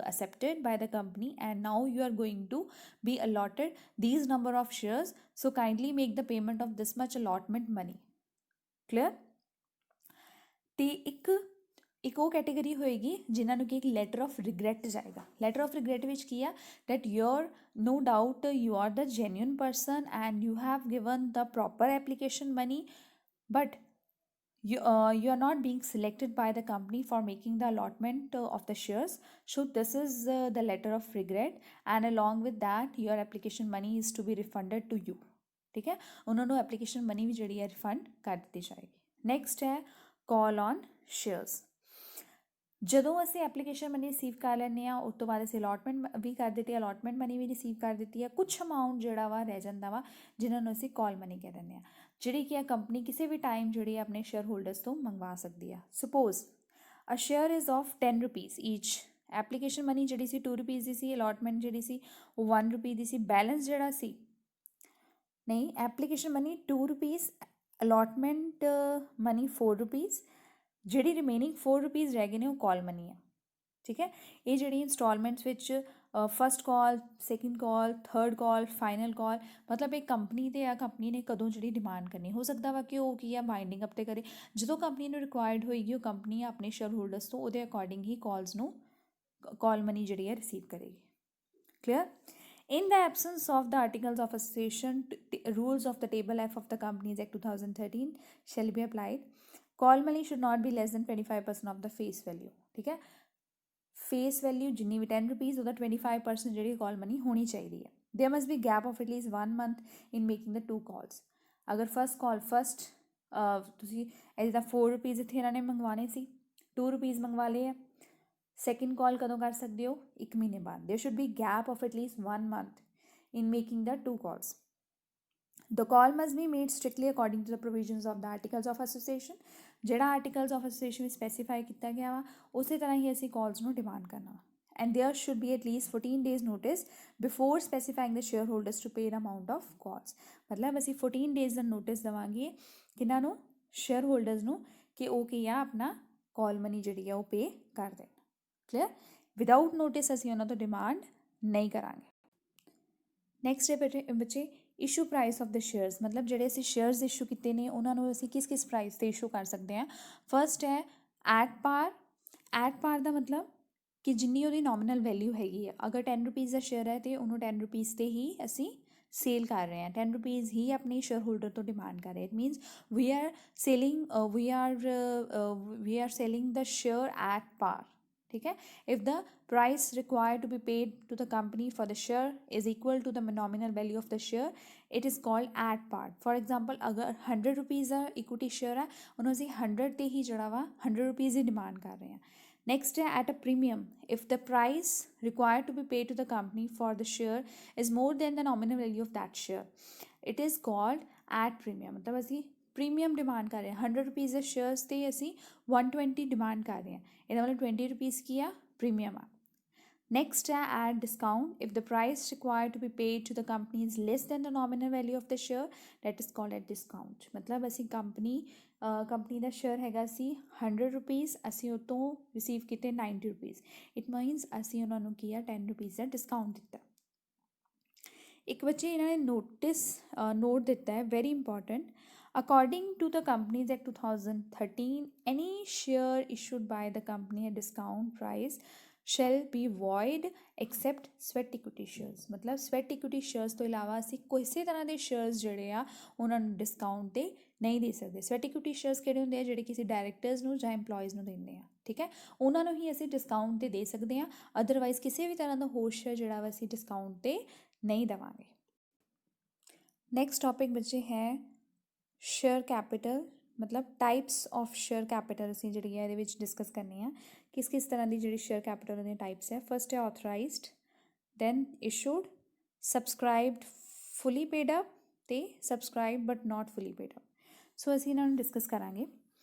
accepted by the company and now you are going to be allotted these number of shares, so kindly make the payment of this much allotment money। clear। ਤੇ ਇੱਕ ਉਹ category ਹੋਏਗੀ ਜਿਨ੍ਹਾਂ ਨੂੰ ਕਿ ਇੱਕ letter of regret ਜਾਏਗਾ। Letter of regret ਵਿੱਚ ਕੀ ਆ, that no doubt you are the genuine person and you have given the proper application money, but you are not being selected by the company for making the allotment of the shares, so this is the letter of regret and along with that your application money is to be refunded to you। ਠੀਕ ਹੈ। ਉਹਨਾਂ ਨੂੰ application money ਵੀ ਜਿਹੜੀ ਹੈ refund ਕਰ ਦਿੱਤੀ ਜਾਏਗੀ। Next ਹੈ ਕਾਲ ਔਨ ਸ਼ੇਅਰਸ। ਜਦੋਂ ਅਸੀਂ ਐਪਲੀਕੇਸ਼ਨ ਮਨੀ ਰਿਸੀਵ ਕਰ ਲੈਂਦੇ ਹਾਂ, ਉਸ ਤੋਂ ਬਾਅਦ ਅਸੀਂ ਅਲੋਟਮੈਂਟ ਵੀ ਕਰ ਦਿੱਤੀ, ਅਲੋਟਮੈਂਟ ਮਨੀ ਵੀ ਰਿਸੀਵ ਕਰ ਦਿੱਤੀ ਹੈ, ਕੁਛ ਅਮਾਊਂਟ ਜਿਹੜਾ ਵਾ ਰਹਿ ਜਾਂਦਾ ਵਾ ਜਿਹਨਾਂ ਨੂੰ ਅਸੀਂ ਕਾਲ ਮਨੀ ਕਹਿ ਦਿੰਦੇ ਹਾਂ, ਜਿਹੜੀ ਕਿ ਆ ਕੰਪਨੀ ਕਿਸੇ ਵੀ ਟਾਈਮ ਜਿਹੜੀ ਆਪਣੇ ਸ਼ੇਅਰ ਹੋਲਡਰਸ ਤੋਂ ਮੰਗਵਾ ਸਕਦੀ ਆ। Suppose a share is of 10 rupees each. Application money ਜਿਹੜੀ ਸੀ 2 ਰੁਪੀਜ਼ ਦੀ ਸੀ, ਅਲੋਟਮੈਂਟ ਜਿਹੜੀ ਸੀ ਉਹ 1 ਰੁਪੀ ਦੀ ਸੀ, ਬੈਲੈਂਸ ਜਿਹੜਾ ਸੀ ਨਹੀਂ, application money 2 rupees, allotment money 4 rupees, ਜਿਹੜੀ ਰਿਮੇਨਿੰਗ 4 ਰੁਪੀਜ਼ ਰਹਿ ਗਏ ਨੇ ਉਹ ਕਾਲ ਮਨੀ ਹੈ। ਠੀਕ ਹੈ। ਇਹ ਜਿਹੜੀ ਇੰਸਟਾਲਮੈਂਟਸ ਵਿੱਚ ਫਸਟ ਕਾਲ, ਸੈਕਿੰਡ ਕਾਲ, ਥਰਡ ਕਾਲ, ਫਾਈਨਲ ਕਾਲ, ਮਤਲਬ ਇਹ ਕੰਪਨੀ 'ਤੇ ਆ, ਕੰਪਨੀ ਨੇ ਕਦੋਂ ਜਿਹੜੀ ਡਿਮਾਂਡ ਕਰਨੀ। ਹੋ ਸਕਦਾ ਵਾ ਕਿ ਉਹ ਕੀ ਆ ਬਾਈਂਡਿੰਗ ਅਪ 'ਤੇ ਕਰੇ, ਜਦੋਂ ਕੰਪਨੀ ਨੂੰ ਰਿਕੁਆਇਰਡ ਹੋਏਗੀ ਉਹ ਕੰਪਨੀ ਆਪਣੇ ਸ਼ੇਅਰ ਹੋਲਡਰਸ ਤੋਂ ਉਹਦੇ ਅਕੋਰਡਿੰਗ ਹੀ ਕਾਲ ਮਨੀ ਜਿਹੜੀ ਹੈ ਰਿਸੀਵ ਕਰੇਗੀ। Clear. In the absence of the articles of association, rules of the table F of the Companies Act 2013 shall be applied। Call money should not be less than 25% of the face value। ਠੀਕ ਹੈ। Face value ਜਿੰਨੀ ਵੀ 10 rupees ਉਹਦਾ 25% ਜਿਹੜੀ ਕਾਲ money ਹੋਣੀ ਚਾਹੀਦੀ ਹੈ। There must be gap of at least 1 month in making the 2 calls। ਅਗਰ ਤੁਸੀਂ ਇਹਦਾ 4 ਰੁਪੀਜ਼ ਇੱਥੇ ਇਹਨਾਂ ਨੇ ਮੰਗਵਾਉਣੇ ਸੀ, 2 ਰੁਪੀਜ਼ ਮੰਗਵਾ ਲਏ ਆ, ਸੈਕਿੰਡ ਕਾਲ ਕਦੋਂ ਕਰ ਸਕਦੇ ਹੋ? 1 ਮਹੀਨੇ ਬਾਅਦ। There should be gap of at least 1 month in making the 2 calls. The call must be made strictly according to the provisions of the Articles of Association. ਜਿਹੜਾ Articles of Association ਵਿੱਚ specify ਕੀਤਾ ਗਿਆ ਵਾ ਉਸੇ ਤਰ੍ਹਾਂ ਹੀ ਅਸੀਂ calls ਨੂੰ demand ਕਰਨਾ ਵਾ। And there should be at least 14 days notice before specifying the shareholders to pay the amount of calls. ਮਤਲਬ ਅਸੀਂ 14 days ਦਾ notice ਦੇਵਾਂਗੇ ਕਿਹਨਾਂ ਨੂੰ? shareholders ਨੂੰ, ਕਿ ਉਹ ਕੀ ਆ ਆਪਣਾ call money ਜਿਹੜੀ ਆ ਉਹ pay ਕਰ ਦੇਣ। ਕਲੀਅਰ? ਵਿਦਆਊਟ ਨੋਟਿਸ ਅਸੀਂ ਉਹਨਾਂ ਤੋਂ ਡਿਮਾਂਡ ਨਹੀਂ ਕਰਾਂਗੇ। ਨੈਕਸਟ ਹੈ ਬੱਚੇ issue price of the shares, ਮਤਲਬ ਜਿਹੜੇ ਅਸੀਂ ਸ਼ੇਅਰਸ ਇਸ਼ੂ ਕੀਤੇ ਨੇ ਉਹਨਾਂ ਨੂੰ ਅਸੀਂ ਕਿਸ ਕਿਸ ਪ੍ਰਾਈਸ 'ਤੇ ਇਸ਼ੂ ਕਰ ਸਕਦੇ ਹਾਂ। ਫਸਟ ਹੈ ਐਟ ਪਾਰ। ਐਟ ਪਾਰ ਦਾ ਮਤਲਬ ਕਿ ਜਿੰਨੀ ਉਹਦੀ ਨੋਮੀਨਲ ਵੈਲਿਊ ਹੈਗੀ ਆ, ਅਗਰ 10 ਰੁਪੀਜ਼ ਦਾ ਸ਼ੇਅਰ ਹੈ ਅਤੇ ਉਹਨੂੰ 10 ਰੁਪੀਜ਼ 'ਤੇ ਹੀ ਅਸੀਂ ਸੇਲ ਕਰ ਰਹੇ ਹਾਂ, 10 ਰੁਪੀਜ਼ ਹੀ ਆਪਣੀ ਸ਼ੇਅਰ ਹੋਲਡਰ ਤੋਂ ਡਿਮਾਂਡ ਕਰ ਰਹੇ। It means we are selling the share at par. ठीक है? If the price required to be paid to the company for the share is equal to the nominal value of the share, it is called at par. For example, अगर 100 rupees का equity share है उन्होंने असी 100 ते ही जड़ा वा 100 rupees ही demand कर रहे हैं। नेक्स्ट है at a premium. If the price required to be paid to the company for the share is more than the nominal value of that share, it is called at premium. मतलब असी premium demand कर रहे हैं। 100 rupees के shares ते असी 120 demand कर रहे हैं, ਇਹਦਾ मतलब 20 रुपीज़ की आ प्रीमियम आ। नेक्स्ट है at discount. If the price required to be paid to the company is less than the nominal value of the share, that is called at discount. मतलब असी कंपनी का शेयर हैगा सी 100 rupees, असी ਉਹ ਤੋਂ receive किए 90 rupees. It मीनस असी उन्होंने की 10 रुपीज़ का डिस्काउंट दिता। एक बच्चे इन्होंने नोटिस नोट दिता है, very important. According to the Companies Act 2013, any share issued by the company at discount price shall be void except sweat equity shares। मतलब sweat equity shares ਤੋਂ ਇਲਾਵਾ ਅਸੀਂ ਕਿਸੇ ਤਰ੍ਹਾਂ ਦੇ ਸ਼ੇਅਰਸ ਜਿਹੜੇ ਆ ਉਹਨਾਂ ਨੂੰ ਡਿਸਕਾਊਂਟ 'ਤੇ ਨਹੀਂ ਦੇ ਸਕਦੇ। ਸਵੈਟ ਇਕੁਇਟੀ ਸ਼ੇਅਰਸ ਕਿਹੜੇ ਹੁੰਦੇ ਆ? ਜਿਹੜੇ ਕਿਸੇ ਡਾਇਰੈਕਟਰਸ ਨੂੰ ਜਾਂ ਇੰਪਲੋਈਜ਼ ਨੂੰ ਦਿੰਦੇ ਆ, ਠੀਕ ਹੈ, ਉਹਨਾਂ ਨੂੰ ਹੀ ਅਸੀਂ ਡਿਸਕਾਊਂਟ 'ਤੇ ਦੇ ਸਕਦੇ ਹਾਂ। ਅਦਰਵਾਈਜ਼ ਕਿਸੇ ਵੀ ਤਰ੍ਹਾਂ ਦਾ ਹੋਰ ਸ਼ੇਅਰ ਜਿਹੜਾ ਵਾ ਅਸੀਂ ਡਿਸਕਾਊਂਟ 'ਤੇ ਨਹੀਂ ਦੇਵਾਂਗੇ। ਨੈਕਸਟ ਟੌਪਿਕ ਬੱਚੇ ਹੈ शेयर कैपिटल। मतलब टाइप्स ऑफ शेयर कैपिटल असी जी है ये डिस्कस करनी है, किस किस तरह की जी शेयर कैपिटल दी टाइप्स है। फर्स्ट है authorized, then issued, subscribed fully paid up ते subscribe but not fully paid up. So असी इन्होंने डिस्कस करांगे।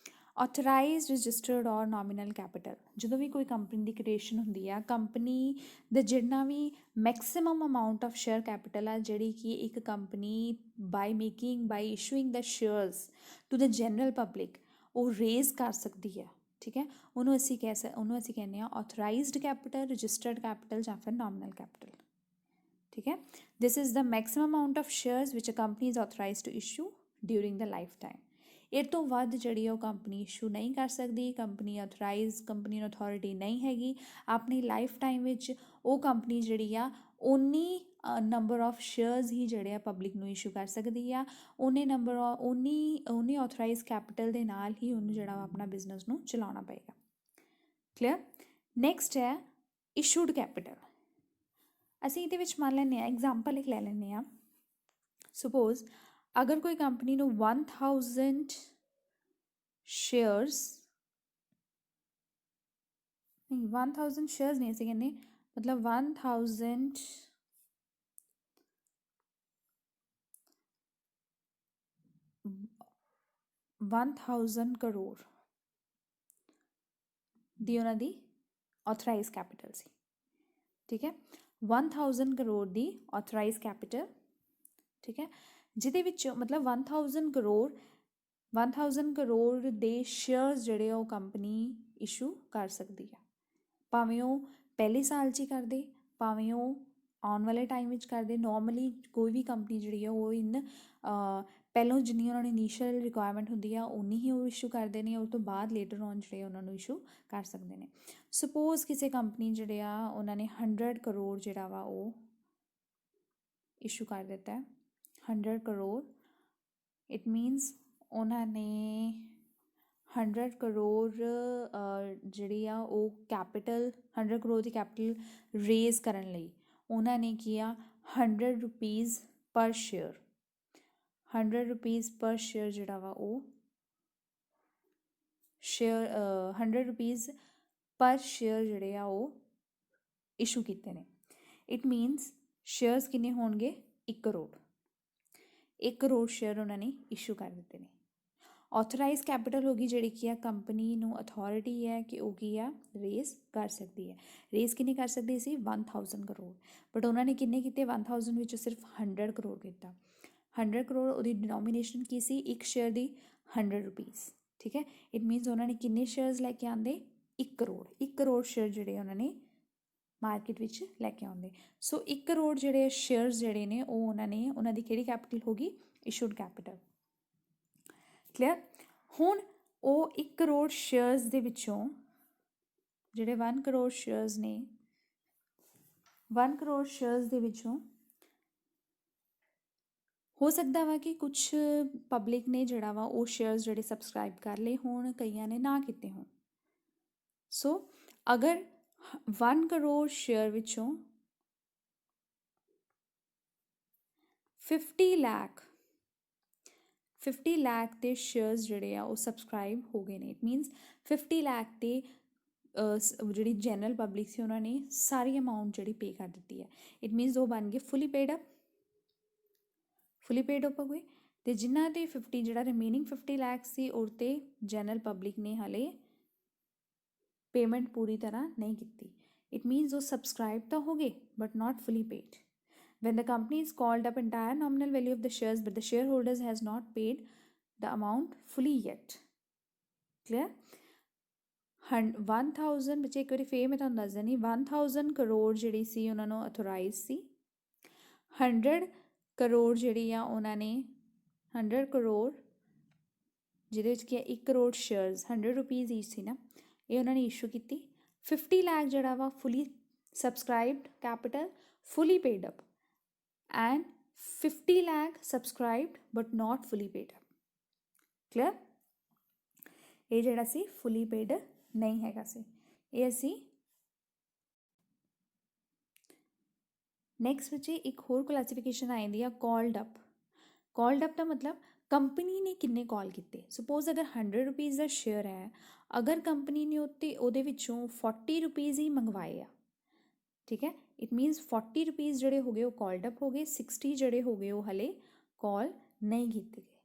ऑथराइज्ड रजिस्टर्ड और नॉमिनल कैपिटल, जो भी कोई कंपनी की क्रिएशन होंगी आ, कंपनी दा जिन्ना भी maximum amount of share capital आ जिहड़ी कि एक company by issuing the shares to the general public वो रेज़ कर सकती है, ठीक है, उन्होंने असी कहने ऑथराइज्ड कैपिटल, रजिस्टर्ड कैपिटल या फिर नॉमिनल कैपिटल, ठीक है। This is the maximum amount of shares which a company is authorised to issue during the life time. ਇਹ ਤੋਂ ਵੱਧ ਜਿਹੜੀ ਉਹ ਕੰਪਨੀ ਇਸ਼ੂ ਨਹੀਂ ਕਰ ਸਕਦੀ। ਕੰਪਨੀ ਆਥੋਰਾਈਜ਼, ਕੰਪਨੀ ਨੂੰ ਅਥੋਰਿਟੀ ਨਹੀਂ ਹੈਗੀ ਆਪਣੀ ਲਾਈਫ ਟਾਈਮ ਵਿੱਚ ਉਹ ਕੰਪਨੀ ਜਿਹੜੀ ਆ ਓਨੀ ਨੰਬਰ ਆਫ ਸ਼ੇਅਰਸ ਹੀ ਜਿਹੜੇ ਆ ਪਬਲਿਕ ਨੂੰ ਇਸ਼ੂ ਕਰ ਸਕਦੀ ਆ। ਓਨੀ ਆਥੋਰਾਈਜ਼ ਕੈਪੀਟਲ ਦੇ ਨਾਲ ਹੀ ਉਹਨੂੰ ਜਿਹੜਾ ਵਾ ਆਪਣਾ ਬਿਜ਼ਨਸ ਨੂੰ ਚਲਾਉਣਾ ਪਏਗਾ। ਕਲੀਅਰ? ਨੈਕਸਟ ਹੈ ਇਸ਼ੂਡ ਕੈਪੀਟਲ। ਅਸੀਂ ਇਹਦੇ ਵਿੱਚ ਮੰਨ ਲੈਂਦੇ ਹਾਂ, ਐਗਜ਼ਾਮਪਲ ਇੱਕ ਲੈ ਲੈਂਦੇ ਹਾਂ। ਸਪੋਜ਼ अगर कोई कंपनी ਨੂੰ 1000 शेयर्स नहीं 1000 शेयर्स नहीं ऐसे कहने, मतलब 1000 करोड़ ਦੀ ਉਹਨਾਂ ਦੀ ਆਥੋਰਾਈਜ਼ ਕੈਪੀਟਲ ਸੀ, ਠੀਕ ਹੈ। 1000 ਕਰੋੜ ਦੀ ਆਥੋਰਾਈਜ਼ ਕੈਪੀਟਲ, ਠੀਕ ਹੈ, ਜਿਹਦੇ ਵਿੱਚ ਮਤਲਬ 1000 ਕਰੋੜ ਦੇ ਸ਼ੇਅਰਸ ਜਿਹੜੇ ਉਹ ਕੰਪਨੀ ਇਸ਼ੂ ਕਰ ਸਕਦੀ ਆ, ਭਾਵੇਂ ਉਹ ਪਹਿਲੇ ਸਾਲ 'ਚ ਹੀ ਕਰਦੇ, ਭਾਵੇਂ ਉਹ ਆਉਣ ਵਾਲੇ ਟਾਈਮ ਵਿੱਚ ਕਰਦੇ। ਨੋਰਮਲੀ ਕੋਈ ਵੀ ਕੰਪਨੀ ਜਿਹੜੀ ਆ ਉਹ ਪਹਿਲਾਂ ਜਿੰਨੀ ਉਹਨਾਂ ਨੇ ਇਨੀਸ਼ੀਅਲ ਰਿਕੁਆਇਰਮੈਂਟ ਹੁੰਦੀ ਆ ਉਨੀ ਹੀ ਉਹ ਇਸ਼ੂ ਕਰਦੇ ਨੇ, ਉਸ ਤੋਂ ਬਾਅਦ ਲੇਟਰ ਔਨ ਜਿਹੜੇ ਉਹਨਾਂ ਨੂੰ ਇਸ਼ੂ ਕਰ ਸਕਦੇ ਨੇ। ਸਪੋਜ਼ ਕਿਸੇ ਕੰਪਨੀ ਜਿਹੜੇ ਆ ਉਹਨਾਂ ਨੇ 100 ਕਰੋੜ ਜਿਹੜਾ ਵਾ ਉਹ ਇਸ਼ੂ ਕਰ ਦਿੱਤਾ, 100 ਕਰੋੜ। ਇਟ ਮੀਨਸ ਉਹਨਾਂ ਨੇ 100 ਕਰੋੜ ਜਿਹੜੀ ਆ ਉਹ ਕੈਪੀਟਲ, 100 ਕਰੋੜ ਦੀ ਕੈਪੀਟਲ ਰੇਜ਼ ਕਰਨ ਲਈ ਉਹਨਾਂ ਨੇ ਕੀਆ 100 ਰੁਪੀਜ਼ ਪਰ ਸ਼ੇਅਰ, 100 ਰੁਪੀਜ਼ ਪਰ ਸ਼ੇਅਰ ਜਿਹੜਾ ਵਾ ਉਹ 100 ਰੁਪੀਜ਼ ਪਰ ਸ਼ੇਅਰ ਜਿਹੜੇ ਆ ਉਹ ਇਸ਼ੂ ਕੀਤੇ ਨੇ। ਇਟ ਮੀਨਸ ਸ਼ੇਅਰਸ ਕਿੰਨੇ ਹੋਣਗੇ? 1 ਕਰੋੜ। 1 ਕਰੋੜ ਸ਼ੇਅਰ ਉਹਨਾਂ ਨੇ ਇਸ਼ੂ ਕਰ ਦਿੱਤੇ ਨੇ। ਆਥੋਰਾਈਜ਼ ਕੈਪੀਟਲ ਹੋ ਗਈ ਜਿਹੜੀ ਕੀ ਆ ਕੰਪਨੀ ਨੂੰ ਅਥੋਰਿਟੀ ਹੈ ਕਿ ਉਹ ਕੀ ਆ ਰੇਜ਼ ਕਰ ਸਕਦੀ ਹੈ। ਰੇਜ਼ ਕਿੰਨੀ ਕਰ ਸਕਦੀ ਸੀ? 1000 ਕਰੋੜ। ਬਟ ਉਹਨਾਂ ਨੇ ਕਿੰਨੇ ਕੀਤੇ? 1000 ਵਿੱਚੋਂ ਸਿਰਫ 100 ਕਰੋੜ ਕੀਤਾ। 100 ਕਰੋੜ ਉਹਦੀ ਡਿਨੋਮੀਨੇਸ਼ਨ ਕੀ ਸੀ? ਇੱਕ ਸ਼ੇਅਰ ਦੀ 100 ਰੁਪੀਜ਼। ਠੀਕ ਹੈ, ਇਟ ਮੀਨਸ ਉਹਨਾਂ ਨੇ ਕਿੰਨੇ ਸ਼ੇਅਰਸ ਲੈ ਕੇ ਆਉਂਦੇ? 1 ਕਰੋੜ। 1 ਕਰੋੜ ਸ਼ੇਅਰ ਜਿਹੜੇ ਉਹਨਾਂ ਨੇ ਮਾਰਕੀਟ ਵਿੱਚ ਲੈ ਕੇ ਆਉਂਦੇ। ਸੋ 1 ਕਰੋੜ ਜਿਹੜੇ ਸ਼ੇਅਰਸ ਜਿਹੜੇ ਨੇ ਉਹ ਉਹਨਾਂ ਦੀ ਕਿਹੜੀ ਕੈਪੀਟਲ ਹੋ ਗਈ? Issued capital. ਕਲੀਅਰ? ਹੁਣ ਉਹ 1 ਕਰੋੜ ਸ਼ੇਅਰਸ ਦੇ ਵਿੱਚੋਂ ਜਿਹੜੇ 1 ਕਰੋੜ ਸ਼ੇਅਰਸ ਨੇ 1 ਕਰੋੜ ਸ਼ੇਅਰਸ ਦੇ ਵਿੱਚੋਂ ਹੋ ਸਕਦਾ ਵਾ ਕਿ ਕੁਝ ਪਬਲਿਕ ਨੇ ਜਿਹੜਾ ਵਾ ਉਹ ਸ਼ੇਅਰਸ ਜਿਹੜੇ ਸਬਸਕ੍ਰਾਈਬ ਕਰ ਲਏ ਹੋਣ, ਕਈਆਂ ਨੇ ਨਾ ਕੀਤੇ ਹੋਣ। ਸੋ ਅਗਰ 1 ਕਰੋੜ ਸ਼ੇਅਰ ਵਿੱਚੋਂ 50 ਲੱਖ ਦੇ ਸ਼ੇਅਰਸ ਜਿਹੜੇ ਆ ਉਹ ਸਬਸਕ੍ਰਾਈਬ ਹੋ ਗਏ ਨੇ। ਇਟ ਮੀਨਸ 50 ਲੱਖ ਦੇ ਜਿਹੜੀ ਜਨਰਲ ਪਬਲਿਕ ਸੀ ਉਹਨਾਂ ਨੇ ਸਾਰੀ ਅਮਾਊਂਟ ਜਿਹੜੀ ਪੇ ਕਰ ਦਿੱਤੀ ਹੈ। ਇਟ ਮੀਨਸ ਉਹ ਬਣ ਗਏ ਫੁੱਲੀ ਪੇਡ ਅਪ ਹੋ ਗਏ। ਅਤੇ ਜਿਨ੍ਹਾਂ ਦੇ 50 ਜਿਹੜਾ ਰਿਮੇਨਿੰਗ 50 ਲੱਖ ਸੀ ਉਹ 'ਤੇ ਜਨਰਲ ਪਬਲਿਕ ਨੇ ਹਾਲੇ ਪੇਮੈਂਟ ਪੂਰੀ ਤਰ੍ਹਾਂ ਨਹੀਂ ਕੀਤੀ। ਇਟ ਮੀਨਸ ਉਹ ਸਬਸਕ੍ਰਾਈਬ ਤਾਂ ਹੋ ਗਏ but not fully paid. When the company is called up, entire nominal value of the shares, but the shareholders has not paid the amount fully yet. Clear? 1000 ਬੱਚੇ ਇੱਕ ਵਾਰੀ ਫੇਰ ਮੈਂ ਤੁਹਾਨੂੰ ਦੱਸ ਦਿੰਦੀ 1000 ਕਰੋੜ ਜਿਹੜੀ ਸੀ ਉਹਨਾਂ ਨੂੰ ਅਥੋਰਾਈਜ਼ ਸੀ। 100 ਕਰੋੜ ਜਿਹੜੀ ਆ ਉਹਨਾਂ ਨੇ 100 ਕਰੋੜ ਜਿਹਦੇ ਵਿੱਚ ਕੀ 1 ਕਰੋੜ ਸ਼ੇਅਰਸ 100 ਰੁਪੀਜ਼ ਈਚ ਸੀ ਨਾ, ਇਹ ਉਹਨਾਂ ਨੇ ਇਸ਼ੂ ਕੀਤੀ। 50 ਲੱਖ ਜਿਹੜਾ ਵਾ fully subscribed capital, fully paid up, and 50 lakh subscribed but not fully paid up. Clear? ਇਹ ਜਿਹੜਾ ਸੀ fully paid ਨਹੀਂ ਹੈਗਾ ਸੀ। ਇਹ ਅਸੀਂ ਨੈਕਸਟ ਵਿੱਚ ਇੱਕ ਹੋਰ ਕਲਾਸੀਫਿਕੇਸ਼ਨ ਆ ਜਾਂਦੀ ਆ ਕਾਲਡ ਅਪ। ਕਾਲਡ ਅਪ ਦਾ ਮਤਲਬ ਕੰਪਨੀ ਨੇ ਕਿੰਨੇ ਕਾਲ ਕੀਤੇ। ਸਪੋਜ਼ ਅਗਰ 100 ਰੁਪੀਜ਼ ਦਾ ਸ਼ੇਅਰ ਹੈ, ਅਗਰ ਕੰਪਨੀ ਨੇ ਉਹਦੇ ਵਿੱਚੋਂ 40 ਰੁਪੀਜ਼ ਹੀ ਮੰਗਵਾਏ ਆ, ਠੀਕ ਹੈ, ਇਟ ਮੀਨਸ 40 ਰੁਪੀਜ਼ ਜਿਹੜੇ ਹੋ ਗਏ ਉਹ ਕਾਲਡ ਅਪ ਹੋ ਗਏ, 60 ਜਿਹੜੇ ਹੋ ਗਏ ਉਹ ਹਲੇ ਕਾਲ ਨਹੀਂ ਕੀਤੇ ਗਏ।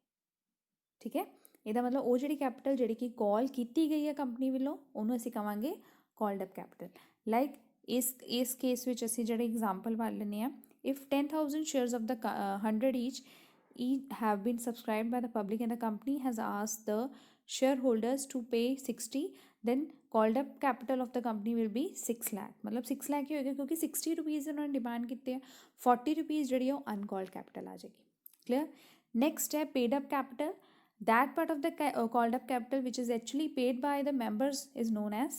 ਠੀਕ ਹੈ, ਇਹਦਾ ਮਤਲਬ ਉਹ ਜਿਹੜੀ ਕੈਪੀਟਲ ਜਿਹੜੀ ਕਿ ਕਾਲ ਕੀਤੀ ਗਈ ਹੈ ਕੰਪਨੀ ਵੱਲੋਂ ਉਹਨੂੰ ਅਸੀਂ ਕਹਾਂਗੇ ਕਾਲਡ ਅਪ ਕੈਪੀਟਲ। ਲਾਈਕ ਇਸ ਕੇਸ ਵਿੱਚ ਅਸੀਂ ਜਿਹੜੇ ਐਗਜ਼ਾਮਪਲ ਪੜ੍ਹ ਲੈਂਦੇ ਹਾਂ, if 10,000 shares of the 100 ਈਚ have been subscribed by the public and the company has asked the shareholders to pay 60, then called up capital of the company will be 6 lakh। मतलब 6 lakh ही होएगा क्योंकि 60 rupees उन्होंने demand किए हैं। 40 rupees जी uncalled capital आ जाएगी। Clear? Next है paid up capital. That part of the called up capital which is actually paid by the members is known as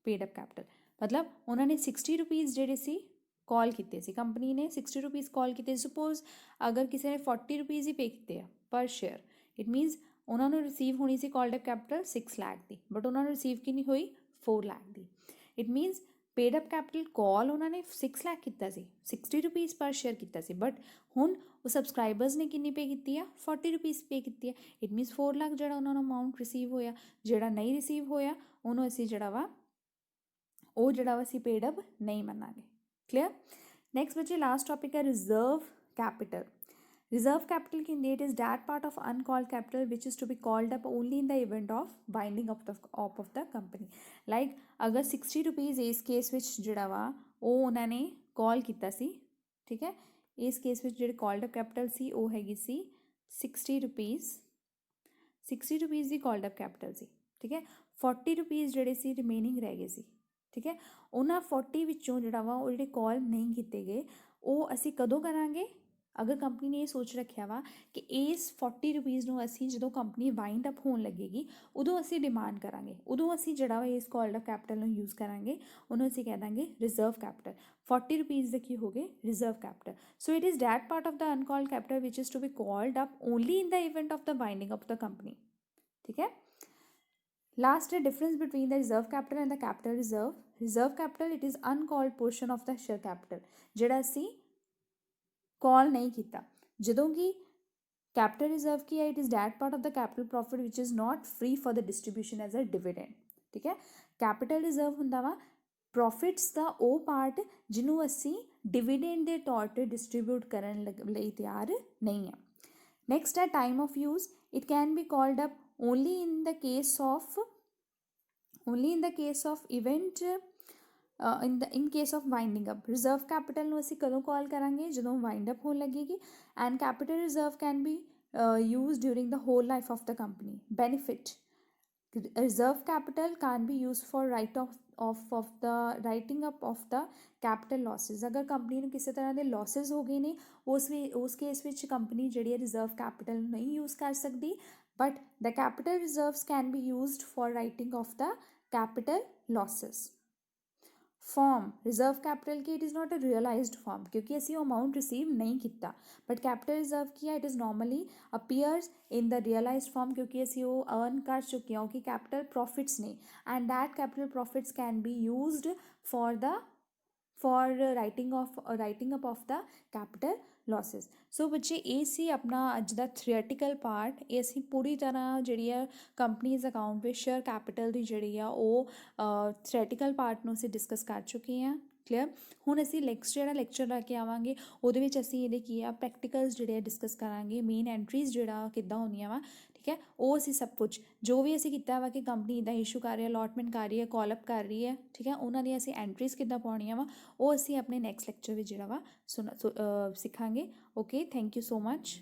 paid up capital. मतलब उन्होंने 60 रुपीज़ ਜਿਹੜੇ ਸੀ ਕਾਲ ਕੀਤੇ ਸੀ, ਕੰਪਨੀ ਨੇ 60 ਰੁਪੀਜ਼ ਕਾਲ ਕੀਤੇ। ਸਪੋਜ਼ ਅਗਰ ਕਿਸੇ ਨੇ 40 ਰੁਪੀਜ਼ ਹੀ ਪੇ ਕੀਤੇ ਆ ਪਰ ਸ਼ੇਅਰ, ਇਟ ਮੀਨਸ ਉਹਨਾਂ ਨੂੰ ਰਿਸੀਵ ਹੋਣੀ ਸੀ ਕਾਲਡ ਅਪ ਕੈਪੀਟਲ 6 ਲੱਖ ਦੀ, ਬਟ ਉਹਨਾਂ ਨੂੰ ਰਿਸੀਵ ਕਿੰਨੀ ਹੋਈ 4 ਲੱਖ ਦੀ। It means paid up capital call ਉਹਨਾਂ ਨੇ 6 ਲੱਖ ਕੀਤਾ ਸੀ, 60 ਰੁਪੀਜ਼ ਪਰ ਸ਼ੇਅਰ ਕੀਤਾ ਸੀ, ਬਟ ਹੁਣ ਉਹ ਸਬਸਕ੍ਰਾਈਬਰਸ ਨੇ ਕਿੰਨੀ ਪੇ ਕੀਤੀ ਆ 40 ਰੁਪੀਜ਼ ਪੇ ਕੀਤੀ ਆ। ਇਟ ਮੀਨਸ 4 ਲੱਖ ਜਿਹੜਾ ਉਹਨਾਂ ਨੂੰ ਅਮਾਊਂਟ ਰਿਸੀਵ ਹੋਇਆ। ਜਿਹੜਾ ਨਹੀਂ ਰਿਸੀਵ ਹੋਇਆ ਉਹਨੂੰ ਅਸੀਂ ਜਿਹੜਾ ਵਾ ਅਸੀਂ ਪੇਡ ਅਪ ਨਹੀਂ ਮੰਨਾਂਗੇ। ਕਲੀਅਰ? ਨੈਕਸਟ ਬੱਚੇ ਲਾਸਟ ਟॉपिक है रिजर्व कैपिटल। रिजर्व कैपिटल की that is that part of uncalled capital which is to be called up only in the event of winding of the company. Like अगर 60 rupees इस case which जिहड़ा वा ਉਹ ਉਹਨਾਂ ਨੇ call ਕੀਤਾ ਸੀ, ठीक है, इस केस विच जिहड़ी कॉल्ड अप कैपिटल सी ਉਹ हैगी सी 60 रुपीज़ ਦੀ कॉल्ड अप कैपिटल सी, ठीक है। 40 रुपीज़ ਜਿਹੜੇ ਸੀ ਰਿਮੇਨਿੰਗ ਰਹਿ ਗਏ ਸੀ, ਠੀਕ ਹੈ। ਉਹਨਾਂ 40 ਵਿੱਚੋਂ ਜਿਹੜਾ ਵਾ ਉਹ ਜਿਹੜੇ ਕਾਲ ਨਹੀਂ ਕੀਤੇ ਗਏ ਉਹ ਅਸੀਂ ਕਦੋਂ ਕਰਾਂਗੇ? ਅਗਰ ਕੰਪਨੀ ਨੇ ਇਹ ਸੋਚ ਰੱਖਿਆ ਵਾ ਕਿ ਇਸ 40 ਰੁਪੀਜ਼ ਨੂੰ ਅਸੀਂ ਜਦੋਂ ਕੰਪਨੀ ਵਾਈਂਡ ਅਪ ਹੋਣ ਲੱਗੇਗੀ ਉਦੋਂ ਅਸੀਂ ਡਿਮਾਂਡ ਕਰਾਂਗੇ, ਉਦੋਂ ਅਸੀਂ ਜਿਹੜਾ ਵਾ ਇਸ ਕਾਲਡ ਅਪ ਕੈਪੀਟਲ ਨੂੰ ਯੂਜ਼ ਕਰਾਂਗੇ, ਉਹਨੂੰ ਅਸੀਂ ਕਹਿ ਦਾਂਗੇ ਰਿਜ਼ਰਵ ਕੈਪੀਟਲ। 40 ਰੁਪੀਜ਼ ਦੇ ਕੀ ਹੋ ਗਏ? Reserve capital. So it is that part of the uncalled capital which is to be called up only in the event of the winding of the company, ਠੀਕ ਹੈ। Last, a difference between the reserve capital and the capital reserve. Reserve capital, it is uncalled portion of the share capital ਜਿਹੜਾ ਅਸੀਂ ਕਾਲ ਨਹੀਂ ਕੀਤਾ। ਜਦੋਂ ਕਿ capital reserve ਕੀ ਹੈ? It is that part of the capital profit which is not free for the distribution as a dividend, ठीक है। Capital reserve ਹੁੰਦਾ ਵਾ ਪ੍ਰੋਫਿਟਸ ਦਾ ਉਹ ਪਾਰਟ ਜਿਹਨੂੰ ਅਸੀਂ ਡਿਵੀਡੈਂਡ ਦੇ ਤੌਰ 'ਤੇ ਡਿਸਟਰੀਬਿਊਟ ਕਰਨ ਲਈ ਤਿਆਰ ਨਹੀਂ ਆ। ਨੈਕਸਟ ਹੈ time of use. It can B called up only in the case of event in case of winding up। Reserve capital ਨੂੰ ਅਸੀਂ ਕਦੋਂ ਕਾਲ ਕਰਾਂਗੇ, ਜਦੋਂ ਵਾਈਂਡ ਅਪ ਹੋਣ ਲੱਗੇਗੀ। And capital reserve can be used during the whole life of the company। benefit, reserve capital can't be used for writing up of the capital losses। ਅਗਰ company ਨੂੰ ਕਿਸੇ ਤਰ੍ਹਾਂ ਦੇ losses ਹੋ ਗਏ ਨੇ ਉਸ ਕੇਸ ਵਿੱਚ ਕੰਪਨੀ ਜਿਹੜੀ ਹੈ ਰਿਜ਼ਰਵ ਕੈਪੀਟਲ ਨਹੀਂ ਯੂਜ਼ ਕਰ ਸਕਦੀ। But the capital reserves can be used for writing of the capital losses। Form reserve capital की it is not a realised form क्योंकि असी अमाउंट रिसीव नहीं किया। बट कैपिटल रिजर्व किया it is normally appears in the realised form क्योंकि असी वो earn कर चुके हैं कि कैपिटल प्रॉफिट्स ने and that capital profits can be used for writing up off the capital losses. So बच्चे ये सी अपना अज का थ्रिएटिकल पार्ट। ये असी पूरी तरह जी companies account which share capital की जी थ्रिएटिकल पार्ट में असी डिस्कस कर चुके हैं। क्लीयर। हुण असी नैक्सट जो लैक्चर लैके आवांगे उहदे विच असी इहदे की आ प्रैक्टिकल्स जिहड़े डिस्कस करांगे। मेन एंट्रीज जिहड़ा किद्दां होंदियां वा, ठीक है, वो असी सब कुछ जो भी असी कीता वा कि कंपनी इदा इशू कर रही है, अलॉटमेंट कर रही है, कॉलअप कर रही है, ठीक है, उन्हां दी असी एंट्रीज किद्दां पाउणियां वा वो असी अपने नैक्सट लैक्चर विच जिहड़ा वा सीखांगे। Okay, thank you so much.